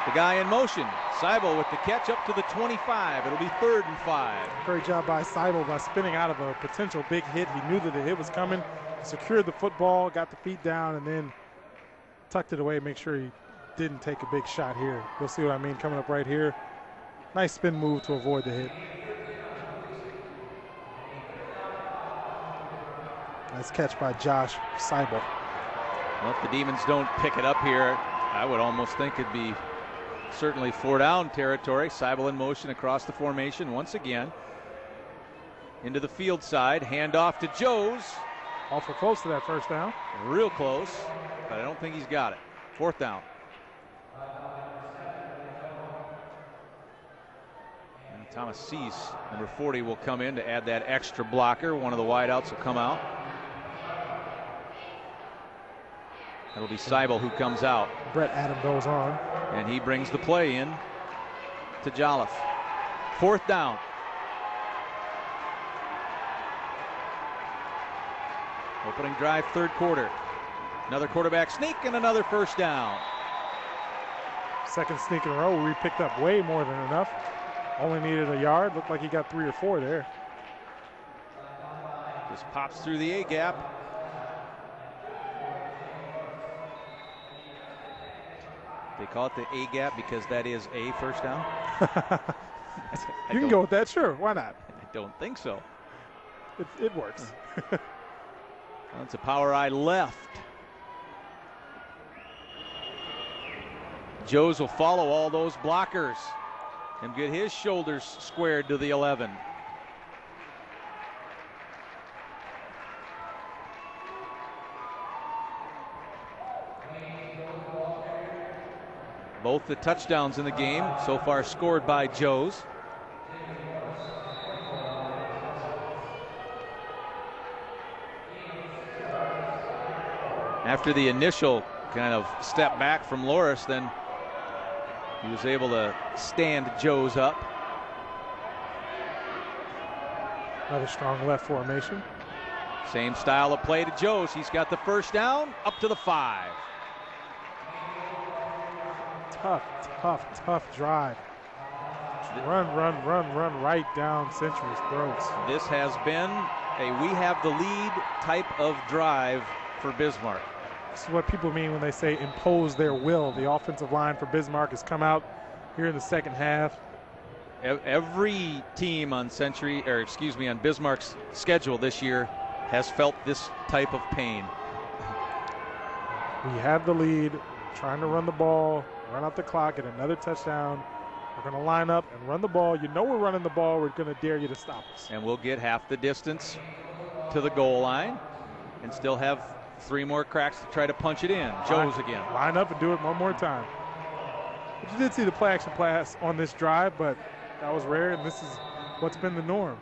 S2: The guy in motion. Seibel with the catch up to the 25. It'll be 3rd and 5.
S3: Great job by Seibel by spinning out of a potential big hit. He knew that the hit was coming, secured the football, got the feet down, and then tucked it away, make sure he didn't take a big shot here. You'll see what I mean coming up right here. Nice spin move to avoid the hit. Nice catch by Josh Seibel.
S2: Well, if the Demons don't pick it up here, I would almost think it'd be certainly 4 down territory. Seibel in motion across the formation once again. Into the field side, handoff to Joes.
S3: Awful close to that first down.
S2: Real close, but I don't think he's got it. 4th down. And Thomas Cease, number 40, will come in to add that extra blocker. One of the wideouts will come out. It'll be Seibel who comes out.
S3: Brett Adam goes on.
S2: And he brings the play in to Jolliffe. 4th down. Opening drive, 3rd quarter. Another quarterback sneak and another 1st down.
S3: Second sneak in a row where he picked up way more than enough. Only needed a yard. Looked like he got 3 or 4 there.
S2: Just pops through the A gap. They call it the A gap because that is a 1st down.
S3: You can go with that, sure. Why not?
S2: I don't think so.
S3: It works.
S2: That's a power eye left. Joes will follow all those blockers and get his shoulders squared to the 11. Both the touchdowns in the game so far scored by Joes. After the initial kind of step back from Loris, then he was able to stand Joes up.
S3: Another strong left formation.
S2: Same style of play to Joes. He's got the 1st down up to the 5.
S3: Tough drive. Run right down Century's throats.
S2: This has been a we have the lead type of drive for Bismarck.
S3: This is what people mean when they say impose their will. The offensive line for Bismarck has come out here in the second half.
S2: Every team on on Bismarck's schedule this year has felt this type of pain.
S3: We have the lead, trying to run the ball, run out the clock, get another touchdown. We're going to line up and run the ball. You know we're running the ball. We're going to dare you to stop us.
S2: And we'll get half the distance to the goal line and still have 3 more cracks to try to punch it in. Joes again.
S3: Line up and do it one more time. But you did see the play action pass on this drive, but that was rare, and this is what's been the norm.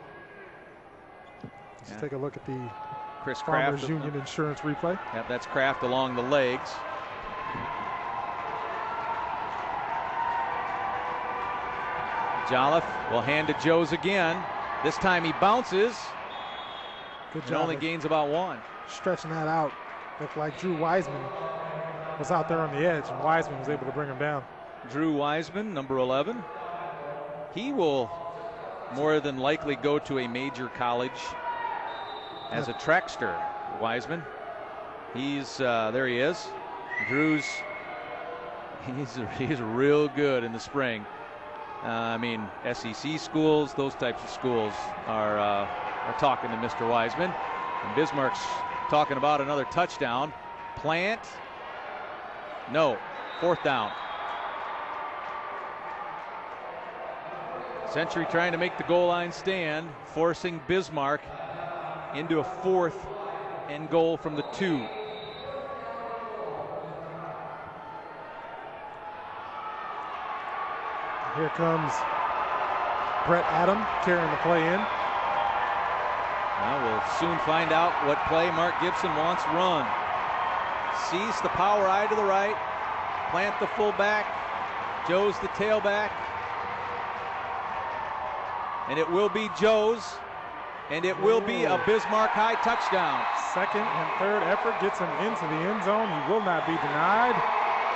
S3: Let's take a look at the
S2: Chris
S3: Farmers
S2: Kraft
S3: Union Insurance replay.
S2: Yep, that's Kraft along the legs. Jolliffe will hand to Joes again. This time he bounces.
S3: Good
S2: and
S3: job.
S2: Only gains about 1.
S3: Stretching that out. Looked like Drew Wiseman was out there on the edge, and Wiseman was able to bring him down.
S2: Drew Wiseman, number 11. He will more than likely go to a major college as a trackster. Wiseman. He's there he is. Drew's he's real good in the spring. I mean, SEC schools, those types of schools are talking to Mr. Wiseman. And Bismarck's talking about another touchdown. Plant. No. 4th down. Century trying to make the goal line stand, forcing Bismarck into a 4th and goal from the 2.
S3: Here comes Brett Adam carrying the play in.
S2: Well, we'll soon find out what play Mark Gibson wants run. Sees the power eye to the right. Plant the fullback. Joe's the tailback. And it will be Joe's. And it will be a Bismarck High touchdown.
S3: Second and third effort gets him into the end zone. He will not be denied.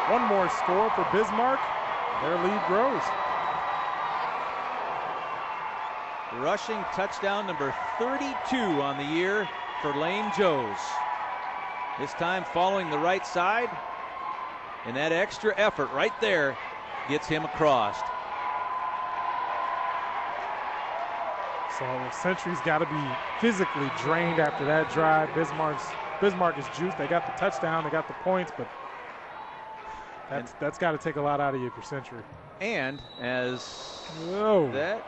S3: One more score for Bismarck. Their lead grows.
S2: Rushing touchdown number 32 on the year for Lane Joes. This time following the right side, and that extra effort right there gets him across.
S3: So Century's got to be physically drained after that drive. Bismarck is juiced. They got the touchdown, they got the points, but that's got to take a lot out of you for Century.
S2: And as that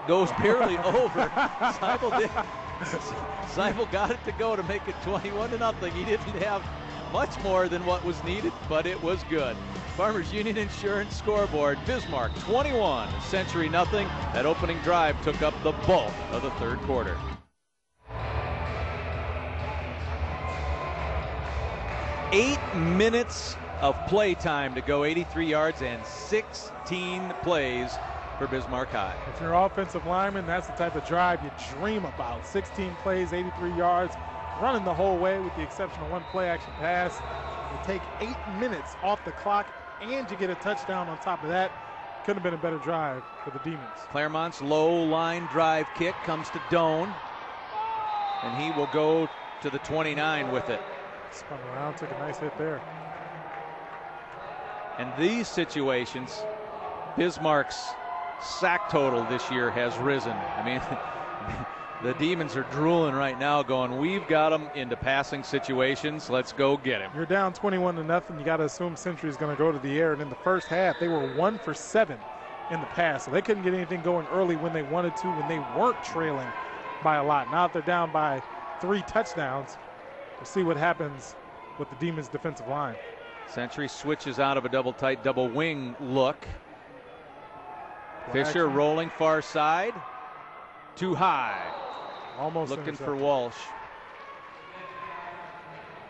S2: goes barely over, Seibel got it to go to make it 21-0. He didn't have much more than what was needed, but it was good. Farmers Union Insurance scoreboard: Bismarck 21, Century nothing. That opening drive took up the bulk of the third quarter. Eight minutes of play time to go, 83 yards and 16 plays for Bismarck High.
S3: If you're an offensive lineman, that's the type of drive you dream about. 16 plays, 83 yards, running the whole way with the exception of one play-action pass. You take 8 minutes off the clock, and you get a touchdown on top of that. Couldn't have been a better drive for the Demons.
S2: Claremont's low line drive kick comes to Doan, and he will go to the 29 with it.
S3: Spun around, took a nice hit there.
S2: And these situations, Bismarck's sack total this year has risen. I mean, the Demons are drooling right now going, we've got them into passing situations. Let's go get him.
S3: You're down 21-0. You got to assume Century's going to go to the air. And in the first half, they were 1 for 7 in the pass. So they couldn't get anything going early when they wanted to, when they weren't trailing by a lot. Now that they're down by 3 touchdowns, we'll see what happens with the Demons' defensive line.
S2: Century switches out of a double tight, double wing look. Fisher rolling far side. Too high.
S3: Almost
S2: looking for Walsh.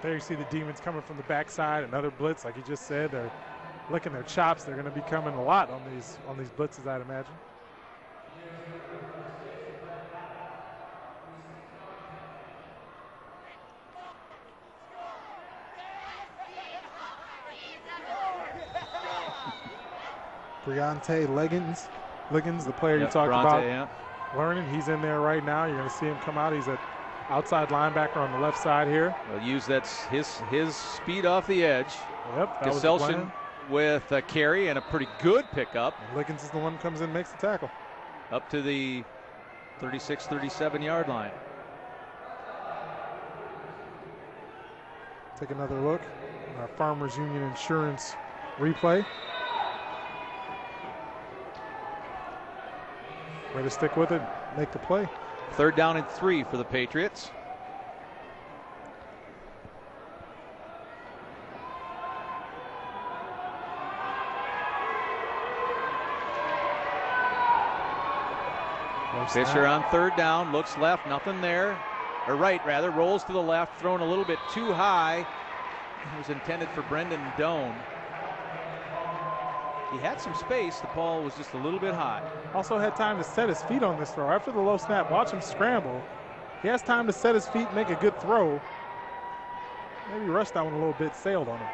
S3: There you see the Demons coming from the backside. Another blitz, like you just said. They're licking their chops. They're going to be coming a lot on these blitzes, I'd imagine. Briante Liggins, the player you talked about, learning. He's in there right now. You're going to see him come out. He's an outside linebacker on the left side here.
S2: Well, use his speed off the edge.
S3: Yep.
S2: Gesellchen with a carry and a pretty good pickup.
S3: Liggins is the one who comes in and makes the tackle.
S2: Up to the 36, 37-yard line.
S3: Take another look at our Farmers Union Insurance replay. Way to stick with it, make the play.
S2: 3rd down and 3 for the Patriots. Fisher on 3rd down, looks left, nothing there. Or right, rather, rolls to the left, thrown a little bit too high. It was intended for Brendan Doan. He had some space. The ball was just a little bit high.
S3: Also had time to set his feet on this throw. After the low snap, watch him scramble. He has time to set his feet, make a good throw. Maybe rushed that one a little bit, sailed on him.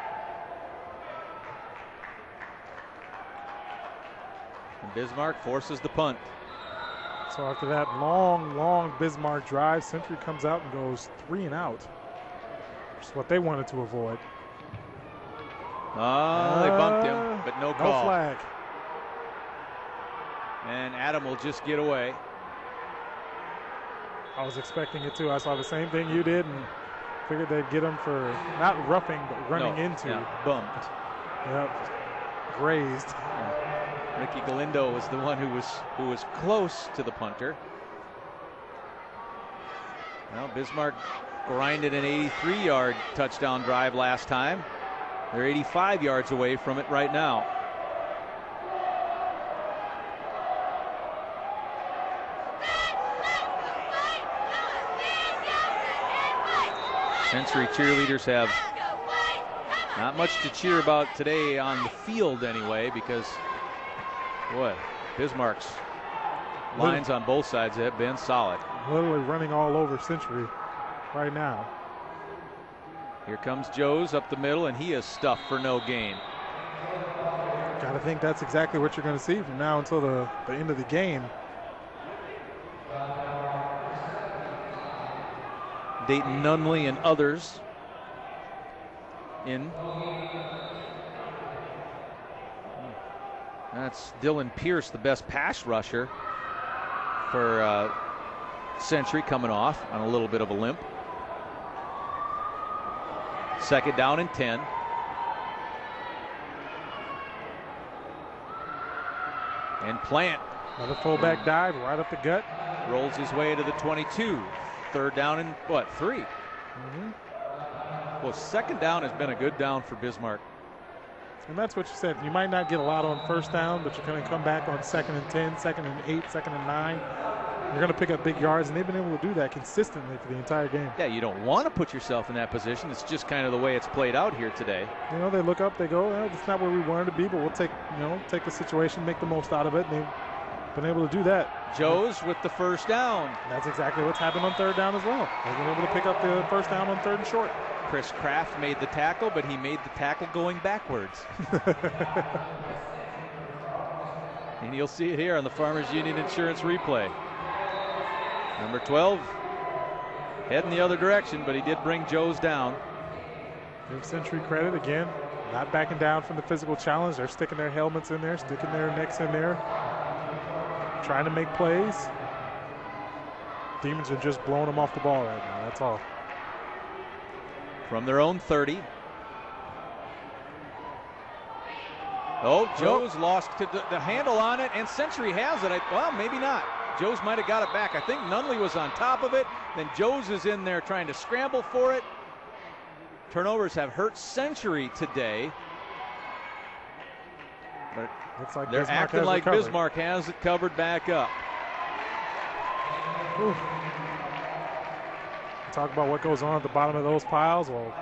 S2: And Bismarck forces the punt.
S3: So after that long Bismarck drive, Century comes out and goes 3 and out. Which is what they wanted to avoid.
S2: Oh, they bumped him, but no call.
S3: No flag.
S2: And Adam will just get away.
S3: I was expecting it too. I saw the same thing you did and figured they'd get him for not roughing, but running into.
S2: Yeah, bumped.
S3: Yep, grazed.
S2: Yeah. Ricky Galindo was the one who was close to the punter. Well, Bismarck grinded an 83-yard touchdown drive last time. They're 85 yards away from it right now. Century cheerleaders have not much to cheer about today on the field anyway, because what Bismarck's lines on both sides have been solid.
S3: Literally running all over Century right now.
S2: Here comes Joes up the middle, and he is stuffed for no gain.
S3: Got I think that's exactly what you're going to see from now until the end of the game.
S2: Dayton Nunley and others in. That's Dylan Pierce, the best pass rusher for Century, coming off on a little bit of a limp. 2nd down and 10. And Plant.
S3: Another fullback dive right up the gut.
S2: Rolls his way to the 22. 3rd down and 3. Well, 2nd down has been a good down for Bismarck.
S3: And that's what you said. You might not get a lot on 1st down, but you're going to come back on 2nd and 10, 2nd and 8, 2nd and 9. You're going to pick up big yards, and they've been able to do that consistently for the entire game.
S2: Yeah, you don't want to put yourself in that position. It's just kind of the way it's played out here today.
S3: You know, they look up, they go, well, it's not where we wanted to be, but we'll take the situation, make the most out of it. And they've been able to do that.
S2: Joes with the 1st down.
S3: That's exactly what's happened on 3rd down as well. They've been able to pick up the 1st down on 3rd and short.
S2: Chris Kraft made the tackle, but he made the tackle going backwards. And you'll see it here on the Farmers Union Insurance replay. Number 12 heading the other direction, but he did bring Joes down.
S3: Give Century credit again. Not backing down from the physical challenge. They're sticking their helmets in there, sticking their necks in there, trying to make plays. Demons are just blowing them off the ball right now. That's all.
S2: From their own 30. Oh, Joes lost the handle on it, and Century has it. Well, maybe not. Joes might have got it back. I think Nunley was on top of it. Then Joes is in there trying to scramble for it. Turnovers have hurt Century today. But
S3: looks like
S2: they're
S3: Bismarck
S2: acting like Bismarck has it covered back up.
S3: Ooh. Talk about what goes on at the bottom of those piles. Well,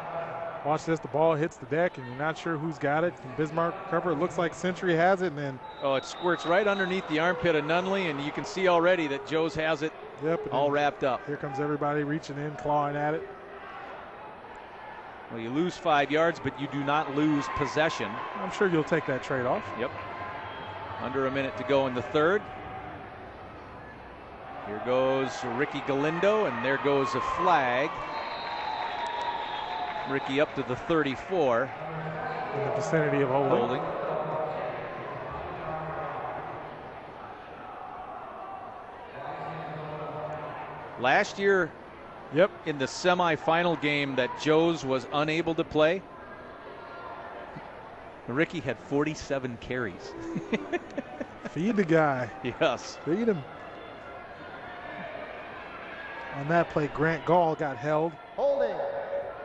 S3: watch this. The ball hits the deck, and you're not sure who's got it. Can Bismarck recover? It looks like Century has it, and then
S2: it squirts right underneath the armpit of Nunley, and you can see already that Joes has it all wrapped up.
S3: Here comes everybody reaching in, clawing at it.
S2: Well, you lose 5 yards, but you do not lose possession.
S3: I'm sure you'll take that trade-off.
S2: Yep. Under a minute to go in the 3rd. Here goes Ricky Galindo, and there goes a flag. Ricky up to the 34.
S3: In the vicinity of holding.
S2: Last year, in the semifinal game that Joes was unable to play, Ricky had 47 carries.
S3: Feed the guy.
S2: Yes.
S3: Feed him. On that play, Grant Gall got held.
S8: Holding.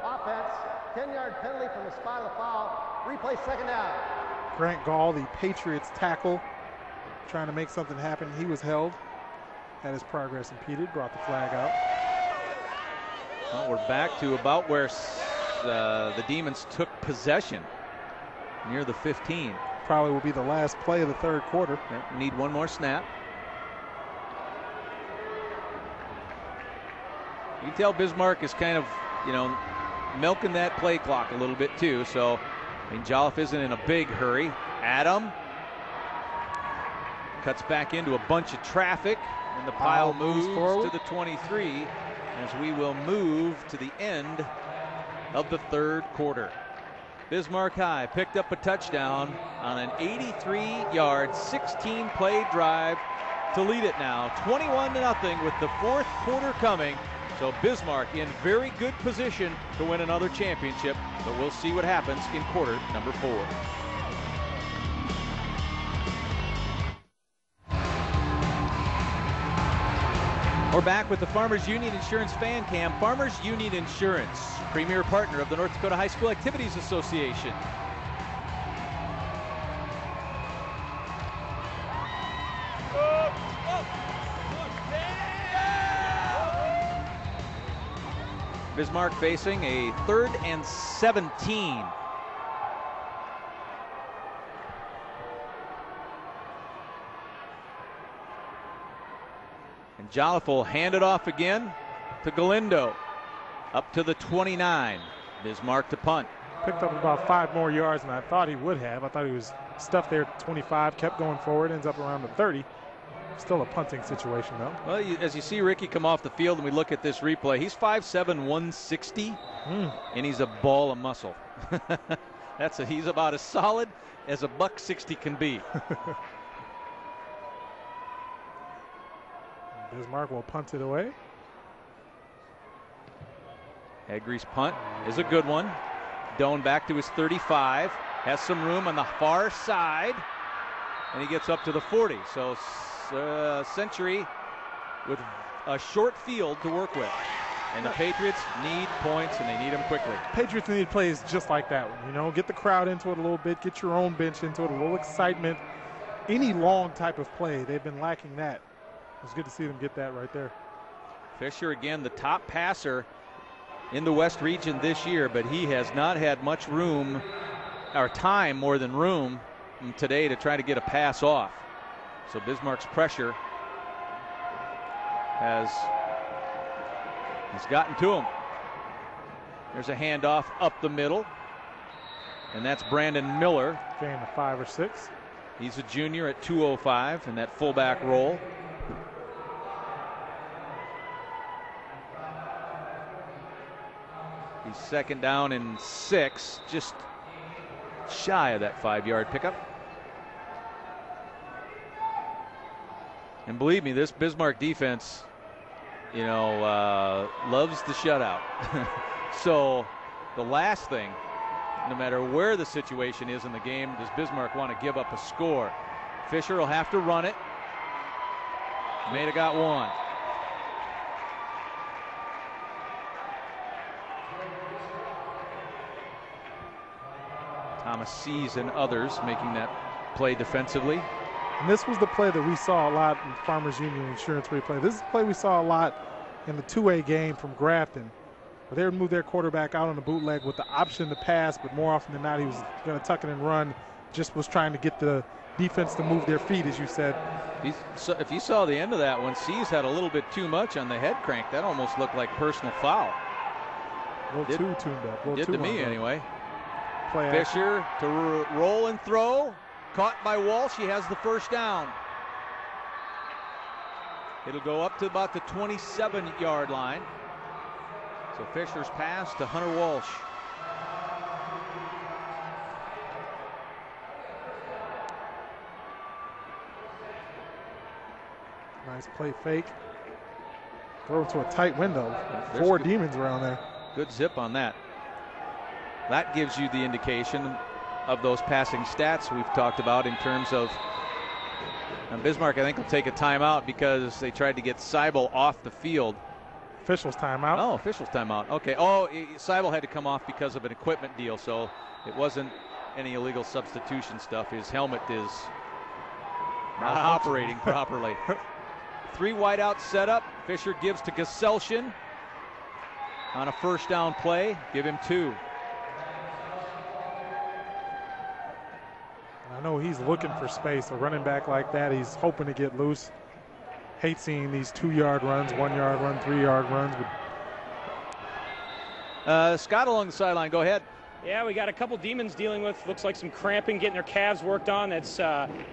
S8: Offense. 10-yard penalty from the spot of the foul. Replay 2nd down.
S3: Grant Gall, the Patriots tackle, trying to make something happen. He was held. Had his progress impeded. Brought the flag out.
S2: Well, we're back to about where the Demons took possession. Near the 15.
S3: Probably will be the last play of the 3rd quarter.
S2: Yep, need one more snap. You can tell Bismarck is kind of, milking that play clock a little bit too. So, Jolliffe isn't in a big hurry. Adam cuts back into a bunch of traffic, and the pile moves to the 23 as we will move to the end of the 3rd quarter. Bismarck High picked up a touchdown on an 83-yard, 16-play drive to lead it now 21-0 with the 4th quarter coming. So Bismarck in very good position to win another championship, but we'll see what happens in quarter number 4. We're back with the Farmers Union Insurance Fan Cam. Farmers Union Insurance, premier partner of the North Dakota High School Activities Association. Bismarck facing a 3rd and 17. And Jolliffe will hand it off again to Galindo. Up to the 29. Bismarck to punt.
S3: Picked up about 5 more yards than I thought he would have. I thought he was stuffed there at 25, kept going forward, ends up around the 30. Still a punting situation, though.
S2: Well, as you see Ricky come off the field and we look at this replay, he's 5'7", 160, and he's a ball of muscle. He's about as solid as a $160 can be.
S3: Bismarck will punt it away.
S2: Haggerty's punt is a good one. Doan back to his 35, has some room on the far side, and he gets up to the 40. So Century with a short field to work with. And the Patriots need points, and they need them quickly.
S3: Patriots need plays just like that one. You know, get the crowd into it a little bit, get your own bench into it, a little excitement. Any long type of play, they've been lacking that. It was good to see them get that right there.
S2: Fisher, again, the top passer in the West region this year, but he has not had much room, or time more than room today to try to get a pass off. So Bismarck's pressure has gotten to him. There's a handoff up the middle, and that's Brandon Miller.
S3: Gain of 5 or 6.
S2: He's a junior at 205 in that fullback role. He's second down and 6, just shy of that 5-yard pickup. And believe me, this Bismarck defense, you know, loves the shutout. So the last thing, no matter where the situation is in the game, does Bismarck want to give up a score? Fisher will have to run it. May have got one. Thomas Sees and others making that play defensively.
S3: And this was the play that we saw a lot in Farmers Union Insurance replay. This is the play we saw a lot in the 2A game from Grafton, where they would move their quarterback out on the bootleg with the option to pass, but more often than not, he was going to tuck it and run. Just was trying to get the defense to move their feet, as you said.
S2: If you saw the end of that one, Sees had a little bit too much on the head crank. That almost looked like personal foul.
S3: A little too tuned up.
S2: Did to me anyway.
S3: Play
S2: Fisher to roll and throw. Caught by Walsh. He has the first down. It'll go up to about the 27-yard line. So Fisher's pass to Hunter Walsh.
S3: Nice play fake. Throw to a tight window. 4 demons around there.
S2: Good zip on that. That gives you the indication of those passing stats we've talked about in terms of Bismarck. I think will take a timeout because they tried to get Seibel off the field.
S3: Officials timeout.
S2: Oh, officials timeout. Okay. Oh, Seibel had to come off because of an equipment deal, so it wasn't any illegal substitution stuff. His helmet is not operating properly. 3 wideouts set up. Fisher gives to Geselshin on a first down play. Give him 2.
S3: I know he's looking for space. A running back like that, he's hoping to get loose. Hate seeing these 2-yard runs, 1-yard run, 3-yard runs.
S2: Scott along the sideline, go ahead.
S4: Yeah, we got a couple demons dealing with, looks like some cramping, getting their calves worked on. That's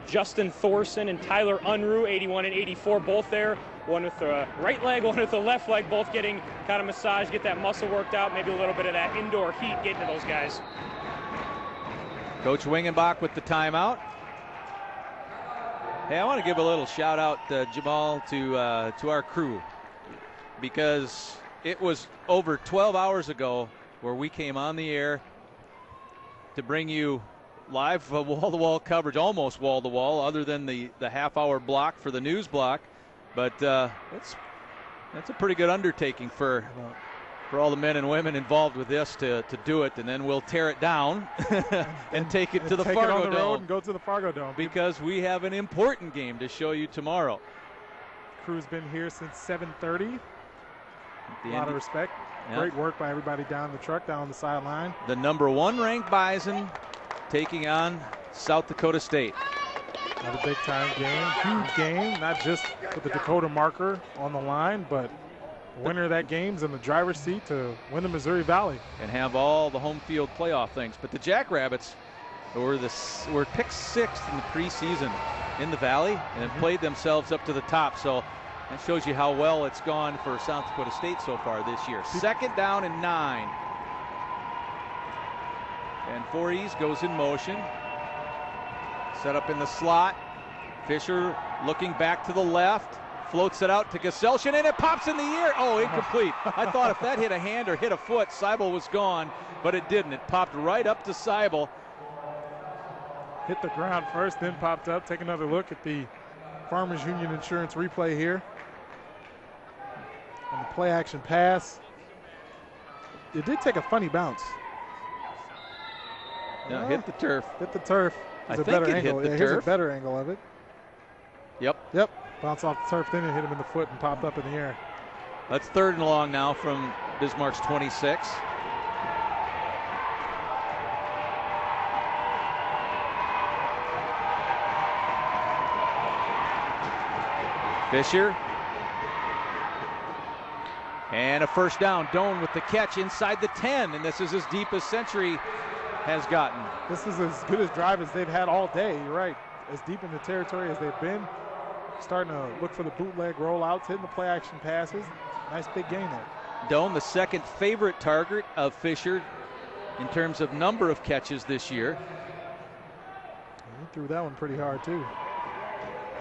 S4: Justin Thorson and Tyler Unruh, 81 and 84, both there. One with the right leg, one with the left leg, both getting kind of massaged, get that muscle worked out, maybe a little bit of that indoor heat getting to those guys.
S2: Coach Wingenbach with the timeout. Hey, I want to give a little shout out, Jamal, to our crew, because it was over 12 hours ago where we came on the air to bring you live wall-to-wall coverage, almost wall-to-wall, other than the half-hour block for the news block. But that's a pretty good undertaking for all the men and women involved with this to do it, and then we'll tear it down and take it to the Fargo Dome.
S3: And go to the Fargo Dome.
S2: Because we have an important game to show you tomorrow.
S3: Crew's been here since 7:30. A lot of respect. Yep. Great work by everybody down the truck, down on the sideline.
S2: The #1 ranked Bison taking on South Dakota State.
S3: Another big-time game, huge game, not just with the Dakota marker on the line, but winner of that game's in the driver's seat to win the Missouri Valley.
S2: And have all the home field playoff things. But the Jackrabbits were picked 6th in the preseason in the Valley and have played themselves up to the top. So that shows you how well it's gone for South Dakota State so far this year. 2nd down and 9. And Voorhees goes in motion. Set up in the slot. Fisher looking back to the left. Floats it out to Gesellchen, and it pops in the air. Oh, incomplete. I thought if that hit a hand or hit a foot, Seibel was gone, but it didn't. It popped right up to Seibel.
S3: Hit the ground first, then popped up. Take another look at the Farmers Union Insurance replay here. On the play action pass. It did take a funny bounce.
S2: No, hit the turf.
S3: Hit the turf.
S2: I think it hit the turf.
S3: Here's a better angle of it.
S2: Yep.
S3: Bounce off the turf, then it hit him in the foot and popped up in the air.
S2: That's 3rd and long now from Bismarck's 26. Fisher. And a 1st down. Doan with the catch inside the 10, and this is as deep as Century has gotten.
S3: This is as good a drive as they've had all day. You're right. As deep in the territory as they've been. Starting to look for the bootleg rollouts, hitting the play action passes. Nice big gain there.
S2: Doan, the 2nd favorite target of Fisher in terms of number of catches this year.
S3: He threw that one pretty hard too.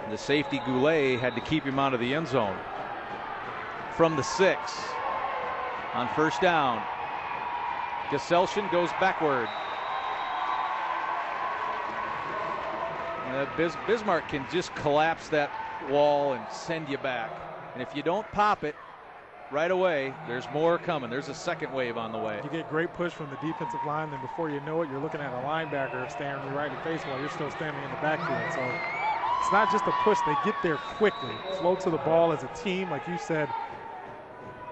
S2: The safety Goulet had to keep him out of the end zone. From the 6 on 1st down. Gesellchen goes backward. Bismarck can just collapse that wall and send you back. And if you don't pop it right away, there's more coming. There's a 2nd wave on the way.
S3: You get great push from the defensive line, then before you know it, you're looking at a linebacker staring you right in the face while you're still standing in the backfield. So it's not just a push. They get there quickly. Flow to the ball as a team, like you said,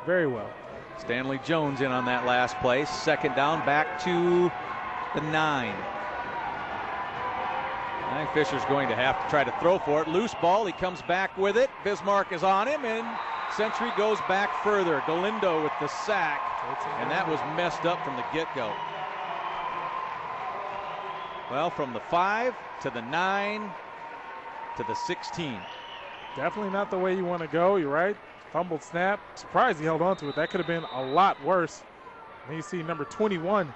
S3: very well.
S2: Stanley Jones in on that last play. 2nd down, back to the 9. I think Fisher's going to have to try to throw for it. Loose ball, he comes back with it. Bismarck is on him, and Century goes back further. Galindo with the sack, and that was messed up from the get-go. Well, from the 5 to the 9 to the 16.
S3: Definitely not the way you want to go. You're right. Fumbled snap. Surprised he held on to it. That could have been a lot worse. And you see number 21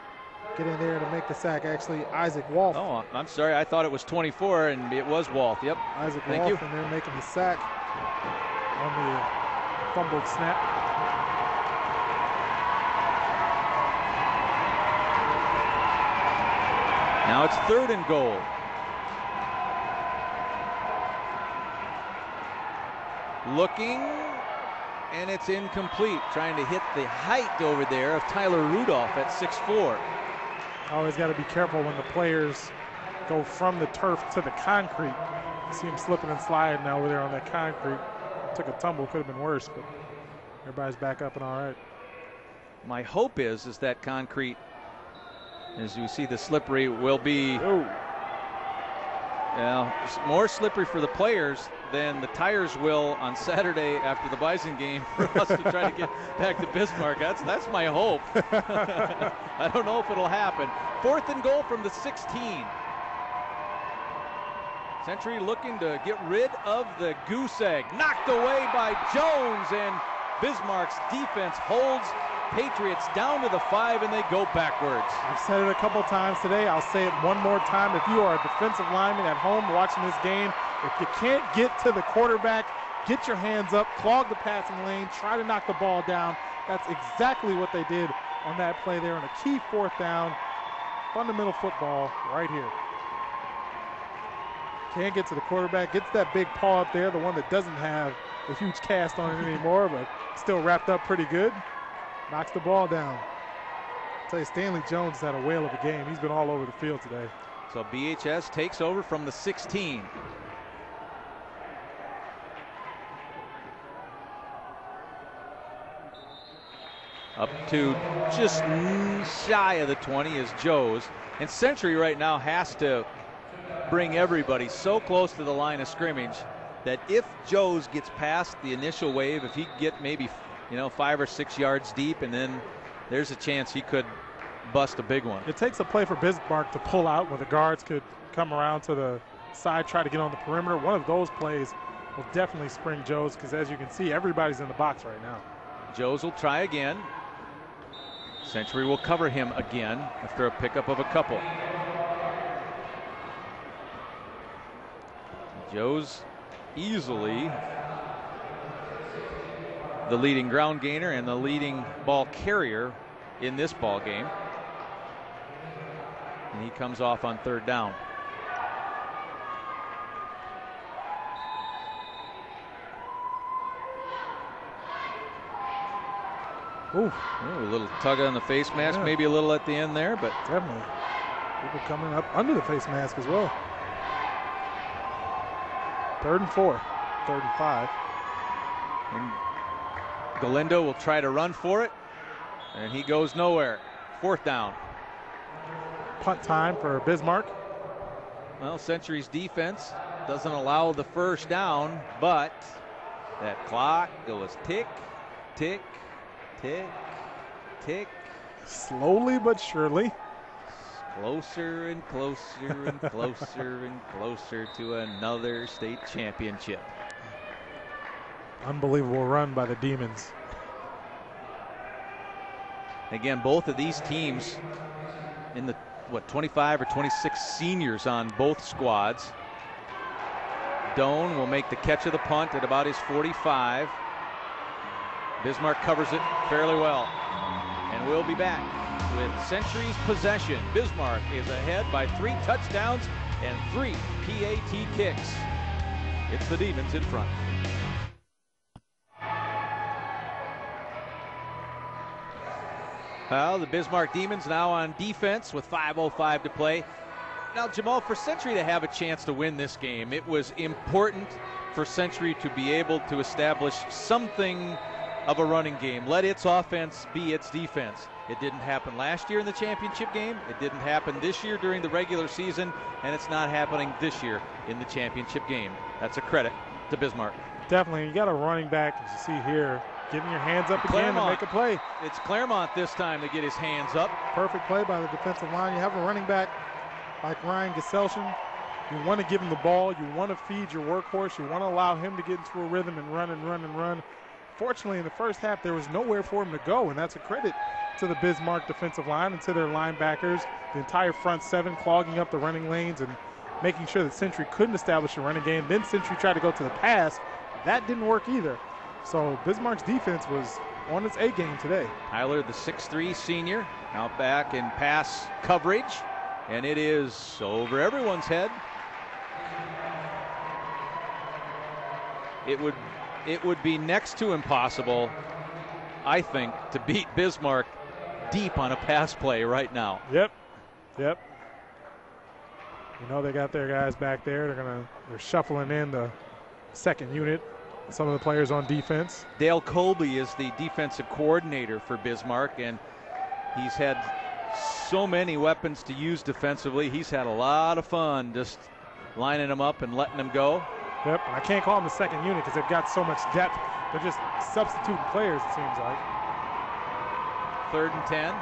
S3: get in there to make the sack. Actually, Isaac Wolf.
S2: Oh, I'm sorry. I thought it was 24, and it was Wolf. Yep.
S3: Isaac
S2: Thank
S3: Wolf,
S2: you.
S3: and they're making the sack on the fumbled snap.
S2: Now it's 3rd and goal. Looking, and it's incomplete. Trying to hit the height over there of Tyler Rudolph at 6'4".
S3: Always got to be careful when the players go from the turf to the concrete. You see him slipping and sliding over there on that concrete. Took a tumble, could have been worse, but everybody's back up and all right.
S2: My hope is that concrete, as you see the slippery, will be more slippery for the players than the tires will on Saturday after the Bison game for us to try to get back to Bismarck. That's my hope. I don't know if it'll happen. 4th and goal from the 16. Century looking to get rid of the goose egg. Knocked away by Jones, and Bismarck's defense holds Patriots down to the 5, and they go backwards.
S3: I've said it a couple times today. I'll say it one more time. If you are a defensive lineman at home watching this game, if you can't get to the quarterback, get your hands up, clog the passing lane, try to knock the ball down. That's exactly what they did on that play there on a key 4th down. Fundamental football right here. Can't get to the quarterback, gets that big paw up there, the one that doesn't have a huge cast on it anymore, but still wrapped up pretty good. Knocks the ball down. I'll tell you, Stanley Jones had a whale of a game. He's been all over the field today.
S2: So BHS takes over from the 16. Up to just shy of the 20 is Joe's. And Century right now has to bring everybody so close to the line of scrimmage that if Joe's gets past the initial wave, if he can get maybe 5 or 6 yards deep, and then there's a chance he could bust a big one.
S3: It takes a play for Bismarck to pull out where the guards could come around to the side, try to get on the perimeter. One of those plays will definitely spring Joes, because as you can see, everybody's in the box right now.
S2: Joes will try again. Century will cover him again after a pickup of a couple. Joes easily the leading ground gainer and the leading ball carrier in this ball game. And he comes off on 3rd down.
S3: Ooh,
S2: a little tug on the face mask, maybe a little at the end there, but
S3: definitely. People coming up under the face mask as well. 3rd and 4, 3rd and 5.
S2: And Galindo will try to run for it, and he goes nowhere. 4th down.
S3: Punt time for Bismarck.
S2: Well, Century's defense doesn't allow the 1st down, but that clock goes tick, tick, tick, tick.
S3: Slowly but surely.
S2: Closer and closer and closer and closer to another state championship.
S3: Unbelievable run by the Demons.
S2: Again, both of these teams in the 25 or 26 seniors on both squads. Doan will make the catch of the punt at about his 45. Bismarck covers it fairly well. And we'll be back with Century's possession. Bismarck is ahead by 3 touchdowns and 3 PAT kicks. It's the Demons in front. Well, the Bismarck Demons now on defense with 5:05 to play. Now, Jamal, for Century to have a chance to win this game, it was important for Century to be able to establish something of a running game. Let its offense be its defense. It didn't happen last year in the championship game. It didn't happen this year during the regular season, and it's not happening this year in the championship game. That's a credit to Bismarck.
S3: Definitely. You got a running back, as you see here, getting your hands up again and make a play.
S2: It's Claremont this time to get his hands up.
S3: Perfect play by the defensive line. You have a running back like Ryan Geselshen. You want to give him the ball. You want to feed your workhorse. You want to allow him to get into a rhythm and run and run and run. Fortunately, in the first half, there was nowhere for him to go, and that's a credit to the Bismarck defensive line and to their linebackers, the entire front 7 clogging up the running lanes and making sure that Century couldn't establish a running game. Then Century tried to go to the pass. That didn't work either. So Bismarck's defense was on its A game today.
S2: Tyler, the 6'3 senior, out back in pass coverage, and it is over everyone's head. It would be next to impossible, I think, to beat Bismarck deep on a pass play right now.
S3: Yep. You know they got their guys back there. They're shuffling in the second unit. Some of the players on defense.
S2: Dale Colby is the defensive coordinator for Bismarck, and he's had so many weapons to use defensively. He's had a lot of fun just lining them up and letting them go.
S3: Yep, I can't call them the second unit because they've got so much depth. They're just substituting players, it seems like.
S2: 3rd and 10.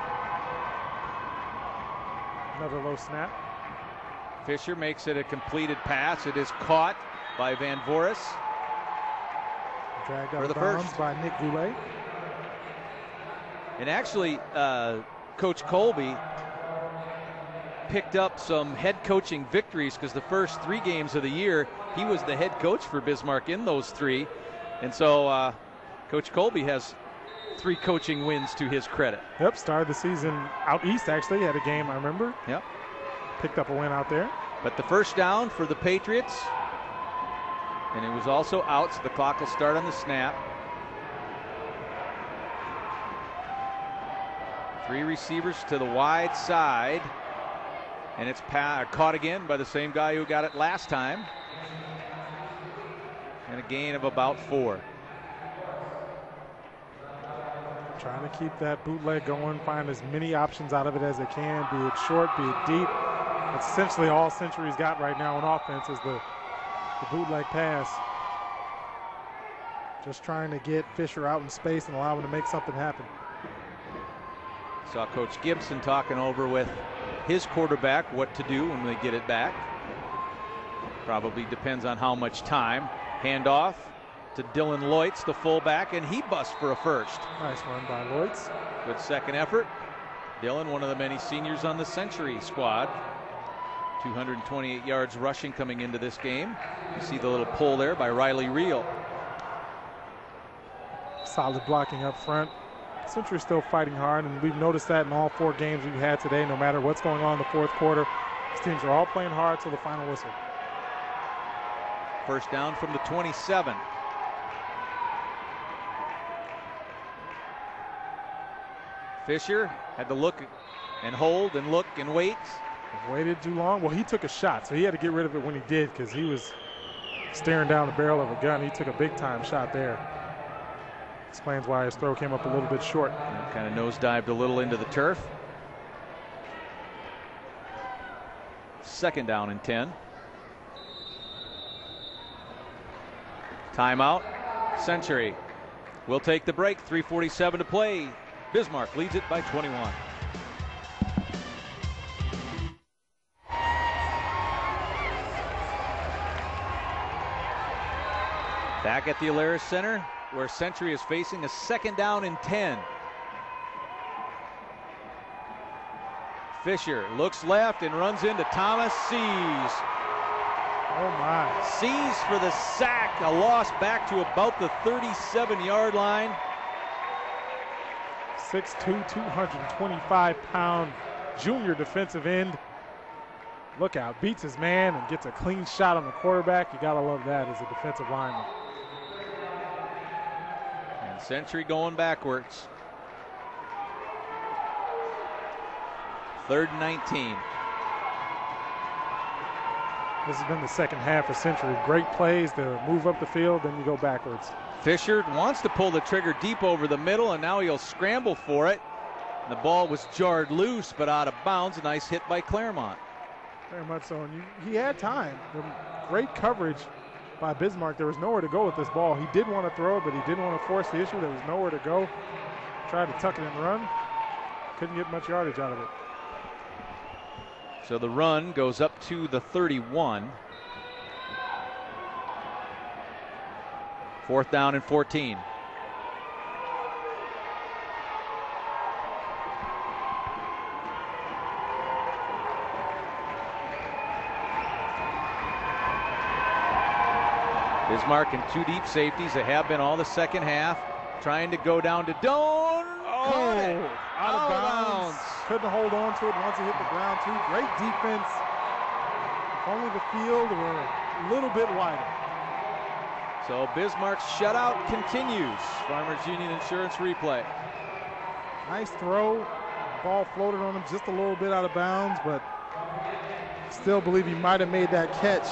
S3: Another low snap.
S2: Fisher makes it a completed pass. It is caught by Van Voris.
S3: Dragged out of bounds by Nick Goulet.
S2: And actually, Coach Colby picked up some head coaching victories because the first 3 games of the year, he was the head coach for Bismarck in those 3. And so Coach Colby has 3 coaching wins to his credit.
S3: Yep, started the season out east, actually. Had a game, I remember.
S2: Yep.
S3: Picked up a win out there.
S2: But the first down for the Patriots, and it was also out, so the clock will start on the snap. 3 receivers to the wide side, and it's caught again by the same guy who got it last time. And a gain of about 4.
S3: Trying to keep that bootleg going, find as many options out of it as they can, be it short, be it deep. That's essentially all Century's got right now on offense is the bootleg pass. Just trying to get Fisher out in space and allow him to make something happen.
S2: Saw Coach Gibson talking over with his quarterback what to do when they get it back. Probably depends on how much time. Handoff to Dylan Leutz, the fullback, and he busts for a first.
S3: Nice run by Leutz.
S2: Good second effort. Dylan, one of the many seniors on the Century squad. 228 yards rushing coming into this game. You see the little pull there by Riley Reel.
S3: Solid blocking up front. Century still fighting hard, and we've noticed that in all 4 games we've had today. No matter what's going on in the fourth quarter, these teams are all playing hard till the final whistle.
S2: First down from the 27. Fisher had to look and hold and look and wait.
S3: Waited too long. Well, he took a shot, so he had to get rid of it when he did because he was staring down the barrel of a gun. He took a big-time shot there. Explains why his throw came up a little bit short.
S2: Kind of nosedived a little into the turf. Second down and 10. Timeout. Century will take the break. 3:47 to play. Bismarck leads it by 21. Back at the Alaris Center, where Century is facing a second down and 10. Fisher looks left and runs into Thomas. Sees.
S3: Oh my.
S2: Sees for the sack. A loss back to about the 37-yard line.
S3: 6'2", 225-pound junior defensive end. Look out, beats his man and gets a clean shot on the quarterback. You gotta love that as a defensive lineman.
S2: And Century going backwards. 3rd and 19.
S3: This has been the second half of Century. Great plays to move up the field, then you go backwards.
S2: Fisher wants to pull the trigger deep over the middle, and now he'll scramble for it. And the ball was jarred loose, but out of bounds. A nice hit by Claremont.
S3: Very much so. And he had time. Great coverage by Bismarck. There was nowhere to go with this ball. He did want to throw it, but he didn't want to force the issue. There was nowhere to go. Tried to tuck it and run. Couldn't get much yardage out of it.
S2: So the run goes up to the 31. 4th down and 14. Bismarck and 2 deep safeties. They have been all the second half. Trying to go down to Doan.
S3: Out of bounds. Couldn't hold on to it once it hit the ground too. Great defense. If only the field were a little bit wider.
S2: So Bismarck's shutout continues. Farmers Union Insurance replay.
S3: Nice throw. Ball floated on him just a little bit out of bounds, but still believe he might have made that catch.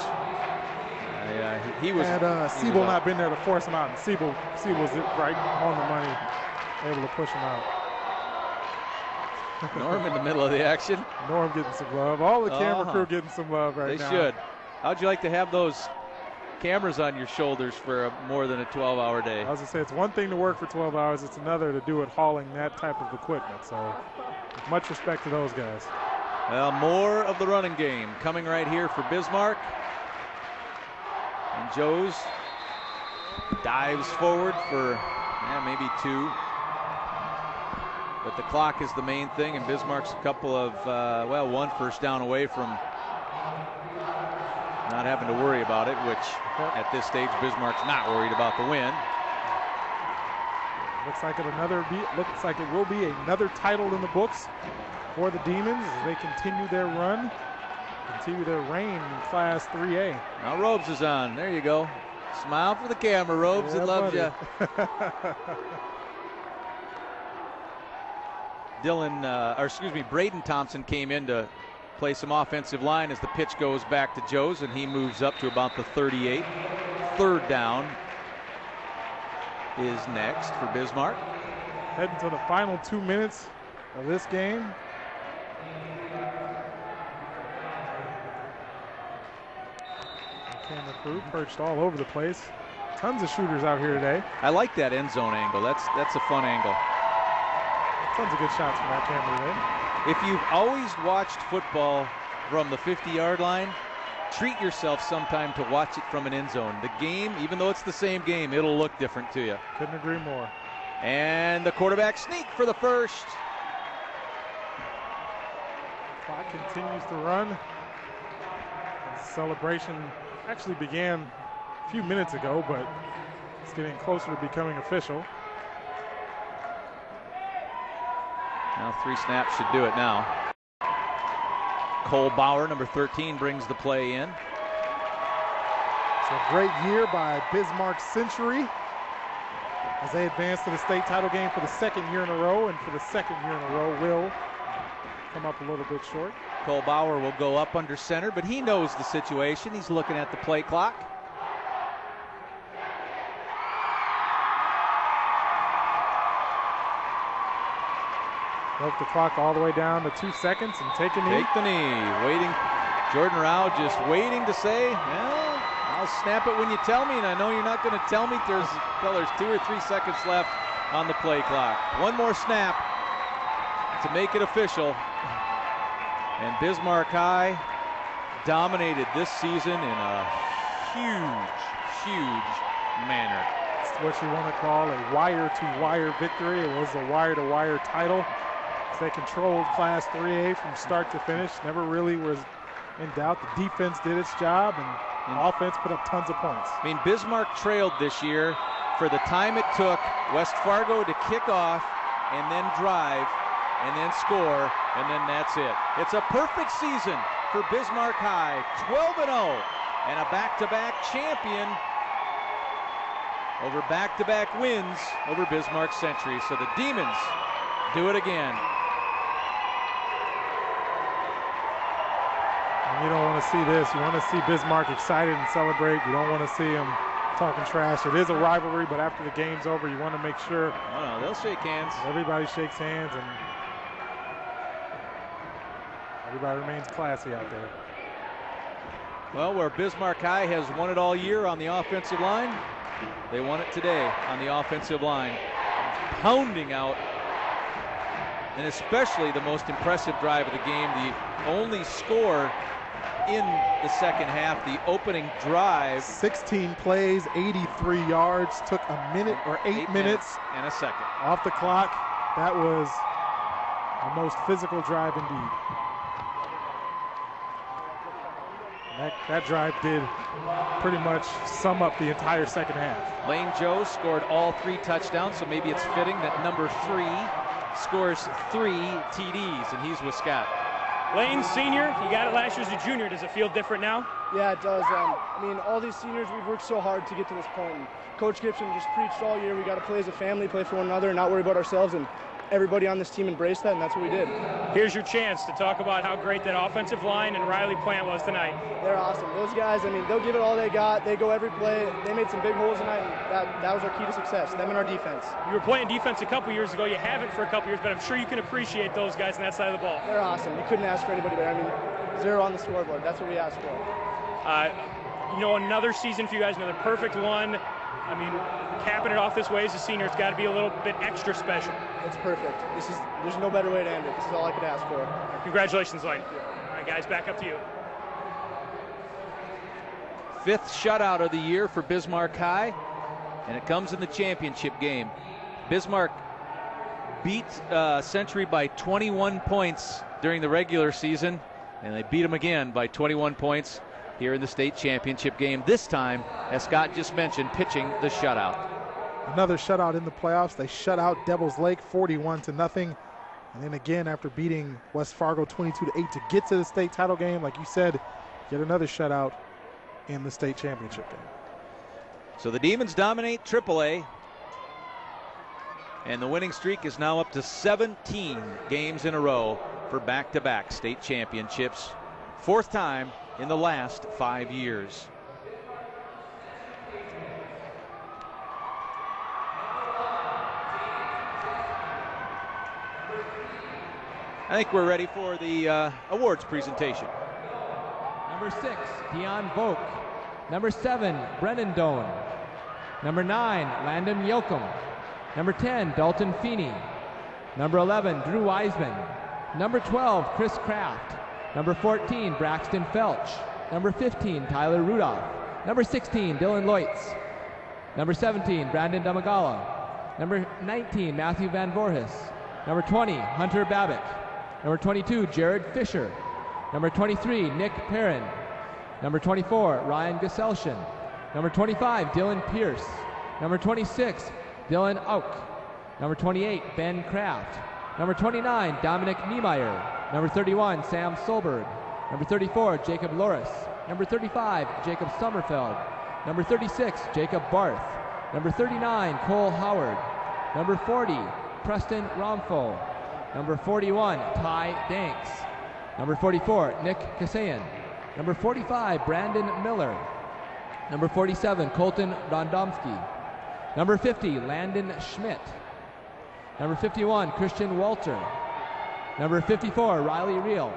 S2: He was.
S3: Had Siebel not been there to force him out, and Siebel was right on the money, able to push him out.
S2: Norm in the middle of the action.
S3: Norm getting some love. All the camera crew getting some love right now.
S2: They should. How'd you like to have those cameras on your shoulders for more than a 12-hour day?
S3: I was going to say, it's one thing to work for 12 hours. It's another to do it hauling that type of equipment. So much respect to those guys.
S2: Well, more of the running game coming right here for Bismarck. And Joes dives forward for maybe 2. But the clock is the main thing, and Bismarck's a couple of, 1 first down away from not having to worry about it, which at this stage Bismarck's not worried about the win.
S3: Looks like it will be another title in the books for the Demons as they continue their run, continue their reign in Class 3A.
S2: Now Robes is on. There you go. Smile for the camera, Robes. It loves you. Braden Thompson came in to play some offensive line as the pitch goes back to Joes, and he moves up to about the 38. 3rd down is next for Bismarck.
S3: Heading to the final 2 minutes of this game. The camera crew perched all over the place. Tons of shooters out here today.
S2: I like that end zone angle. That's a fun angle.
S3: Tons of good shots from that camera today.
S2: If you've always watched football from the 50-yard line, treat yourself sometime to watch it from an end zone. The game, even though it's the same game, it'll look different to you.
S3: Couldn't agree more.
S2: And the quarterback sneak for the first.
S3: Clock continues to run. The celebration actually began a few minutes ago, but it's getting closer to becoming official.
S2: Now 3 snaps should do it now. Cole Bauer, number 13, brings the play in.
S3: It's a great year by Bismarck Century as they advance to the state title game for the 2nd year in a row, and for the 2nd year in a row will come up a little bit short.
S2: Cole Bauer will go up under center, but he knows the situation. He's looking at the play clock.
S3: Broke the clock all the way down to 2 seconds and take a knee.
S2: Take the knee. Waiting. Jordan Rao just waiting to say, well, I'll snap it when you tell me, and I know you're not going to tell me. There's 2 or 3 seconds left on the play clock. One more snap to make it official. And Bismarck High dominated this season in a huge manner.
S3: It's what you want to call a wire-to-wire victory. It was a wire-to-wire title. They controlled Class 3A from start to finish. Never really was in doubt. The defense did its job, and the offense put up tons of points.
S2: I mean, Bismarck trailed this year for the time it took West Fargo to kick off and then drive and then score, and then that's it. It's a perfect season for Bismarck High, 12-0, and a back-to-back champion over back-to-back wins over Bismarck Century. So the Demons do it again.
S3: And you don't want to see this. You want to see Bismarck excited and celebrate. You don't want to see him talking trash. It is a rivalry, but after the game's over, you want to make sure.
S2: Oh, no, they'll shake hands.
S3: Everybody shakes hands, and everybody remains classy out there.
S2: Well, where Bismarck High has won it all year on the offensive line, they won it today on the offensive line. Pounding out, and especially the most impressive drive of the game, the only score in the second half, the opening drive.
S3: 16 plays, 83 yards, took a minute or 8 minutes
S2: and a second
S3: off the clock. That was the most physical drive indeed. That drive did pretty much sum up the entire second half.
S2: Lane Joe scored all 3 touchdowns, so maybe it's fitting that number 3 scores 3 TDs, and he's with Scott.
S4: Lane, senior, you got it last year as a junior. Does it feel different now?
S19: Yeah, it does. I mean, all these seniors, we've worked so hard to get to this point. And Coach Gibson just preached all year, we got to play as a family, play for one another, and not worry about ourselves. And everybody on this team embraced that, and that's what we did.
S4: Here's your chance to talk about how great that offensive line and Riley Plant was tonight.
S19: They're awesome. Those guys, I mean, they'll give it all they got. They go every play. They made some big holes tonight, and that was our key to success, them and our defense.
S4: You were playing defense a couple years ago. You haven't for a couple years, but I'm sure you can appreciate those guys on that side of the ball.
S19: They're awesome. You couldn't ask for anybody better. I mean, 0 on the scoreboard. That's what we asked for.
S4: You know, another season for you guys, another perfect one. I mean, capping it off this way as a senior, it's got to be a little bit extra special.
S19: It's perfect. There's no better way to end it. This is all I could ask for.
S4: Congratulations, Lane. All right, guys, back up to you.
S2: 5th shutout of the year for Bismarck High, and it comes in the championship game. Bismarck beat Century by 21 points during the regular season, and they beat them again by 21 points here in the state championship game. This time, as Scott just mentioned, pitching the shutout.
S3: Another shutout in the playoffs. They shut out Devils Lake 41-0. And then again, after beating West Fargo 22-8 to get to the state title game, like you said, yet another shutout in the state championship game.
S2: So the Demons dominate AAA, and the winning streak is now up to 17 games in a row for back-to-back state championships. 4th time in the last 5 years. I think we're ready for the awards presentation.
S5: Number 6, Dion Volk. Number 7, Brennan Doan. Number 9, Landon Yoakum. Number 10, Dalton Feeney. Number 11, Drew Wiseman. Number 12, Chris Kraft. Number 14, Braxton Felch. Number 15, Tyler Rudolph. Number 16, Dylan Leutz. Number 17, Brandon Damagala. Number 19, Matthew Van Voorhis. Number 20, Hunter Babbitt. Number 22, Jared Fisher. Number 23, Nick Perrin. Number 24, Ryan Geselshen. Number 25, Dylan Pierce. Number 26, Dylan Auk. Number 28, Ben Kraft. Number 29, Dominic Niemeyer. Number 31, Sam Solberg. Number 34, Jacob Loris. Number 35, Jacob Sommerfeld. Number 36, Jacob Barth. Number 39, Cole Howard. Number 40, Preston Romfo. Number 41, Ty Danks. Number 44, Nick Kasayan. Number 45, Brandon Miller. Number 47, Colton Rondomsky. Number 50, Landon Schmidt. Number 51, Christian Walter. Number 54, Riley Reel.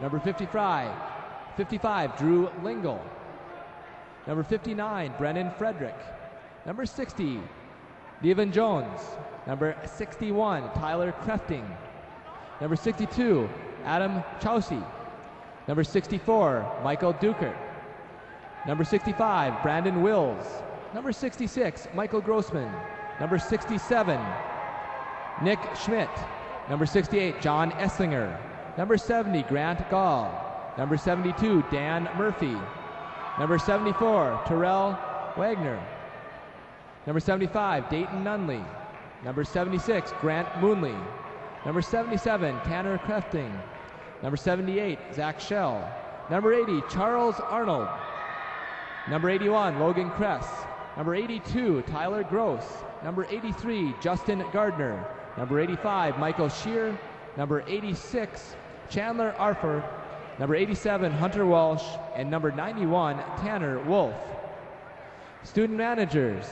S5: Number 55, Drew Lingle. Number 59, Brennan Frederick. Number 60, Devin Jones. Number 61, Tyler Crefting. Number 62, Adam Chausi. Number 64, Michael Dukert. Number 65, Brandon Wills. Number 66, Michael Grossman. Number 67, Nick Schmidt. Number 68, John Esslinger. Number 70, Grant Gall. Number 72, Dan Murphy. Number 74, Terrell Wagner. Number 75, Dayton Nunley. Number 76, Grant Moonley. Number 77, Tanner Crefting. Number 78, Zach Schell. Number 80, Charles Arnold. Number 81, Logan Kress. Number 82, Tyler Gross. Number 83, Justin Gardner. Number 85, Michael Shear. Number 86, Chandler Arfer. Number 87, Hunter Walsh. And number 91, Tanner Wolf. Student managers,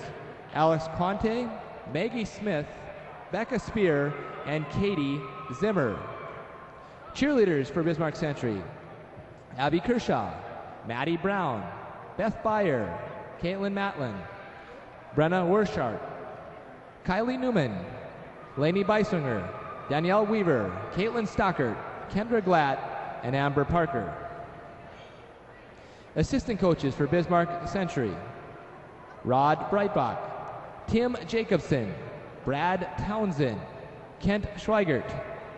S5: Alex Quante, Maggie Smith, Becca Spear, and Katie Zimmer. Cheerleaders for Bismarck Century, Abby Kershaw, Maddie Brown, Beth Beyer, Caitlin Matlin, Brenna Wershart, Kylie Newman, Lainey Beisinger, Danielle Weaver, Caitlin Stockert, Kendra Glatt, and Amber Parker. Assistant coaches for Bismarck Century, Rod Breitbach, Tim Jacobson, Brad Townsend, Kent Schweigert,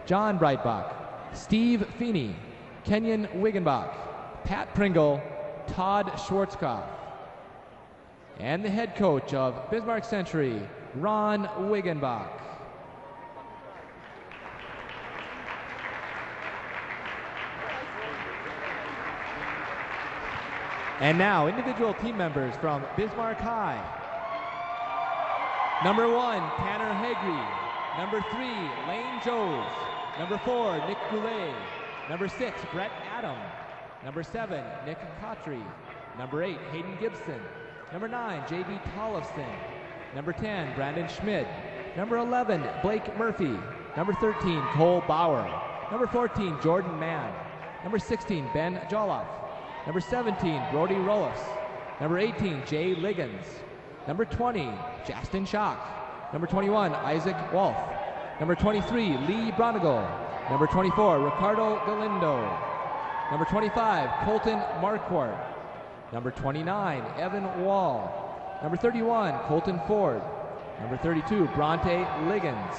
S5: John Breitbach, Steve Feeney, Kenyon Wiggenbach, Pat Pringle, Todd Schwarzkopf. And the head coach of Bismarck Century, Ron Wiggenbach. And now, individual team members from Bismarck High. Number 1, Tanner Hagry. Number 3, Lane Joes. Number 4, Nick Goulet. Number 6, Brett Adam. Number 7, Nick Cotry. Number 8, Hayden Gibson. Number 9, J.B. Tollefson. Number 10, Brandon Schmidt. Number 11, Blake Murphy. Number 13, Cole Bauer. Number 14, Jordan Mann. Number 16, Ben Jolloff. Number 17, Brody Rollis. Number 18, Jay Liggins. Number 20, Justin Schock. Number 21, Isaac Wolf. Number 23, Lee Bronigal. Number 24, Ricardo Galindo. Number 25, Colton Marquardt. Number 29, Evan Wall. Number 31, Colton Ford. Number 32, Bronte Liggins.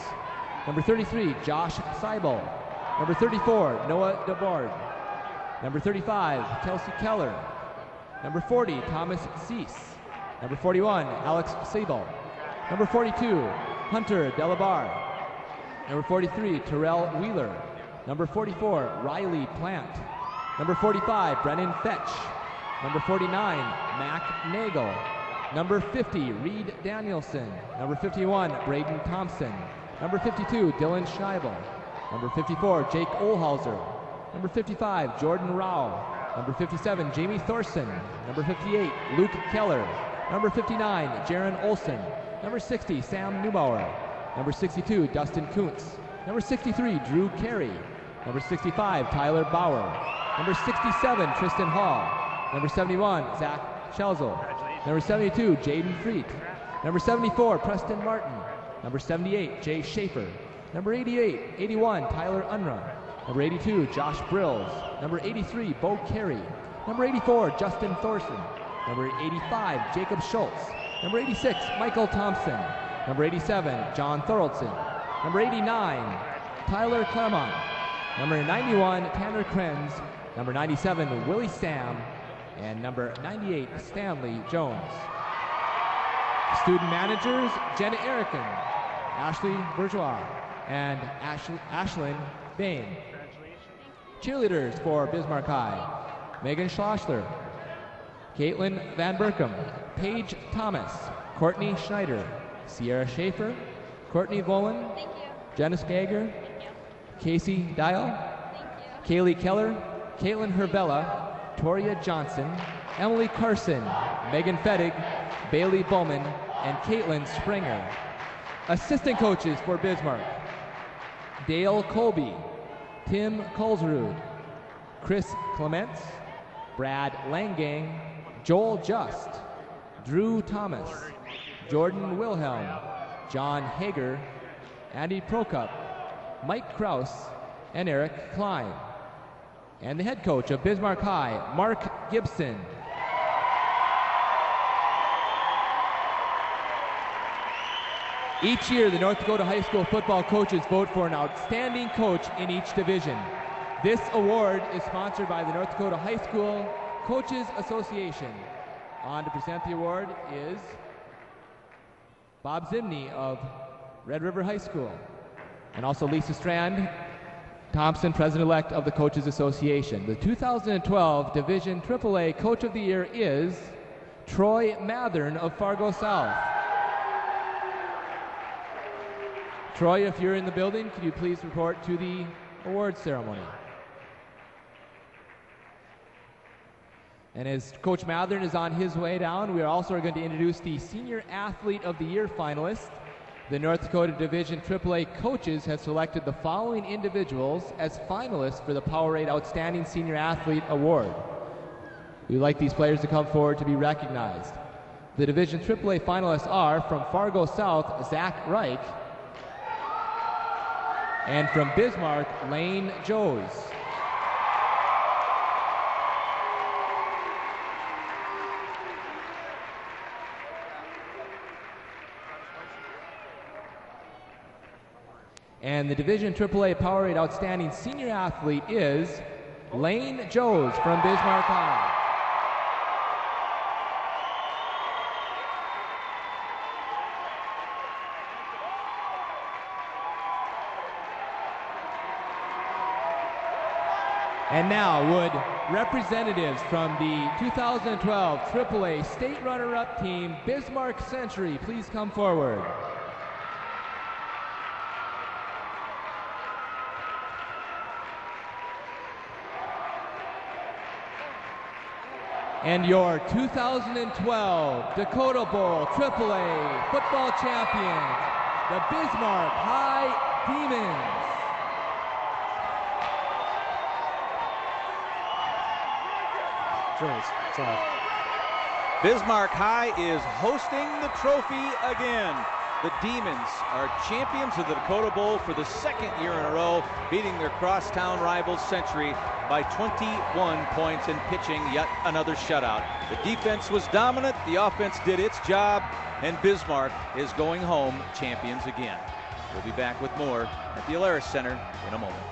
S5: Number 33, Josh Seibel. Number 34, Noah DeBard. Number 35, Kelsey Keller. Number 40, Thomas Cease. Number 41, Alex Sable. Number 42, Hunter Delabar. Number 43, Terrell Wheeler. Number 44, Riley Plant. Number 45, Brennan Fetch. Number 49, Mac Nagel. Number 50, Reed Danielson. Number 51, Braden Thompson. Number 52, Dylan Scheibel. Number 54, Jake Olhauser. Number 55, Jordan Rao. Number 57, Jamie Thorson. Number 58, Luke Keller. Number 59, Jaron Olson. Number 60, Sam Neubauer. Number 62, Dustin Kuntz. Number 63, Drew Carey. Number 65, Tyler Bauer. Number 67, Tristan Hall. Number 71, Zach Schelzel. Number 72, Jaden Freet. Number 74, Preston Martin. Number 78, Jay Schaefer. Number 88, 81, Tyler Unruh. Number 82, Josh Brills. Number 83, Bo Carey. Number 84, Justin Thorson. Number 85, Jacob Schultz. Number 86, Michael Thompson. Number 87, John Thoroldson. Number 89, Tyler Claremont. Number 91, Tanner Krenz. Number 97, Willie Sam. And number 98, Stanley Jones. Student managers, Jenna Erickson, Ashley Bourgeois, and Ashlyn Bain. Cheerleaders for Bismarck High, Megan Schlossler, Caitlin Van Berkom, Paige Thomas, Courtney Schneider, Sierra Schaefer, Courtney Volen, Janice Gager, Casey Dial, Kaylee Keller, Caitlin Hervella, Toria Johnson, Emily Carson, Megan Fettig, Bailey Bowman, and Caitlin Springer. Assistant coaches for Bismarck, Dale Colby, Tim Kulsrud, Chris Clements, Brad Langang, Joel Just, Drew Thomas, Jordan Wilhelm, John Hager, Andy Prokop, Mike Kraus, and Eric Klein. And the head coach of Bismarck High, Mark Gibson. Each year, the North Dakota High School football coaches vote for an outstanding coach in each division. This award is sponsored by the North Dakota High School Coaches Association. On to present the award is Bob Zimney of Red River High School, and also Lisa Strand Thompson, President-elect of the Coaches Association. The 2012 Division AAA Coach of the Year is Troy Mathern of Fargo South. Troy, if you're in the building, could you please report to the award ceremony? And as Coach Mathern is on his way down, we are also going to introduce the Senior Athlete of the Year finalist. The North Dakota Division AAA coaches have selected the following individuals as finalists for the Powerade Outstanding Senior Athlete Award. We'd like these players to come forward to be recognized. The Division AAA finalists are from Fargo South, Zach Reich, and from Bismarck, Lane Joes. And the Division AAA Powerade Outstanding Senior Athlete is Lane Joes from Bismarck High. And now, would representatives from the 2012 AAA State Runner-Up Team, Bismarck Century, please come forward. And your 2012 Dakota Bowl AAA football champions, the Bismarck High Demons.
S2: Bismarck High is hosting the trophy again. The Demons are champions of the Dakota Bowl for the second year in a row, beating their crosstown rivals Century by 21 points and pitching yet another shutout. The defense was dominant, the offense did its job, and Bismarck is going home champions again. We'll be back with more at the Alaris Center in a moment.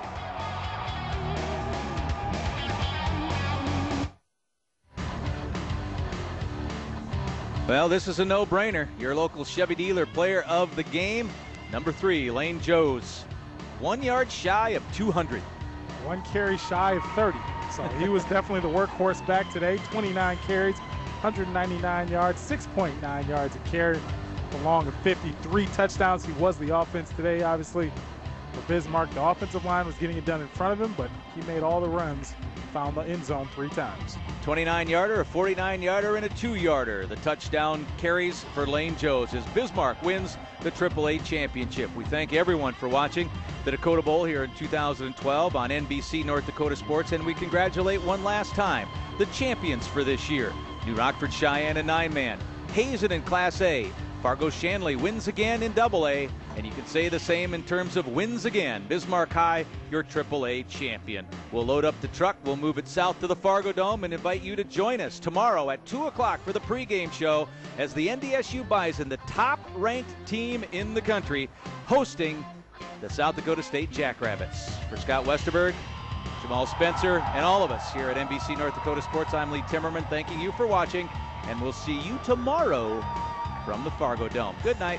S2: Well, this is a no-brainer. Your local Chevy dealer player of the game, number 3, Lane Joes. 1 yard shy of 200.
S3: 1 carry shy of 30. So he was definitely the workhorse back today. 29 carries, 199 yards, 6.9 yards a carry, along with 53 touchdowns. He was the offense today, obviously. For Bismarck, the offensive line was getting it done in front of him, but he made all the runs, found the end zone 3 times.
S2: 29-yarder, a 49-yarder, and a 2-yarder. The touchdown carries for Lane Joes as Bismarck wins the AAA championship. We thank everyone for watching the Dakota Bowl here in 2012 on NBC North Dakota Sports, and we congratulate one last time the champions for this year: New Rockford, Cheyenne, and 9-man, Hazen in Class A, Fargo Shanley wins again in AA, and you can say the same in terms of wins again. Bismarck High, your AAA champion. We'll load up the truck, we'll move it south to the Fargo Dome, and invite you to join us tomorrow at 2 o'clock for the pregame show as the NDSU Bison, the top-ranked team in the country, hosting the South Dakota State Jackrabbits. For Scott Westerberg, Jamal Spencer, and all of us here at NBC North Dakota Sports, I'm Lee Timmerman, thanking you for watching, and we'll see you tomorrow from the Fargo Dome. Good night.